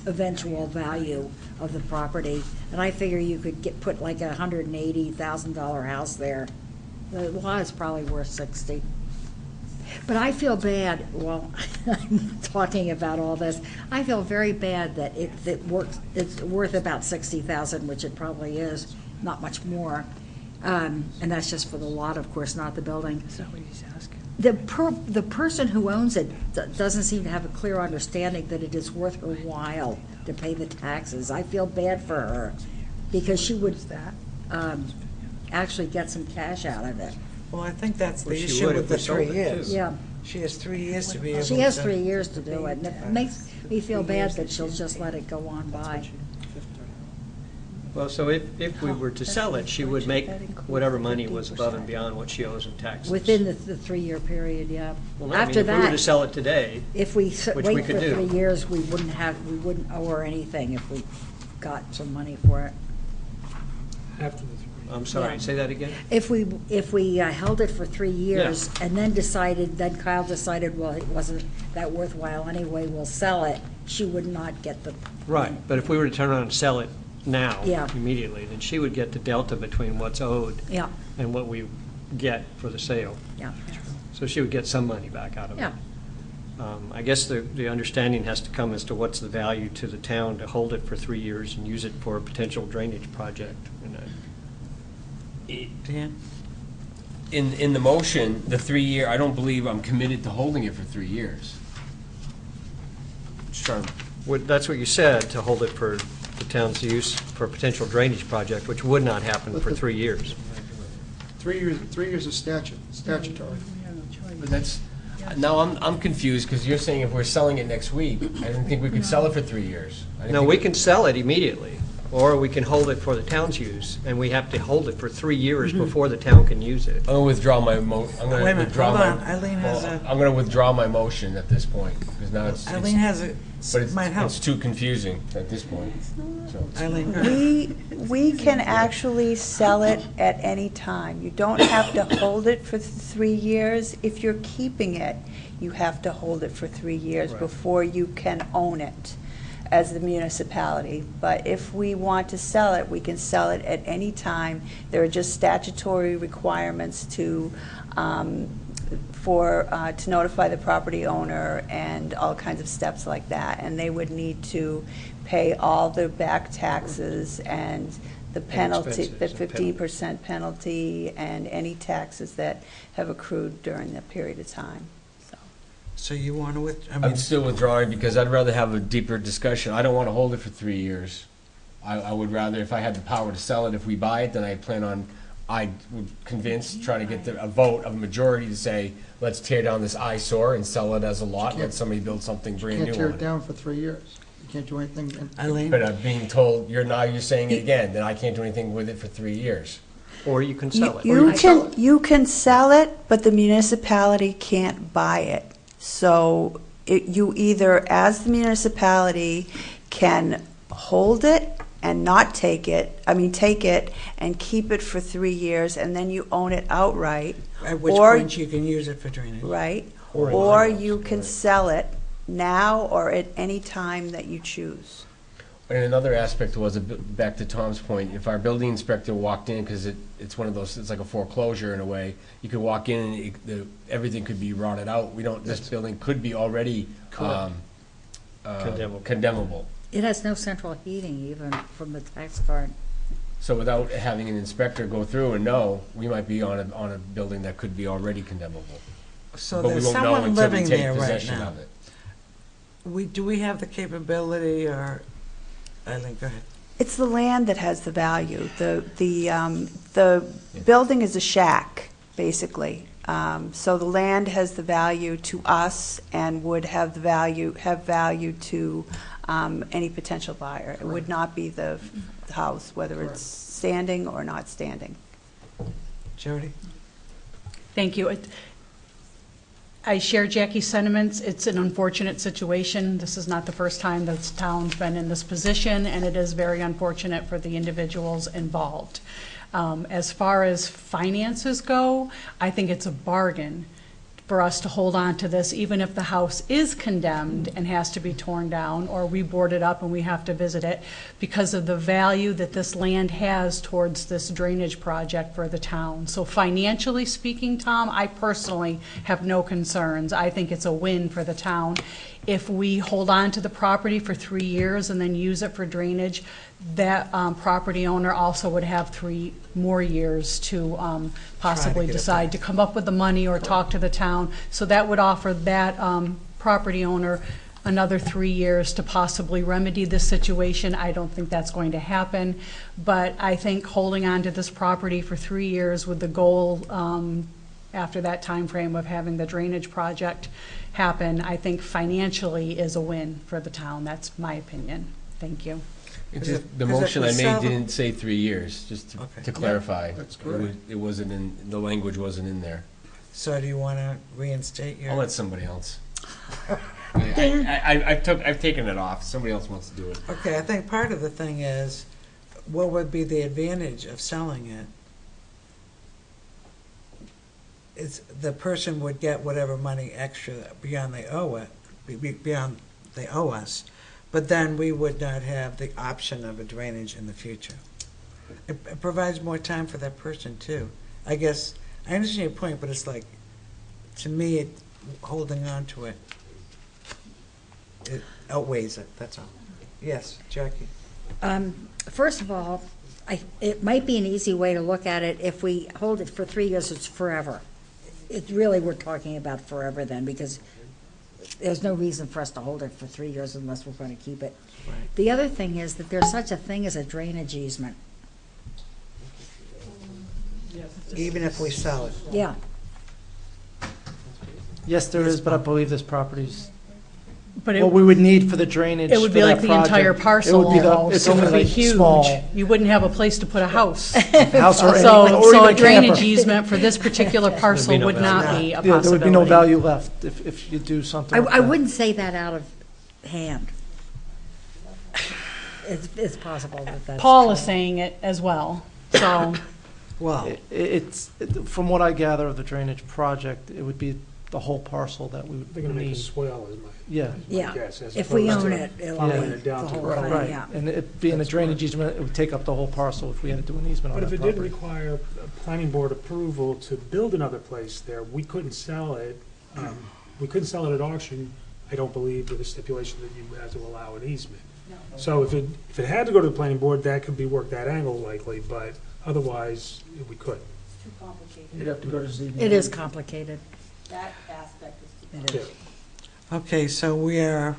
eventual value of the property. And I figure you could put like a $180,000 house there. The lot is probably worth 60. But I feel bad, well, I'm talking about all this, I feel very bad that it's worth about 60,000, which it probably is, not much more. And that's just for the lot, of course, not the building. That's not what he's asking. The person who owns it doesn't seem to have a clear understanding that it is worth her while to pay the taxes. I feel bad for her, because she would actually get some cash out of it. Well, I think that's the Well, she issue would with if the we sold 3 it, years. too. Yeah. She has 3 years to be able to. She has 3 years to do it, and it makes me feel bad that she'll just let it go on by. Well, so if we were to sell it, she would make whatever money was above and beyond what she owes in taxes. Within the 3-year period, yeah. Well, no, I mean, After if we were to that, sell it today, if we which we wait could for do. 3 years, we wouldn't owe her anything if we got some money for it. After the 3 years. I'm sorry, Yeah. say that again? If we held it for 3 years and then Kyle decided, well, it wasn't that worthwhile anyway, we'll sell it, she would not get the. Right, but if we were to turn around and sell it now, Yeah. immediately, then she would get the delta between what's owed Yeah, and what we get for the sale. yeah. So she would get some money back out of it. Yeah. I guess the understanding has to come as to what's the value to the town to hold it for 3 years and use it for a potential drainage project. And Dan? In the motion, the 3-year, I don't believe I'm committed to holding it for 3 years. Just trying to that's what you said, to hold it for the town's use for a potential drainage project, which would not happen for 3 years. 3 years is statutory. But that's, now I'm confused, because you're saying if we're selling it next week, I didn't think we could sell it for 3 years. I didn't No, think we can sell it immediately, or we can hold it for the town's use, and we have to hold it for 3 years before the town can use it. I'm going to withdraw my I'm Wait a going to minute, withdraw hold my. on. Eileen has a- I'm going to withdraw my motion at this point, because now it's. Eileen has a, But it's, might help. it's too confusing at this point. So. Eileen, go ahead. We can actually sell it at any time. You don't have to hold it for 3 years. If you're keeping it, you have to hold it for 3 years Right. before you can own it as the municipality. But if we want to sell it, we can sell it at any time. There are just statutory requirements to notify the property owner and all kinds of steps like that. And they would need to pay all the back taxes and the penalty, the expenses and 15% penalty, and any taxes that have accrued during that period of time. So you want to I'm still withdrawing because I'd rather have a deeper discussion. I don't want to hold it for 3 years. I would rather, if I had the power to sell it, if we buy it, then I plan on, I would convince, try to get a vote of a majority to say, let's tear down this eyesore and sell it as a lot, let somebody build something brand new Can't tear on it it. down for 3 years. You can't do anything. Eileen? But I'm being told, you're saying it again, that I can't do anything with it for 3 years. Or you can sell it. You can sell it, but the municipality can't buy it. So you either, as the municipality, can hold it and not take it, take it and keep it for 3 years, and then you own it outright. At which or- point you can use it for drainage. Right. Or Or in you can sell it now or at any time that you choose. And another aspect was, back to Tom's point, if our building inspector walked in, because it's one of those, it's like a foreclosure in a way, you could walk in and everything could be rotted out. This building could be already condemnable. It has no central heating even from the tax card. So without having an inspector go through and know, we might be on a building that could be already condemnable. So but we there's won't know someone until we living take there right possession now. of it. Do we have the capability, or, Eileen, go ahead. It's the land that has the value. The building is a shack, basically. So the land has the value to us and would have value to any potential buyer. It would not be the house, whether it's standing or not standing. Jody? Thank you. I share Jackie's sentiments. It's an unfortunate situation. This is not the first time that the town's been in this position, and it is very unfortunate for the individuals involved. As far as finances go, I think it's a bargain for us to hold on to this, even if the house is condemned and has to be torn down, or we board it up and we have to visit it, because of the value that this land has towards this drainage project for the town. So financially speaking, Tom, I personally have no concerns. I think it's a win for the town. If we hold on to the property for 3 years and then use it for drainage, that property owner also would have 3 more years to possibly decide to come up with the money or talk to the town. So that would offer that property owner another 3 years to possibly remedy this situation. I don't think that's going to happen, but I think holding on to this property for 3 years with the goal after that time frame of having the drainage project happen, I think financially is a win for the town. That's my opinion. Thank you. The motion I made didn't say 3 years, just to clarify. Yeah, that's correct. It wasn't in, the language wasn't in there. So do you want to reinstate your? I'll let somebody else. I've taken it off. Somebody else wants to do it. Okay, I think part of the thing is, what would be the advantage of selling it? It's the person would get whatever money extra beyond they owe us, but then we would not have the option of a drainage in the future. It provides more time for that person too. I guess I understand your point, but it's like, to me, holding on to it outweighs it. That's all. Yes, Jackie. First of all, it might be an easy way to look at it. If we hold it for 3 years, it's forever. It really, we're talking about forever then, because there's no reason for us to hold it for 3 years unless we're going to keep it. Right. The other thing is that there's such a thing as a drainage easement. Even if we sell it. Yeah. Yes, there is, but I believe this property's, But what we would need for the drainage it would for be that like the entire project, parcel it would be almost. it's It would only be like huge. small. You wouldn't have a place to put a house. House or So even a drainage camper. easement for this particular parcel would not be a possibility. Yeah, there would be no value left if you do something like I that. wouldn't say that out of hand. It's possible that that's Paul true. is saying it as well, so. Well, From what I gather of the drainage project, it would be the whole parcel that we would They're going to make a need. swale, is Yeah. Yeah, guess, as if we opposed own to it, it'll following be it down the to whole the thing, Right, yeah. and it being a drainage easement, it would take up the whole parcel if we had to do an easement on But that if it did property. require planning board approval to build another place there, we couldn't sell it. We couldn't sell it at auction, I don't believe, with the stipulation that you had to allow an easement. So if it had to go to the planning board, that could be worked that angle likely, but otherwise, we could. Too complicated. You'd have to go to ZBA. It is complicated. That aspect is too It is. okay, so we are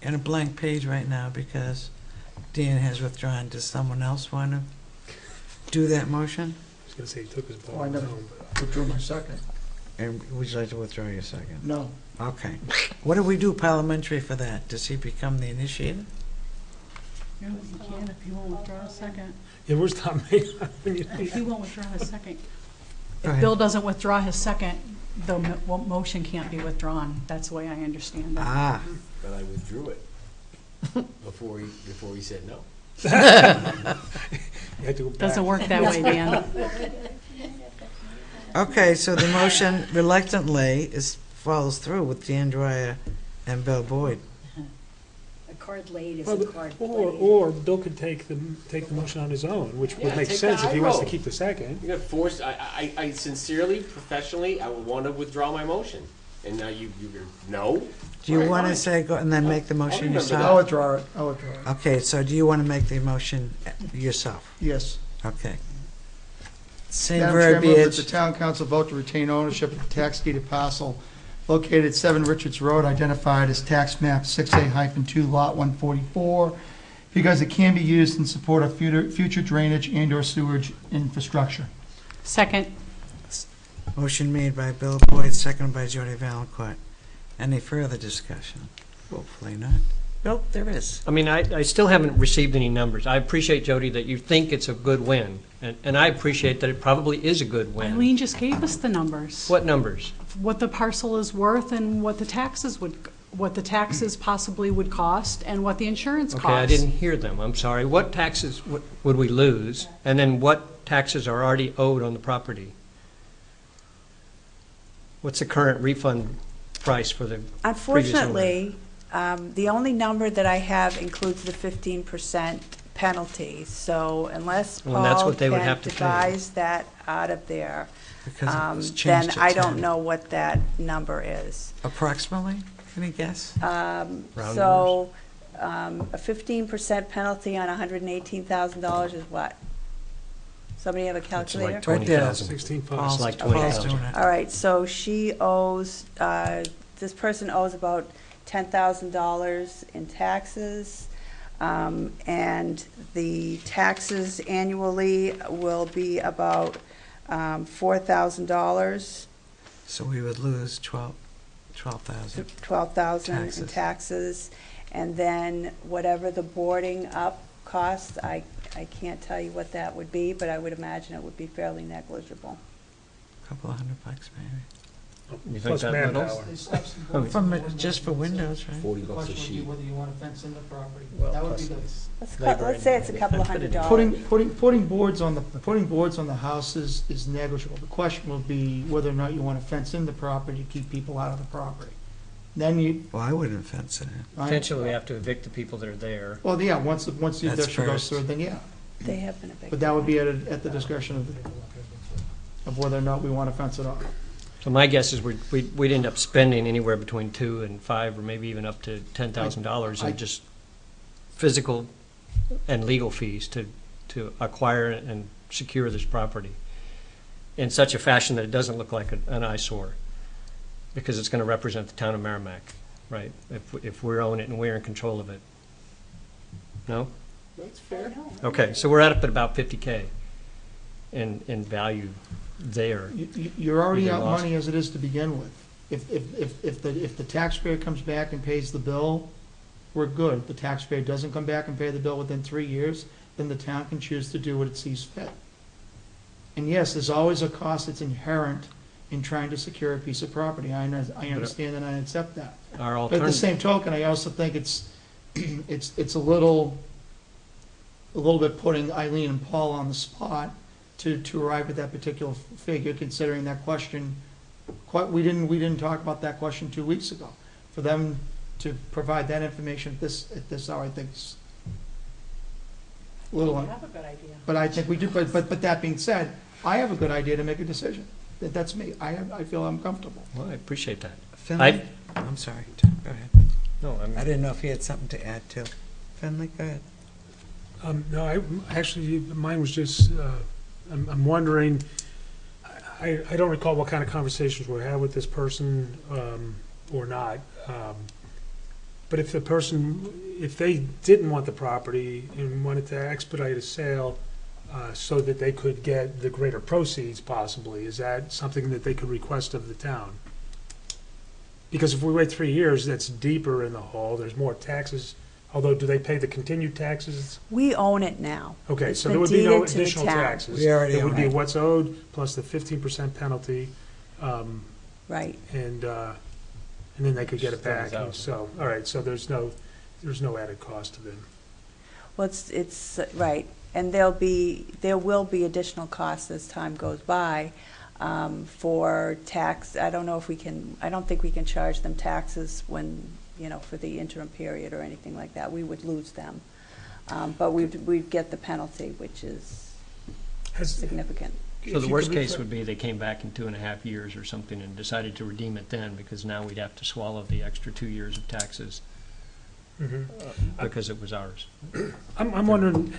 in a blank page right now because Dan has withdrawn. Does someone else want to do that motion? I was going to say he took his ball. Oh, I never withdrew my second. And would you like to withdraw your second? No. Okay. What do we do parliamentary for that? Does he become the initiator? You can if you won't withdraw a second. Yeah, where's Tom Mason? If he won't withdraw his second. Go If ahead. Bill doesn't withdraw his second, the motion can't be withdrawn. That's the way I understand it. Ah. But I withdrew it before he said no. You had to go back. Doesn't work that way, Dan. Okay, so the motion reluctantly follows through with Dan Dwyer and Bill Boyd. A card laid is Well, a card or, played. or Bill could take the motion on his own, which would make sense if he wants to keep the second. You got forced. I sincerely, professionally, I would want to withdraw my motion, and now you're no. Do you All right, want to fine. say, go and then make the motion remember yourself? I'll withdraw it. I'll withdraw it. Okay, so do you want to make the motion yourself? Yes. Okay. Same Madam Chair, I move that verbiage. the town council vote to retain ownership of the tax deeded parcel located at 7 Richards Road, identified as tax map 6A-2, lot 144, because it can be used in support of future drainage and/or sewage infrastructure. Second. Motion made by Bill Boyd, seconded by Jody Valencourt. Any further discussion? Hopefully not. Nope, there is. I mean, I still haven't received any numbers. I appreciate, Jody, that you think it's a good win, and I appreciate that it probably is a good win. Eileen just gave us the numbers. What numbers? What the parcel is worth and what the taxes possibly would cost and what the insurance costs. Okay, I didn't hear them, I'm sorry. What taxes would we lose? And then what taxes are already owed on the property? What's the current refund price for the previous owner? Unfortunately, the only number that I have includes the 15% penalty. So unless Well, that's Paul what they would can have to pay. devise that out of there, Because it was then changed to I don't 10. know what that number is. Approximately? Any guess? So a 15% penalty on $118,000 is what? Somebody have a calculator? like 20,000. 16 Paul's- It's like Paul's 20,000. doing it. All right, so she owes, this person owes about $10,000 in taxes, and the taxes annually will be about $4,000, So we would lose 12,000. 12,000 in taxes, and then whatever the boarding up costs, I can't tell you what that would be, but I would imagine it would be fairly negligible. Couple of $100 maybe. You think Plus that manpower. little? Just for windows, right? The question would be whether you want to fence in the property. Well, That would be plus the. Let's say it's a couple of $100. Putting boards on the houses is negligible. The question will be whether or not you want to fence in the property to keep people out of the property. Then you, Well, I wouldn't fence it in. Potentially, we have to evict the people that are there. well, yeah, once the That's eviction goes first. through, then yeah. They have been a big. But that would be at the discretion of whether or not we want to fence it off. So my guess is we'd end up spending anywhere between $2,000 and $5,000, or maybe even up to $10,000 in just physical and legal fees to acquire and secure this property in such a fashion that it doesn't look like an eyesore, because it's going to represent the town of Merrimack, right? If we own it and we're in control of it. No? That's fair. Okay, so we're at about $50K in value there. You're already Either out lost. money as it is to begin with. If the taxpayer comes back and pays the bill, we're good. If the taxpayer doesn't come back and pay the bill within 3 years, then the town can choose to do what it sees fit. And yes, there's always a cost that's inherent in trying to secure a piece of property. I understand and I accept that. Our But at the alternative, same token, I also think it's a little bit putting Eileen and Paul on the spot to arrive at that particular figure, considering that question. We didn't talk about that question 2 weeks ago. For them to provide that information at this hour, I think is a little. We have a good idea. But I think we do. But that being said, I have a good idea to make a decision. That's me. I feel I'm comfortable. well, I appreciate that. Finley? I'm sorry. Go ahead. No, I didn't know if you had something to add to. Finley, go ahead. No, actually, mine was just, I'm wondering, I don't recall what kind of conversations we had with this person or not. But if they didn't want the property and wanted to expedite a sale so that they could get the greater proceeds possibly, is that something that they could request of the town? Because if we wait 3 years, that's deeper in the hole, there's more taxes. Although, do they pay the continued taxes? We own it now. Okay, It's so been there would be no deeded to the additional town. taxes. We already It would own be it. what's owed plus the 15% penalty, Right. and then they could get it Just back. 30,000. And so, all right, so there's no added cost to them. Well, it's right, and there will be additional costs as time goes by for tax. I don't think we can charge them taxes when, for the interim period or anything like that. We would lose them. But we'd get the penalty, which is significant. So the worst case would be they came back in 2.5 years or something and decided to redeem it then, because now we'd have to swallow the extra 2 years of taxes because it was ours. I'm wondering,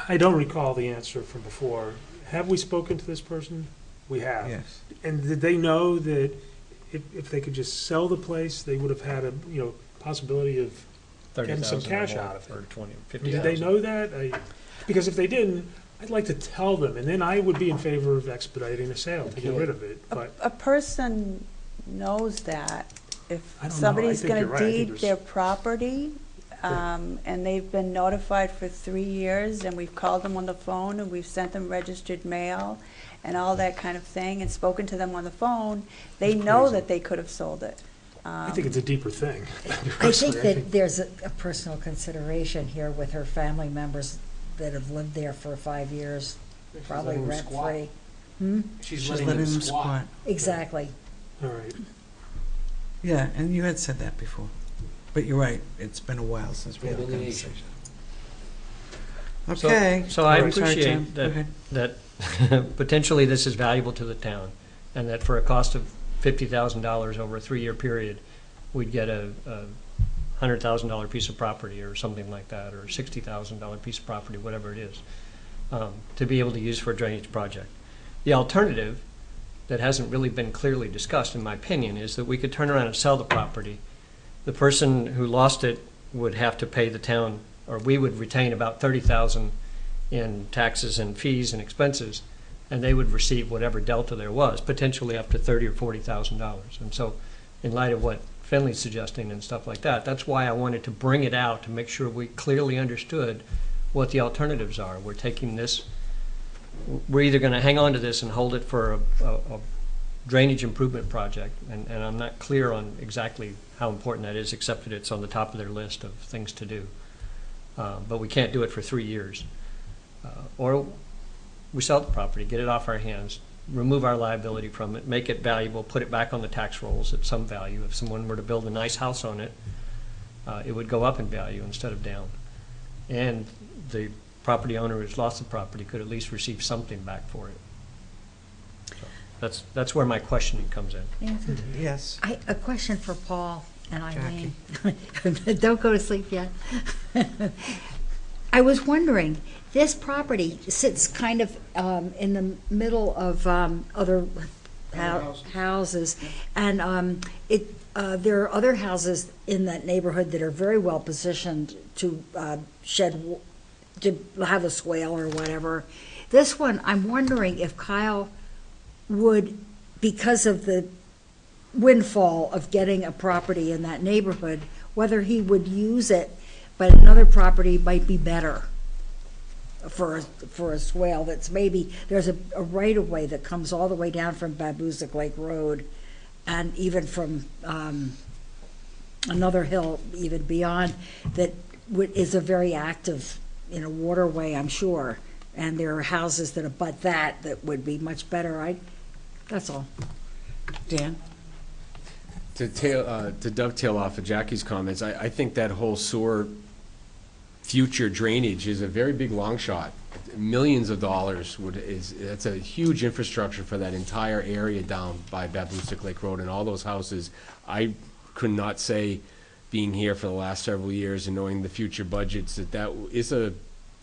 I don't recall the answer from before. Have we spoken to this person? We have. Yes. And did they know that if they could just sell the place, they would have had a, possibility of getting some 30,000 cash or more, out of it? or 20, Did they 50,000. know that? Because if they didn't, I'd like to tell them, and then I would be in favor of expediting a sale to get rid of it, but. A person knows that if I don't know. somebody's I think going you're to right. I think deed there's- their property, and they've been notified for 3 years, and we've called them on the phone, and we've sent them registered mail, and all that kind of thing, and spoken to them on the phone, they know that they could have sold it. I think it's a deeper thing. I think that there's a personal consideration here with her family members that have lived there for 5 years, probably letting them rent squat. free. Hmm? She's letting them squat. Exactly. All right. Yeah, and you had said that before. But you're right, it's been a while since we had a Delineation. conversation. Okay. So I Sorry, Tim. appreciate Go ahead. that potentially this is valuable to the town, and that for a cost of $50,000 over a 3-year period, we'd get a $100,000 piece of property or something like that, or $60,000 piece of property, whatever it is, to be able to use for a drainage project. The alternative that hasn't really been clearly discussed, in my opinion, is that we could turn around and sell the property. The person who lost it would have to pay the town, or we would retain about $30,000 in taxes and fees and expenses, and they would receive whatever delta there was, potentially up to $30,000 or $40,000. And so, in light of what Finley's suggesting and stuff like that, that's why I wanted to bring it out to make sure we clearly understood what the alternatives are. We're taking this, we're either going to hang on to this and hold it for a drainage improvement project, and I'm not clear on exactly how important that is, except that it's on the top of their list of things to do. But we can't do it for 3 years. Or we sell the property, get it off our hands, remove our liability from it, make it valuable, put it back on the tax rolls at some value. If someone were to build a nice house on it, it would go up in value instead of down. And the property owner who's lost the property could at least receive something back for it. That's where my questioning comes in. Yes. A question for Paul and Eileen. Don't go to sleep yet. I was wondering, this property sits kind of in the middle of other houses, and there are other houses in that neighborhood that are very well positioned to to have a swale or whatever. This one, I'm wondering if Kyle would, because of the windfall of getting a property in that neighborhood, whether he would use it, but another property might be better for a swale that's maybe, there's a right-of-way that comes all the way down from Babuzik Lake Road and even from another hill even beyond that is a very active, waterway, I'm sure. And there are houses that abut that would be much better. That's all. Dan? To dovetail off of Jackie's comments, I think that whole sewer future drainage is a very big long shot. Millions of dollars that's a huge infrastructure for that entire area down by Babuzik Lake Road and all those houses. I could not say, being here for the last several years and knowing the future budgets, that is a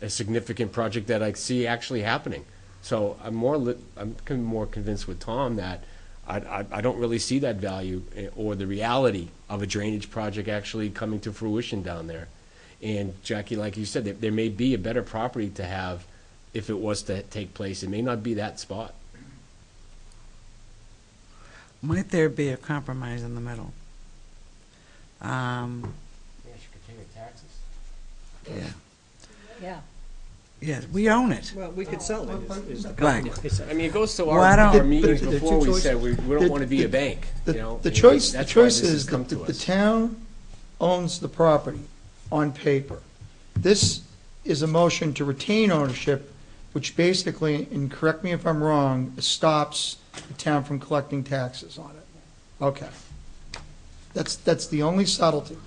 significant project that I see actually happening. So I'm more convinced with Tom that I don't really see that value or the reality of a drainage project actually coming to fruition down there. And Jackie, like you said, there may be a better property to have if it was to take place. It may not be that spot. Might there be a compromise in the middle? Maybe I should continue taxes. Yeah. Yeah. Yes, we own it. Well, we could sell it. Right. I mean, it goes to Why don't- our meetings the before. two We said we don't want to be a bank. The choice That's why this has is come that to the us. town owns the property on paper. This is a motion to retain ownership, which basically, and correct me if I'm wrong, stops the town from collecting taxes on it. Okay. That's the only subtlety.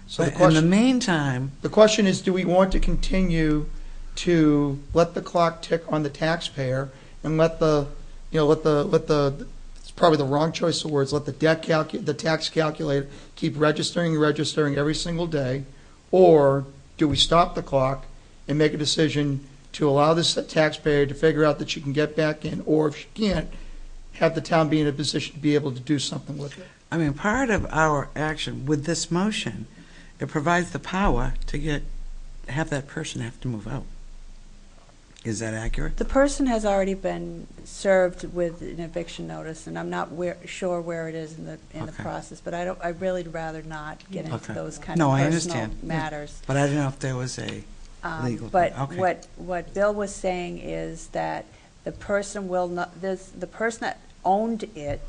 So But in the meantime, the question is, do we want to continue to let the clock tick on the taxpayer and let the, it's probably the wrong choice of words, let the tax calculator keep registering every single day? Or do we stop the clock and make a decision to allow this taxpayer to figure out that she can get back in, or if she can't, have the town be in a position to be able to do something with it. I mean, part of our action with this motion, it provides the power to have that person have to move out. Is that accurate? The person has already been served with an eviction notice, and I'm not sure where it is in the Okay. process, but I really'd rather not get into Okay. those kind No, of I personal understand. matters. But I didn't know if there was a legal. But Okay. what Bill was saying is that the person will not, the person that owned it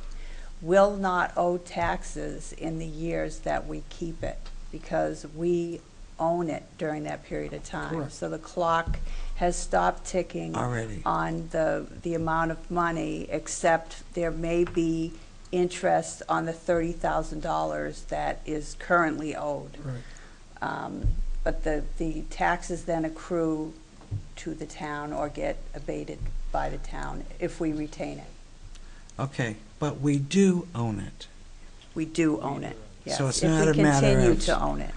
will not owe taxes in the years that we keep it, because we own it during that period of time. Correct. So the clock has stopped ticking Already. on the amount of money, except there may be interest on the $30,000 that is currently owed. But the taxes then accrue to the town or get abated by the town if we retain it. Okay, but we do own it. We do own it, yes. So it's not a matter If we continue of- to own it.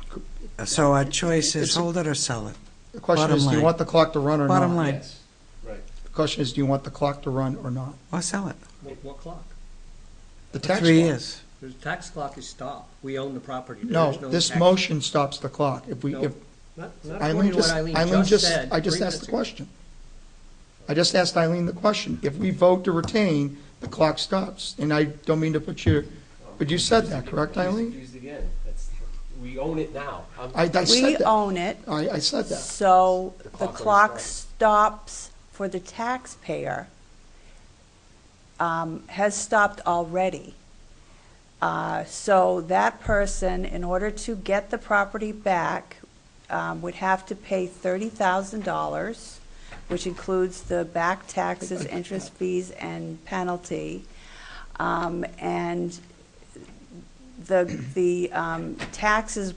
So our choice is It's- hold it or sell it. The question Bottom is, do you line. want the clock to run or not? Bottom line. Yes, right. The question is, do you want the clock to run or not? Or sell it. What clock? The For tax 3 clock. years. The tax clock is stopped. We own the property. No, There's this tax- motion stops the clock. If we, No, if, Not according Eileen to what just, Eileen Eileen just said. I just 3 asked minutes the ago. question. I just asked Eileen the question. If we vote to retain, the clock stops. And I don't mean to put you, but you said that, correct, Eileen? Confused again. We own it now. I We said that. own it. I said that. So the clock clock already stops for the taxpayer, has stopped already. So that person, in order to get the property back, would have to pay $30,000, which includes the back taxes, interest, fees, and penalty. And the taxes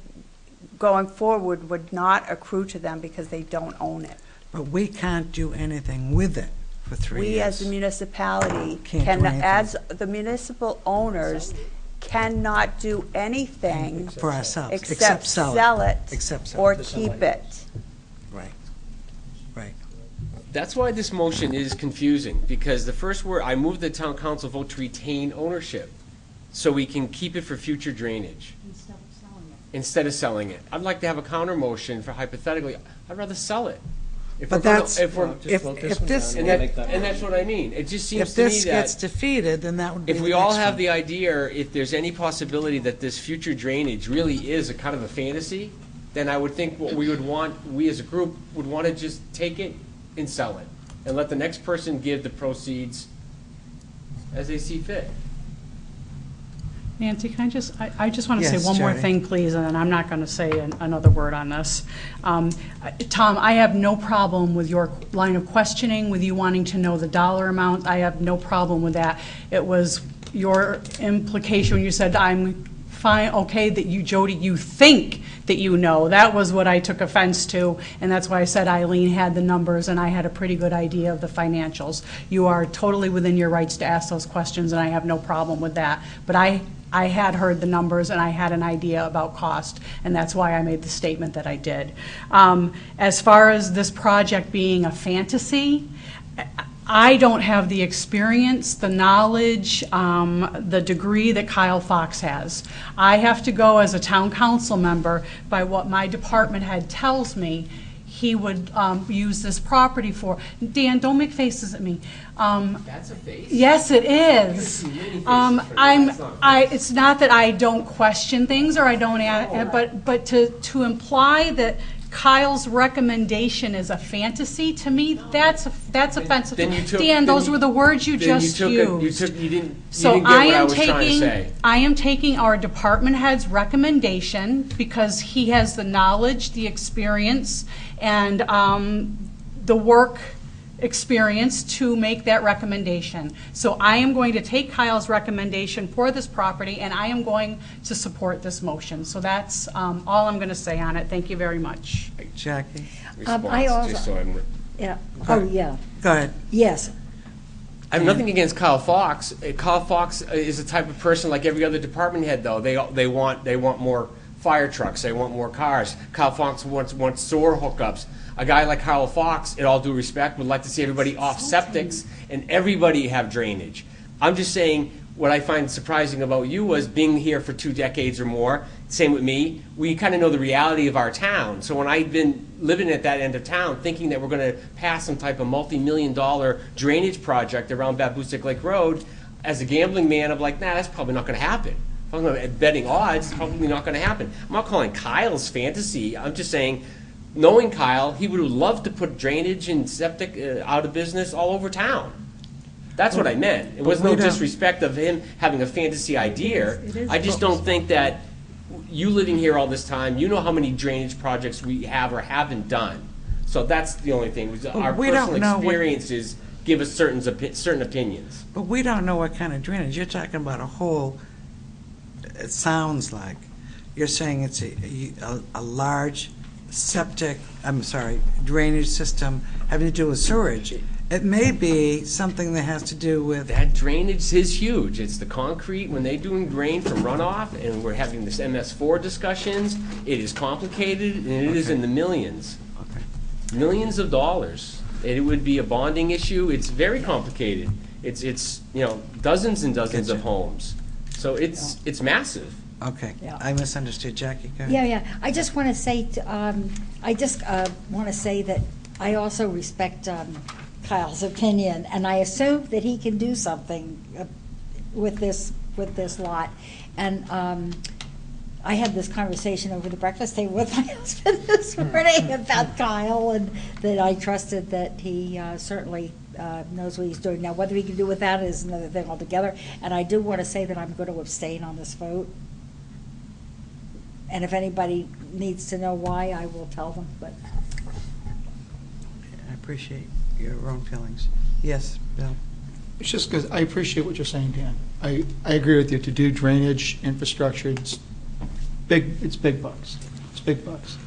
going forward would not accrue to them because they don't own it. But we can't do anything with it for 3 years. We, as a municipality, Can't do can, anything. as the municipal owners, cannot do anything For ourselves, except sell it Except sell or it. keep it. Right, right. That's why this motion is confusing, because the first word, I move the town council vote to retain ownership, so we can keep it for future drainage, instead of selling it. I'd like to have a counter motion for hypothetically, I'd rather sell it. If But we're gonna- that's, if we're- if this, And that's what I mean. It just seems if to me this gets that defeated, then that would be if the we all next have one. the idea, if there's any possibility that this future drainage really is a kind of a fantasy, then I would think what we would want, we as a group would want to just take it and sell it, and let the next person give the proceeds as they see fit. Nancy, can I just want to say Yes, one more Jody. thing, please, and then I'm not going to say another word on this. Tom, I have no problem with your line of questioning, with you wanting to know the dollar amount. I have no problem with that. It was your implication when you said, I'm fine, okay, that you, Jody, you think that you know. That was what I took offense to, and that's why I said Eileen had the numbers, and I had a pretty good idea of the financials. You are totally within your rights to ask those questions, and I have no problem with that. But I had heard the numbers, and I had an idea about cost, and that's why I made the statement that I did. As far as this project being a fantasy, I don't have the experience, the knowledge, the degree that Kyle Fox has. I have to go as a town council member by what my department head tells me he would use this property for. Dan, don't make faces at me. That's a face? Yes, it is. You've seen many faces, but that's not a face. It's not that I don't question things or I don't, but to imply that Kyle's recommendation is a fantasy, to me, that's offensive. Then you took- Dan, then those you- were the words you then just you used. you didn't So get what I was trying to say. I am taking our department head's recommendation because he has the knowledge, the experience, and the work experience to make that recommendation. So I am going to take Kyle's recommendation for this property, and I am going to support this motion. So that's all I'm going to say on it. Thank you very much. Jackie? I also, Just so I'm- yeah, oh, yeah, Go ahead. yes. I have nothing against Kyle Fox. Kyle Fox is the type of person like every other department head, though. They want more fire trucks. They want more cars. Kyle Fox wants sewer hookups. A guy like Carl Fox, in all due respect, would like to see everybody off septics and everybody have drainage. I'm just saying, what I find surprising about you was being here for 2 decades or more, same with me, we kind of know the reality of our town. So when I've been living at that end of town, thinking that we're going to pass some type of multi-million-dollar drainage project around Babusick Lake Road, as a gambling man, I'm like, nah, that's probably not going to happen. If I'm going to betting odds, it's probably not going to happen. I'm not calling Kyle's fantasy. I'm just saying, knowing Kyle, he would love to put drainage and septic out of business all over town. That's what I meant. It was no disrespect of him having a fantasy idea. I just don't think that you living here all this time, you know how many drainage projects we have or haven't done. So that's the only thing. Our personal experiences give us certain opinions. But we don't know what kind of drainage. You're talking about a whole, it sounds like, you're saying it's a large drainage system having to do with sewage. It may be something that has to do with... That drainage is huge. It's the concrete, when they're doing drain from runoff, and we're having this MS4 discussions, it is complicated, and it is in the millions. Millions of dollars. It would be a bonding issue. It's very complicated. It's dozens and dozens of homes. So it's massive. Okay. Yeah. I misunderstood. Jackie, go ahead. Yeah. I just want to say, that I also respect Kyle's opinion, and I assume that he can do something with this lot. And I had this conversation over the breakfast table with my husband this morning about Kyle, and that I trusted that he certainly knows what he's doing. Now, whether he can do with that is another thing altogether. And I do want to say that I'm going to abstain on this vote. And if anybody needs to know why, I will tell them. But I appreciate your own feelings. Yes, Bill. It's just because I appreciate what you're saying, Dan. I agree with you. To do drainage infrastructure, it's big bucks. It's big bucks.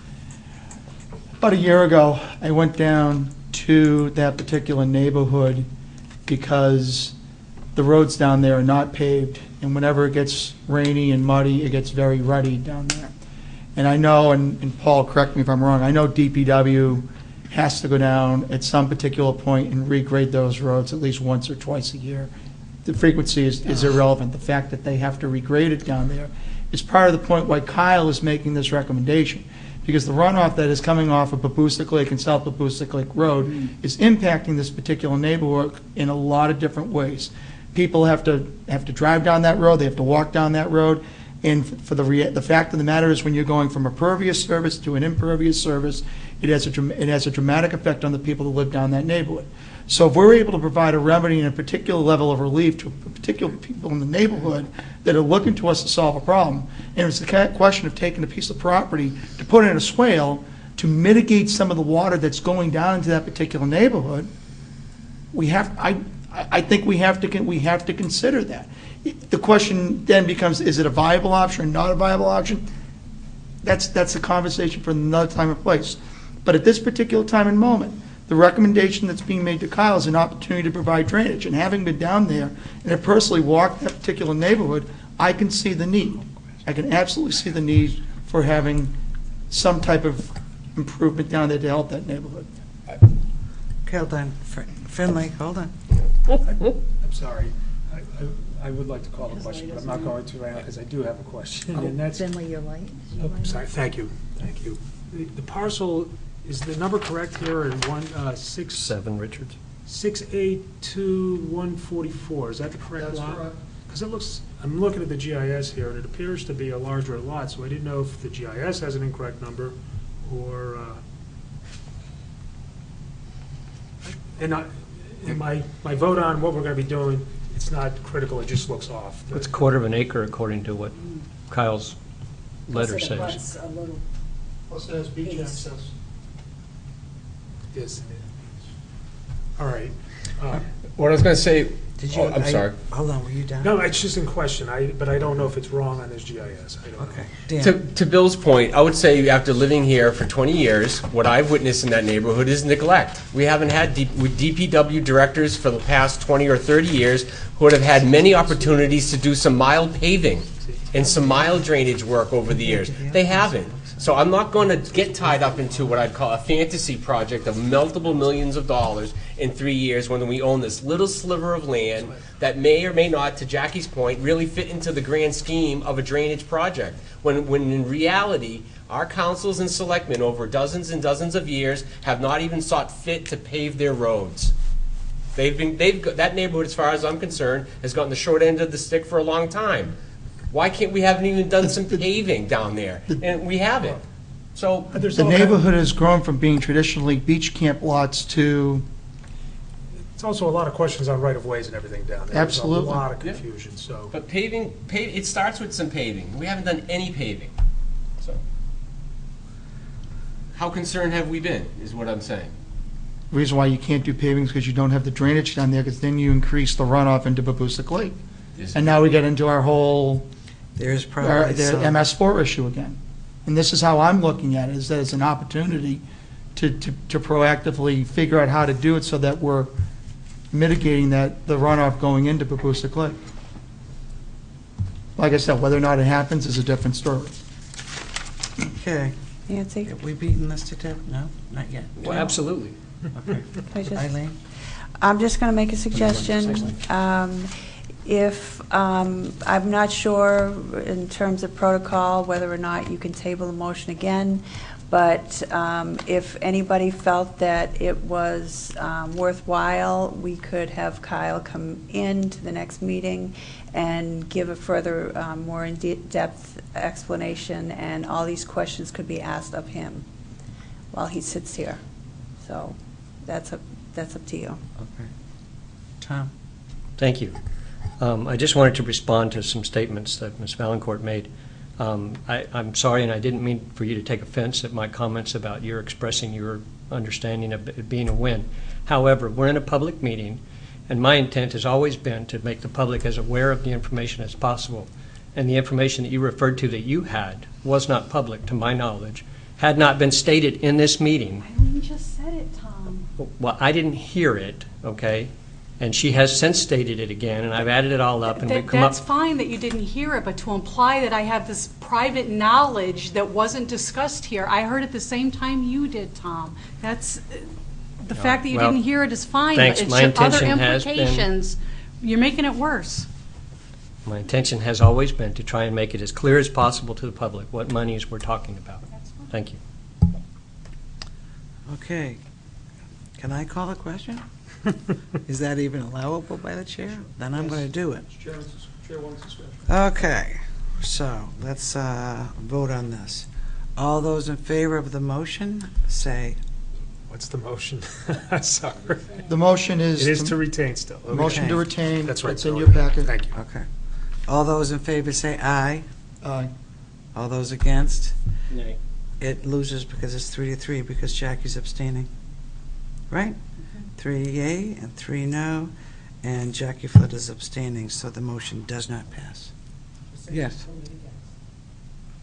About a year ago, I went down to that particular neighborhood because the roads down there are not paved, and whenever it gets rainy and muddy, it gets very ruddy down there. And I know, and Paul, correct me if I'm wrong, I know DPW has to go down at some particular point and regrade those roads at least once or twice a year. The frequency is irrelevant. The fact that they have to regrade it down there is part of the point why Kyle is making this recommendation. Because the runoff that is coming off of Babusick Lake and South Babusick Lake Road is impacting this particular neighborhood in a lot of different ways. People have to drive down that road, they have to walk down that road, and for the fact of the matter is, when you're going from a pervious service to an impervious service, it has a dramatic effect on the people who live down that neighborhood. So if we're able to provide a remedy and a particular level of relief to particular people in the neighborhood that are looking to us to solve a problem, and it's the question of taking a piece of property to put in a swale to mitigate some of the water that's going down into that particular neighborhood, I think we have to consider that. The question then becomes, is it a viable option or not a viable option? That's a conversation for another time and place. But at this particular time and moment, the recommendation that's being made to Kyle is an opportunity to provide drainage. And having been down there and have personally walked that particular neighborhood, I can see the need. I can absolutely see the need for having some type of improvement down there to help that neighborhood. Hold on. Finley, hold on. I'm sorry. I would like to call a question, but I'm not going to right now because I do have a question. And that's, Finley, you're late. oh, sorry. Thank you. The parcel, is the number correct here in 7 Richards. 682-144? Is that the correct lot? That's correct. Because it looks, I'm looking at the GIS here, and it appears to be a larger lot, so I didn't know if the GIS has an incorrect number or. And my vote on what we're going to be doing, it's not critical, it just looks off. It's 1/4 acre according to what Kyle's letter says. Plus it has beach access. Yes. All right. What I was going to say, I'm sorry. Hold on, were you done? No, it's just in question, but I don't know if it's wrong on this GIS. I don't know. To Bill's point, I would say after living here for 20 years, what I've witnessed in that neighborhood is neglect. We haven't had DPW directors for the past 20 or 30 years who would have had many opportunities to do some mild paving and some mild drainage work over the years. They haven't. So I'm not going to get tied up into what I'd call a fantasy project of multiple millions of dollars in 3 years when we own this little sliver of land that may or may not, to Jackie's point, really fit into the grand scheme of a drainage project. When in reality, our councils and selectmen over dozens and dozens of years have not even sought fit to pave their roads. That neighborhood, as far as I'm concerned, has gotten the short end of the stick for a long time. Why can't we haven't even done some paving down there? And we haven't. So The neighborhood has grown from being traditionally beach camp lots to, It's also a lot of questions on right-of-ways and everything down there. Absolutely. There's a lot of confusion, so. But paving, it starts with some paving. We haven't done any paving. So how concerned have we been, is what I'm saying. the reason why you can't do paving is because you don't have the drainage down there, because then you increase the runoff into Babusak Lake. And now we get into our whole, There's our- probably the some, MS4 issue again. And this is how I'm looking at it, is that it's an opportunity to proactively figure out how to do it so that we're mitigating the runoff going into Babusak Lake. Like I said, whether or not it happens is a different story. okay. Nancy? Have we beaten this to death? No, not yet. Well, absolutely. Okay. I just- Eileen? I'm just going to make a suggestion. I'm not sure in terms of protocol whether or not you can table the motion again, but if anybody felt that it was worthwhile, we could have Kyle come in to the next meeting and give a further, more in-depth explanation, and all these questions could be asked of him while he sits here. So that's up to you. Okay. Tom? Thank you. I just wanted to respond to some statements that Ms. Valancourt made. I'm sorry, and I didn't mean for you to take offense at my comments about your expressing your understanding of it being a win. However, we're in a public meeting, and my intent has always been to make the public as aware of the information as possible. And the information that you referred to that you had was not public, to my knowledge, had not been stated in this meeting. Eileen just said it, Tom. Well, I didn't hear it, okay? And she has since stated it again, and I've added it all up, and we've come up... That's fine that you didn't hear it, but to imply that I have this private knowledge that wasn't discussed here, I heard it the same time you did, Tom. That's, the fact that you well, didn't hear it is fine, thanks. but My it's your other intention has been- implications. You're making it worse. My intention has always been to try and make it as clear as possible to the public what monies we're talking about. Thank you. Okay. Can I call a question? Is that even allowable by the chair? Then I'm going to do it. Okay, so let's vote on this. All those in favor of the motion, say, What's the motion? Sorry. The motion is... It is to retain still. Okay. Motion to retain. That's right. It's in so your packet. Thank you. okay. All those in favor say aye. Aye. All those against? Nay. It loses because it's 3-3 because Jackie's abstaining. Right? 3 yea and 3 no, and Jackie Flood is abstaining, so the motion does not pass. Yes.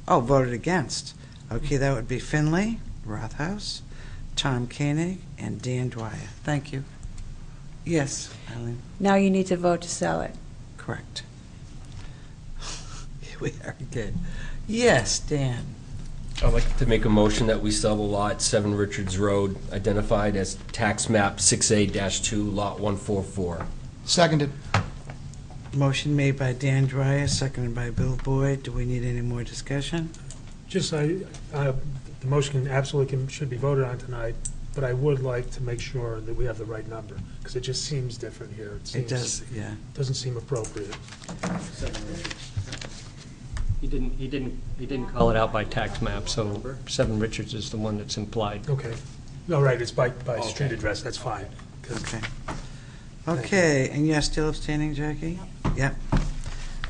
Oh, voted against. Okay, that would be Finley, Rothaus, Tom Koenig, and Dan Dwyer. Thank you. Yes, Eileen, Now you need to vote to sell it. correct. We are good. Yes, Dan. I'd like to make a motion that we sell the lot 7 Richards Road, identified as tax map 6A-2, lot 144. Seconded. Motion made by Dan Dwyer, seconded by Bill Boyd. Do we need any more discussion? Just, the motion absolutely should be voted on tonight, but I would like to make sure that we have the right number, because it just seems different here. It does, yeah. Doesn't seem appropriate. He didn't call it out by tax map, so 7 Richards is the one that's implied. Okay. No, right, it's by street address, that's fine. Okay. Okay, and you're still abstaining, Jackie? Yep.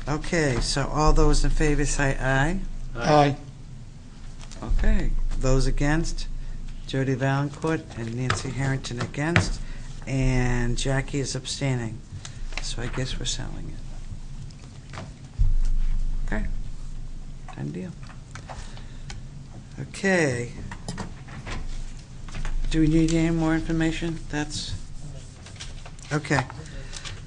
Okay, so all those in favor say aye. Aye. Okay. Those against? Jody Valancourt and Nancy Harrington against, and Jackie is abstaining. So I guess we're selling it. Okay. Done deal. Okay. Do we need any more information? That's, okay.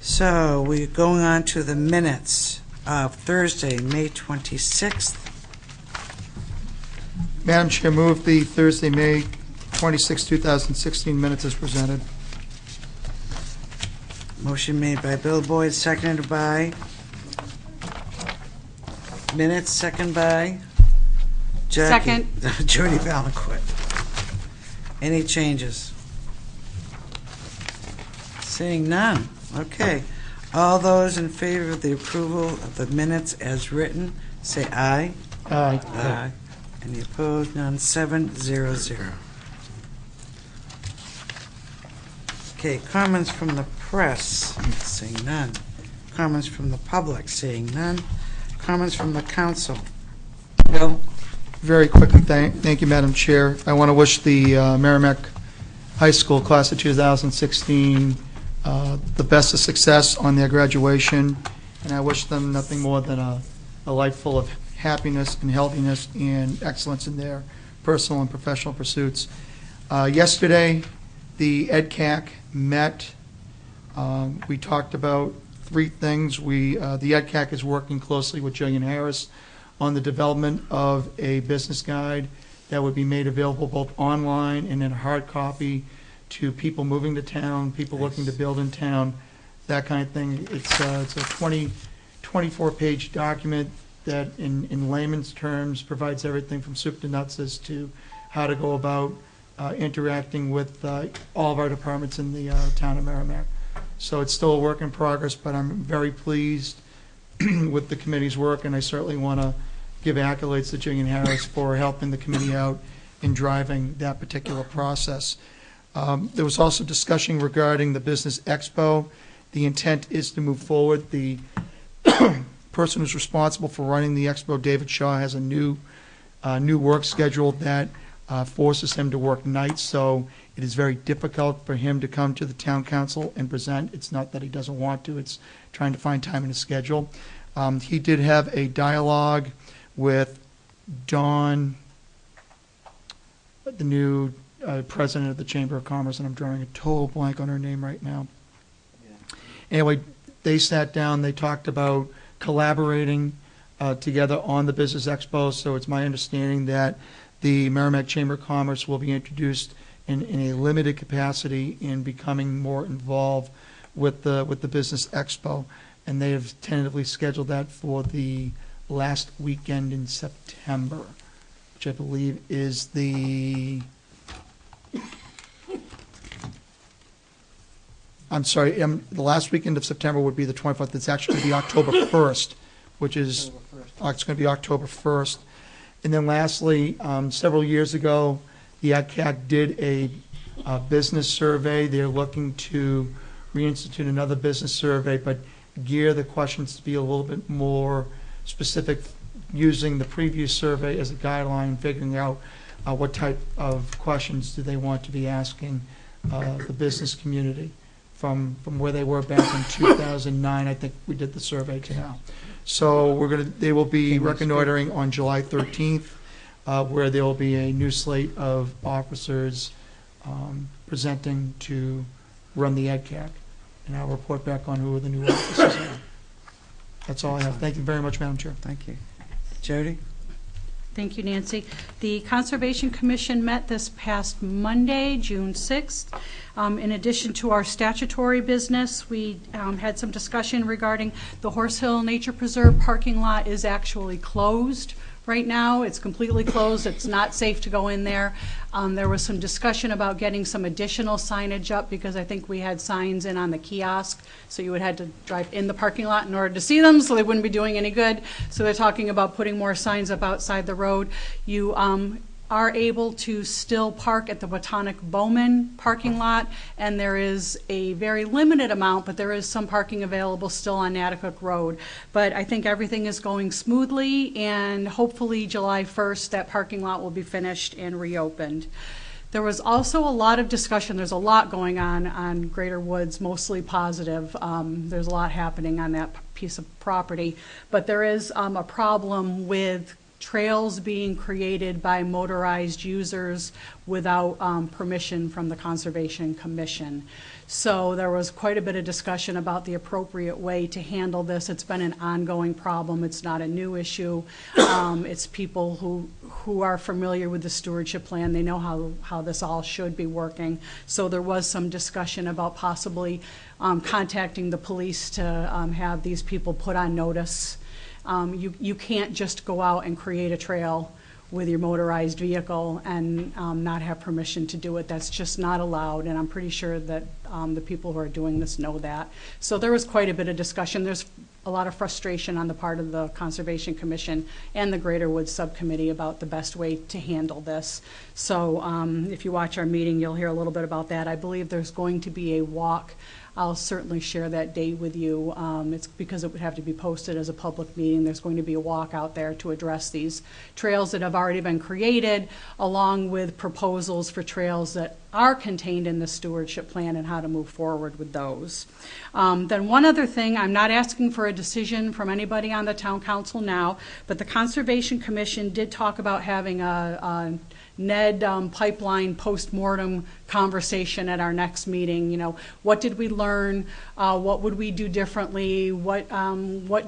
So we're going on to the minutes of Thursday, May 26th. Madam Chair, move the Thursday, May 26, 2016 minutes as presented. Motion made by Bill Boyd, seconded by minutes, second by Jackie. Second. Jody Valencourt. Any changes? Seeing none. Okay. All those in favor of the approval of the minutes as written, say aye. Aye. Aye. Any opposed? None. 7-0-0. Okay, comments from the press, seeing none. Comments from the public, seeing none. Comments from the council. Bill? Very quickly, thank you, Madam Chair. I want to wish the Merrimack High School class of 2016 the best of success on their graduation, and I wish them nothing more than a life full of happiness and healthiness and excellence in their personal and professional pursuits. Yesterday, the EdCAC met. We talked about three things. The EdCAC is working closely with Jillian Harris on the development of a business guide that would be made available both online and in hard copy to people moving to town, people looking to build in town, that kind of thing. It's a 24-page document that in layman's terms provides everything from soup to nuts as to how to go about interacting with all of our departments in the town of Merrimack. So it's still a work in progress, but I'm very pleased with the committee's work, and I certainly want to give accolades to Jillian Harris for helping the committee out in driving that particular process. There was also discussion regarding the Business Expo. The intent is to move forward. The person who's responsible for running the expo, David Shaw, has a new work schedule that forces him to work nights, so it is very difficult for him to come to the town council and present. It's not that he doesn't want to, it's trying to find time in his schedule. He did have a dialogue with Dawn, the new president of the Chamber of Commerce, and I'm drawing a total blank on her name right now. Anyway, they sat down, they talked about collaborating together on the Business Expo, so it's my understanding that the Merrimack Chamber of Commerce will be introduced in a limited capacity in becoming more involved with the Business Expo, and they have tentatively scheduled that for the last weekend in September, which I believe is the the last weekend of September would be the 24th. It's actually going to be October 1st, which is it's going to be October 1st. And then lastly, several years ago, the EdCAC did a business survey. They're looking to reinstitute another business survey, but gear the questions to be a little bit more specific, using the previous survey as a guideline, figuring out what type of questions do they want to be asking the business community from where they were back in 2009. I think we did the survey to now. So they will be reconnoitering on July 13th, where there will be a new slate of officers presenting to run the EdCAC, and I'll report back on who the new officers are. That's all I have. Thank you very much, Madam Chair. Thank you. Jody? Thank you, Nancy. The Conservation Commission met this past Monday, June 6th. In addition to our statutory business, we had some discussion regarding the Horse Hill Nature Preserve parking lot is actually closed right now. It's completely closed. It's not safe to go in there. There was some discussion about getting some additional signage up, because I think we had signs in on the kiosk, so you would have to drive in the parking lot in order to see them, so they wouldn't be doing any good. So they're talking about putting more signs up outside the road. You are able to still park at the Botanic Bowman parking lot, and there is a very limited amount, but there is some parking available still on Natticook Road. But I think everything is going smoothly, and hopefully July 1st that parking lot will be finished and reopened. There was also a lot of discussion. There's a lot going on Greater Woods, mostly positive. There's a lot happening on that piece of property, but there is a problem with trails being created by motorized users without permission from the Conservation Commission. So there was quite a bit of discussion about the appropriate way to handle this. It's been an ongoing problem. It's not a new issue. It's people who are familiar with the stewardship plan. They know how this all should be working. So there was some discussion about possibly contacting the police to have these people put on notice. You can't just go out and create a trail with your motorized vehicle and not have permission to do it. That's just not allowed, and I'm pretty sure that the people who are doing this know that. So there was quite a bit of discussion. There's a lot of frustration on the part of the Conservation Commission and the Greater Woods Subcommittee about the best way to handle this. So if you watch our meeting, you'll hear a little bit about that. I believe there's going to be a walk. I'll certainly share that date with you. It's because it would have to be posted as a public meeting. There's going to be a walk out there to address these trails that have already been created, along with proposals for trails that are contained in the stewardship plan and how to move forward with those. Then one other thing, I'm not asking for a decision from anybody on the town council now, but the Conservation Commission did talk about having a Ned pipeline post-mortem conversation at our next meeting. You know, what did we learn? What would we do differently? What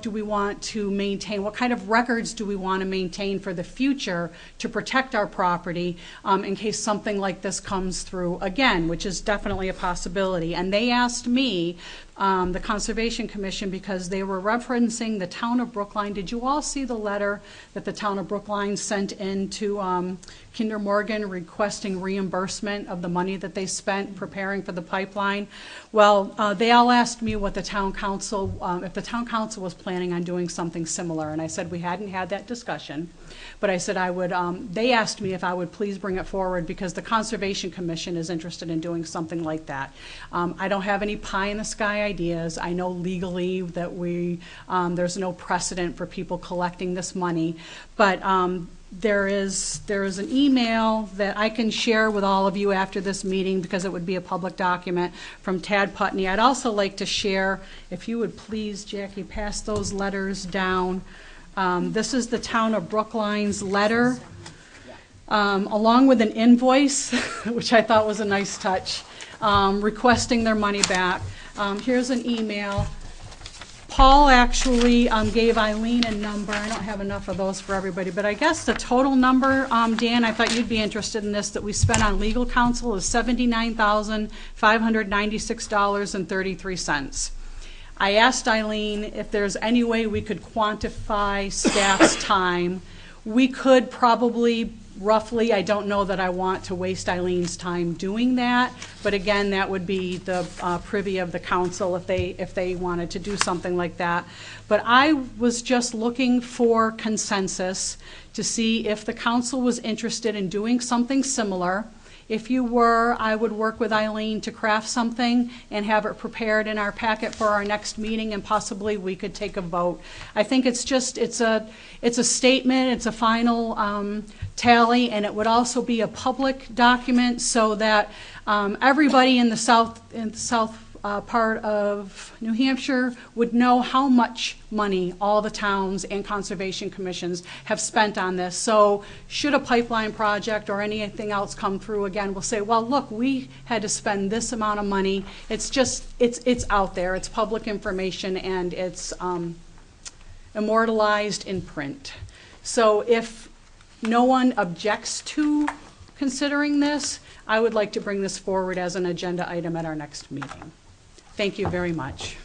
do we want to maintain? What kind of records do we want to maintain for the future to protect our property in case something like this comes through again, which is definitely a possibility. And they asked me, the Conservation Commission, because they were referencing the town of Brookline. Did you all see the letter that the town of Brookline sent in to Kinder Morgan requesting reimbursement of the money that they spent preparing for the pipeline? Well, they all asked me what the town council, if the town council was planning on doing something similar, and I said we hadn't had that discussion, but I said I would, they asked me if I would please bring it forward because the Conservation Commission is interested in doing something like that. I don't have any pie in the sky ideas. I know legally that there's no precedent for people collecting this money, but there is an email that I can share with all of you after this meeting because it would be a public document from Tad Putney. I'd also like to share, if you would please, Jackie, pass those letters down. This is the town of Brookline's letter, along with an invoice, which I thought was a nice touch, requesting their money back. Here's an email. Paul actually gave Eileen a number. I don't have enough of those for everybody, but I guess the total number, Dan, I thought you'd be interested in this, that we spent on legal counsel is $79,596.33. I asked Eileen if there's any way we could quantify staff's time. We could probably roughly, I don't know that I want to waste Eileen's time doing that, but again, that would be the privy of the council if they wanted to do something like that. But I was just looking for consensus to see if the council was interested in doing something similar. If you were, I would work with Eileen to craft something and have it prepared in our packet for our next meeting, and possibly we could take a vote. I think it's a statement, it's a final tally, and it would also be a public document so that everybody in the south part of New Hampshire would know how much money all the towns and conservation commissions have spent on this. So should a pipeline project or anything else come through again, we'll say, well, look, we had to spend this amount of money. It's out there. It's public information, and it's immortalized in print. So if no one objects to considering this, I would like to bring this forward as an agenda item at our next meeting. Thank you very much.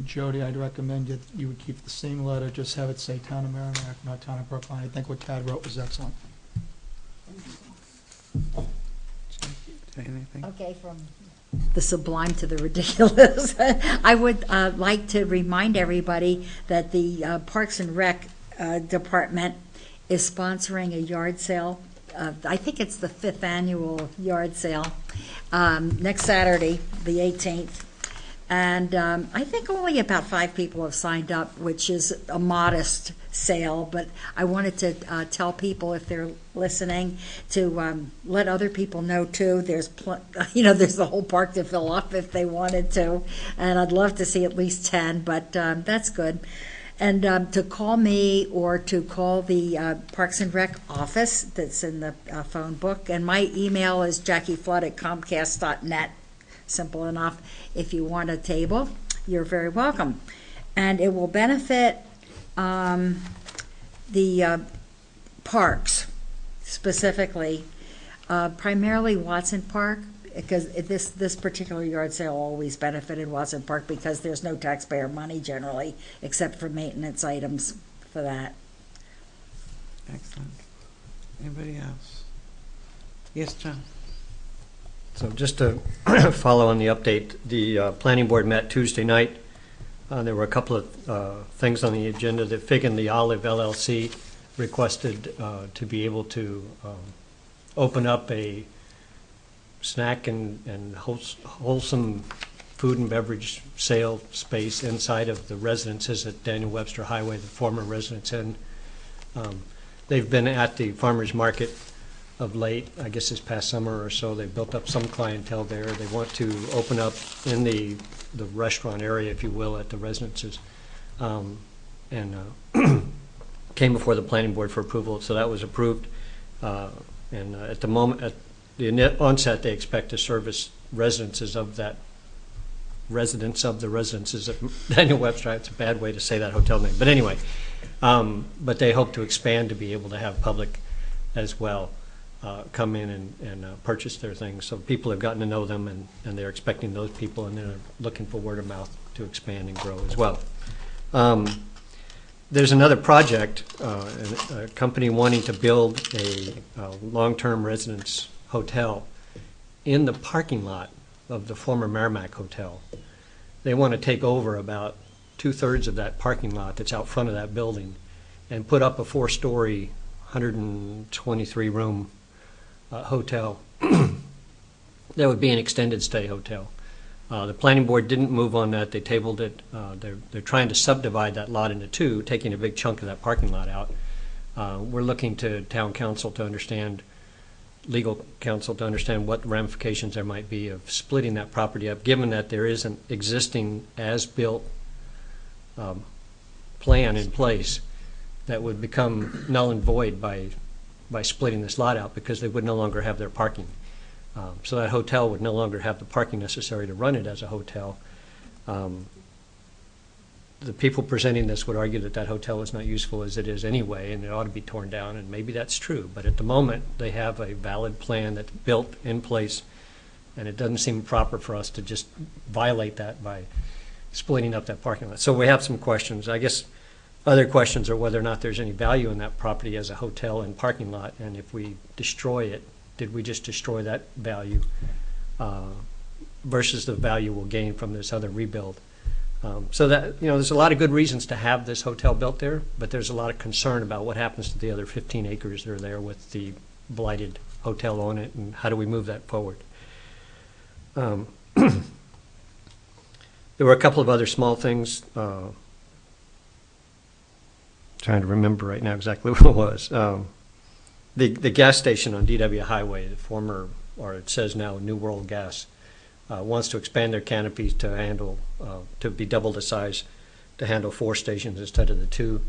Jody, I'd recommend that you would keep the same letter, just have it say Town of Merrimack, not Town of Brookline. I think what Tad wrote was excellent. Anything? Okay, from the sublime to the ridiculous. I would like to remind everybody that the Parks and Rec Department is sponsoring a yard sale. I think it's the 5th annual yard sale next Saturday, the 18th. And I think only about 5 people have signed up, which is a modest sale. But I wanted to tell people, if they're listening, to let other people know too. There's there's the whole park to fill up if they wanted to, and I'd love to see at least 10. But that's good. And to call me or to call the Parks and Rec office that's in the phone book. And my email is jackieflood@comcast.net. Simple enough. If you want a table, you're very welcome. And it will benefit the parks. specifically, primarily Watson Park, because this particular yard sale always benefited Watson Park because there's no taxpayer money generally, except for maintenance items for that. Excellent. Anybody else? Yes, John? So just to follow on the update, the planning board met Tuesday night. There were a couple of things on the agenda that Fig and the Olive LLC requested to be able to open up a snack and wholesome food and beverage sale space inside of the residences at Daniel Webster Highway, the former Residence Inn. They've been at the farmers market of late, I guess this past summer or so. They built up some clientele there. They want to open up in the restaurant area, if you will, at the residences. And came before the planning board for approval, so that was approved. And at the moment, at the onset, they expect to service residences of the residences at Daniel Webster. It's a bad way to say that hotel name, but anyway. But they hope to expand to be able to have public as well come in and purchase their things. So people have gotten to know them, and they're expecting those people, and they're looking for word of mouth to expand and grow as well. There's another project, a company wanting to build a long-term residence hotel in the parking lot of the former Merrimack Hotel. They want to take over about 2/3 of that parking lot that's out front of that building and put up a 4-story, 123-room hotel. That would be an extended stay hotel. The planning board didn't move on that. They tabled it. They're trying to subdivide that lot into two, taking a big chunk of that parking lot out. We're looking to town council to understand, legal counsel to understand what ramifications there might be of splitting that property up, given that there is an existing as-built plan in place that would become null and void by splitting this lot out, because they would no longer have their parking. So that hotel would no longer have the parking necessary to run it as a hotel. The people presenting this would argue that that hotel is not useful as it is anyway, and it ought to be torn down, and maybe that's true. But at the moment, they have a valid plan that's built in place, and it doesn't seem proper for us to just violate that by splitting up that parking lot. So we have some questions. I guess other questions are whether or not there's any value in that property as a hotel and parking lot, and if we destroy it, did we just destroy that value versus the value we'll gain from this other rebuild? So that, there's a lot of good reasons to have this hotel built there, but there's a lot of concern about what happens to the other 15 acres that are there with the blighted hotel on it, and how do we move that forward? There were a couple of other small things. Trying to remember right now exactly what it was. The gas station on DW Highway, the former, or it says now New World Gas, wants to expand their canopies to handle, to be double the size, to handle 4 stations instead of the 2.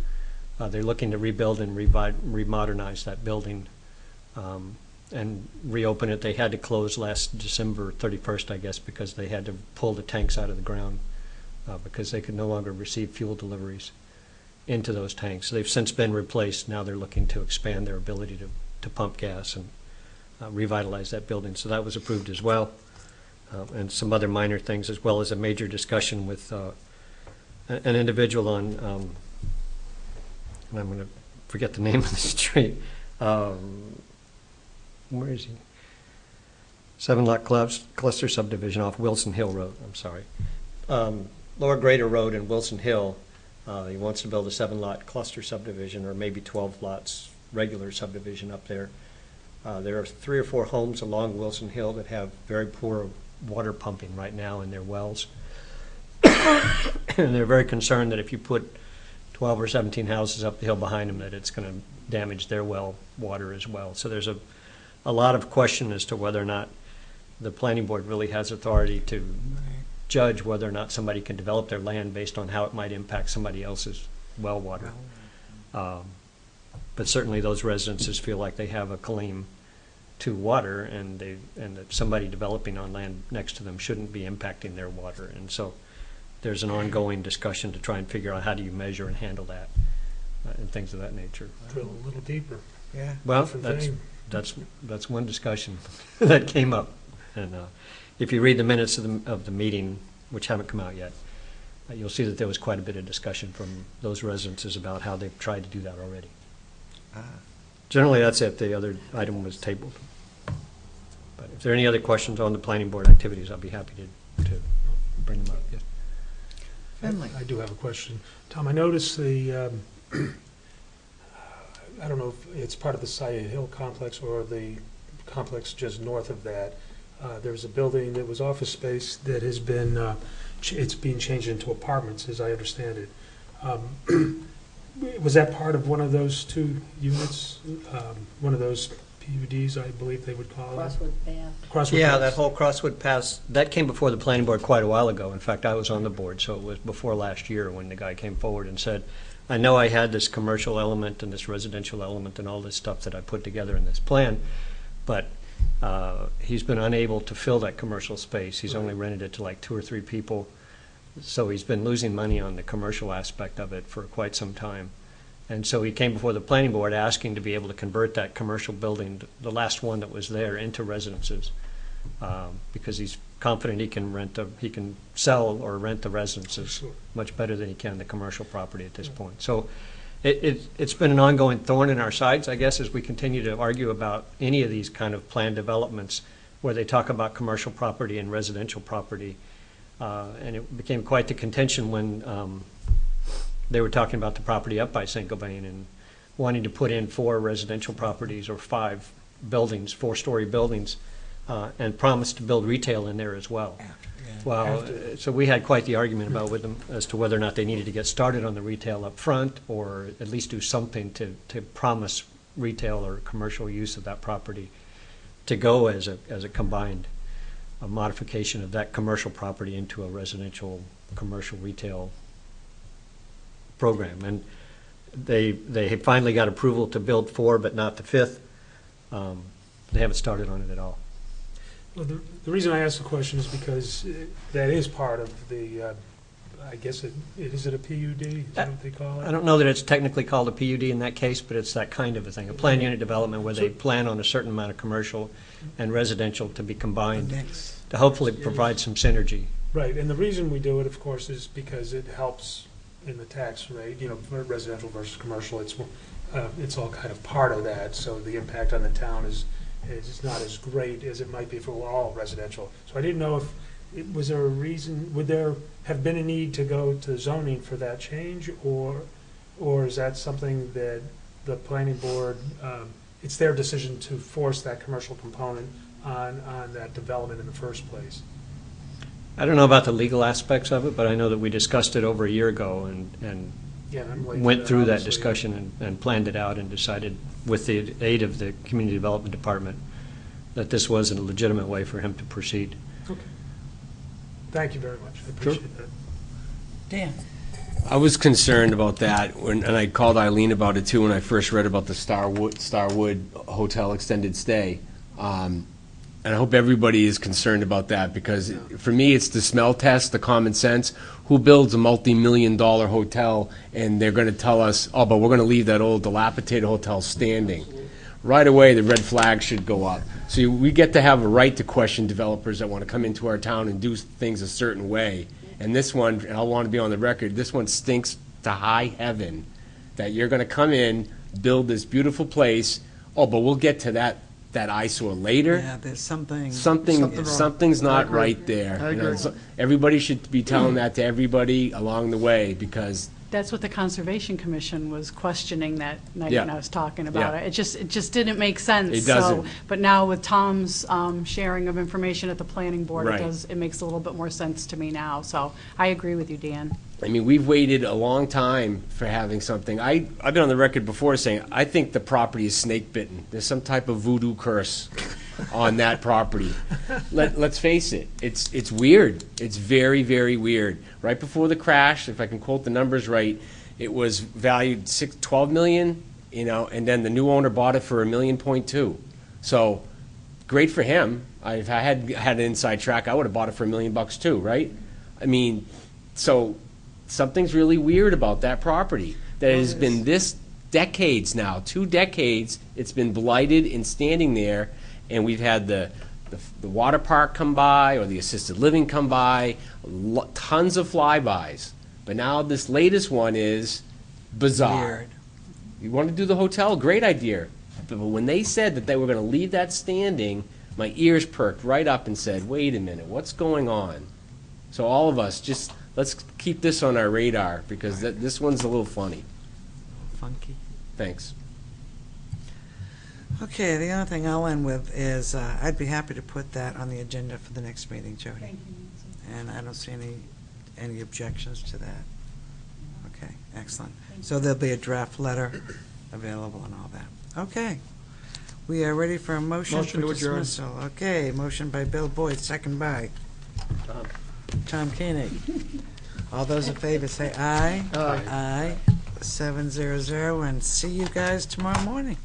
They're looking to rebuild and remodernize that building and reopen it. They had to close last December 31st, I guess, because they had to pull the tanks out of the ground because they could no longer receive fuel deliveries into those tanks. So they've since been replaced. Now they're looking to expand their ability to pump gas and revitalize that building. So that was approved as well. And some other minor things, as well as a major discussion with an individual on, and I'm going to forget the name of the street. Where is he? 7-lot cluster subdivision off Wilson Hill Road. I'm sorry. Lower Grader Road and Wilson Hill. He wants to build a 7-lot cluster subdivision, or maybe 12 lots regular subdivision up there. There are 3 or 4 homes along Wilson Hill that have very poor water pumping right now in their wells. And they're very concerned that if you put 12 or 17 houses up the hill behind them, that it's going to damage their well water as well. So there's a lot of question as to whether or not the planning board really has authority to judge whether or not somebody can develop their land based on how it might impact somebody else's well water. But certainly those residences feel like they have a claim to water, and that somebody developing on land next to them shouldn't be impacting their water. And so there's an ongoing discussion to try and figure out how do you measure and handle that and things of that nature. Drill a little deeper. Yeah. Well, that's That's one discussion that came up. And if you read the minutes of the meeting, which haven't come out yet, you'll see that there was quite a bit of discussion from those residences about how they've tried to do that already. Generally, that's it. The other item was tabled. But if there are any other questions on the planning board activities, I'll be happy to bring them up. Yes. Finley. I do have a question. Tom, I noticed the, I don't know if it's part of the Sia Hill complex or the complex just north of that. There's a building that was office space that has been, it's being changed into apartments, as I understand it. Was that part of one of those two units? One of those PUDs, I believe they would call it? Crosswood Path. Crosswood Yeah, Path. that whole Crosswood Pass, that came before the planning board quite a while ago. In fact, I was on the board, so it was before last year when the guy came forward and said, I know I had this commercial element and this residential element and all this stuff that I put together in this plan, but he's been unable to fill that commercial space. He's only rented it to like 2 or 3 people, so he's been losing money on the commercial aspect of it for quite some time. And so he came before the planning board asking to be able to convert that commercial building, the last one that was there, into residences, because he's confident he can sell or rent the residences much better than he can the commercial property at this point. So it's been an ongoing thorn in our sides, I guess, as we continue to argue about any of these kind of planned developments where they talk about commercial property and residential property. And it became quite the contention when they were talking about the property up by St. Gobain and wanting to put in 4 residential properties or 5 buildings, 4-story buildings, and promised to build retail in there as well. Well, so we had quite the argument about with them as to whether or not they needed to get started on the retail up front or at least do something to promise retail or commercial use of that property to go as a combined modification of that commercial property into a residential commercial retail program. And they finally got approval to build 4 but not the 5th. They haven't started on it at all. Well, the reason I asked the question is because that is part of the, I guess, is it a PUD? Is that what they call it? I don't know that it's technically called a PUD in that case, but it's that kind of a thing, a planned unit development where they plan on a certain amount of commercial and residential to be combined to hopefully provide some synergy. Right, and the reason we do it, of course, is because it helps in the tax rate, for residential versus commercial. It's all kind of part of that, so the impact on the town is not as great as it might be if it were all residential. So I didn't know was there a reason, would there have been a need to go to zoning for that change, or is that something that the planning board, it's their decision to force that commercial component on that development in the first place? I don't know about the legal aspects of it, but I know that we discussed it over a year ago and went through that discussion and planned it out and decided, with the aid of the Community Development Department, that this was a legitimate way for him to proceed. Okay. Thank you very much. I appreciate that. Dan. I was concerned about that, and I called Eileen about it too when I first read about the Starwood Hotel extended stay. And I hope everybody is concerned about that, because for me, it's the smell test, the common sense. Who builds a multi-million-dollar hotel and they're going to tell us, oh, but we're going to leave that old dilapidated hotel standing? Right away, the red flag should go up. So we get to have a right to question developers that want to come into our town and do things a certain way. And this one, and I want to be on the record, this one stinks to high heaven, that you're going to come in, build this beautiful place, oh, but we'll get to that eyesore later. Yeah, there's something's not right there. I agree. So everybody should be telling that to everybody along the way, because That's what the Conservation Commission was questioning that night Yeah. when I was talking about Yeah. it. It just didn't make sense. It doesn't. But now with Tom's sharing of information at the planning board, Right. it makes a little bit more sense to me now. So I agree with you, Dan. I mean, we've waited a long time for having something. I've been on the record before saying I think the property is snake bitten. There's some type of voodoo curse on that property. Let's face it. It's weird. It's very, very weird. Right before the crash, if I can quote the numbers right, it was valued $12 million, and then the new owner bought it for $1.2 million. So great for him. If I had an inside track, I would have bought it for $1 million too, right? I mean, so something's really weird about that property, that it has been this decades now, 2 decades, it's been blighted and standing there, and we've had the water park come by, or the assisted living come by, tons of flybys. But now this latest one is bizarre. Weird. You want to do the hotel? Great idea. But when they said that they were going to leave that standing, my ears perked right up and said, wait a minute, what's going on? So all of us, just let's keep this on our radar, because this one's a little funny. Funky. Thanks. Okay, the other thing I'll end with is I'd be happy to put that on the agenda for the next meeting, Jody. Thank you, Nancy. And I don't see any objections to that. Okay, excellent. So there'll be a draft letter available and all that. Okay. We are ready for a motion Motion for to adjourn. dismissal. Okay, motion by Bill Boyd, second by Tom Koenig. All those in favor say aye. Aye. Aye. 700, and see you guys tomorrow morning.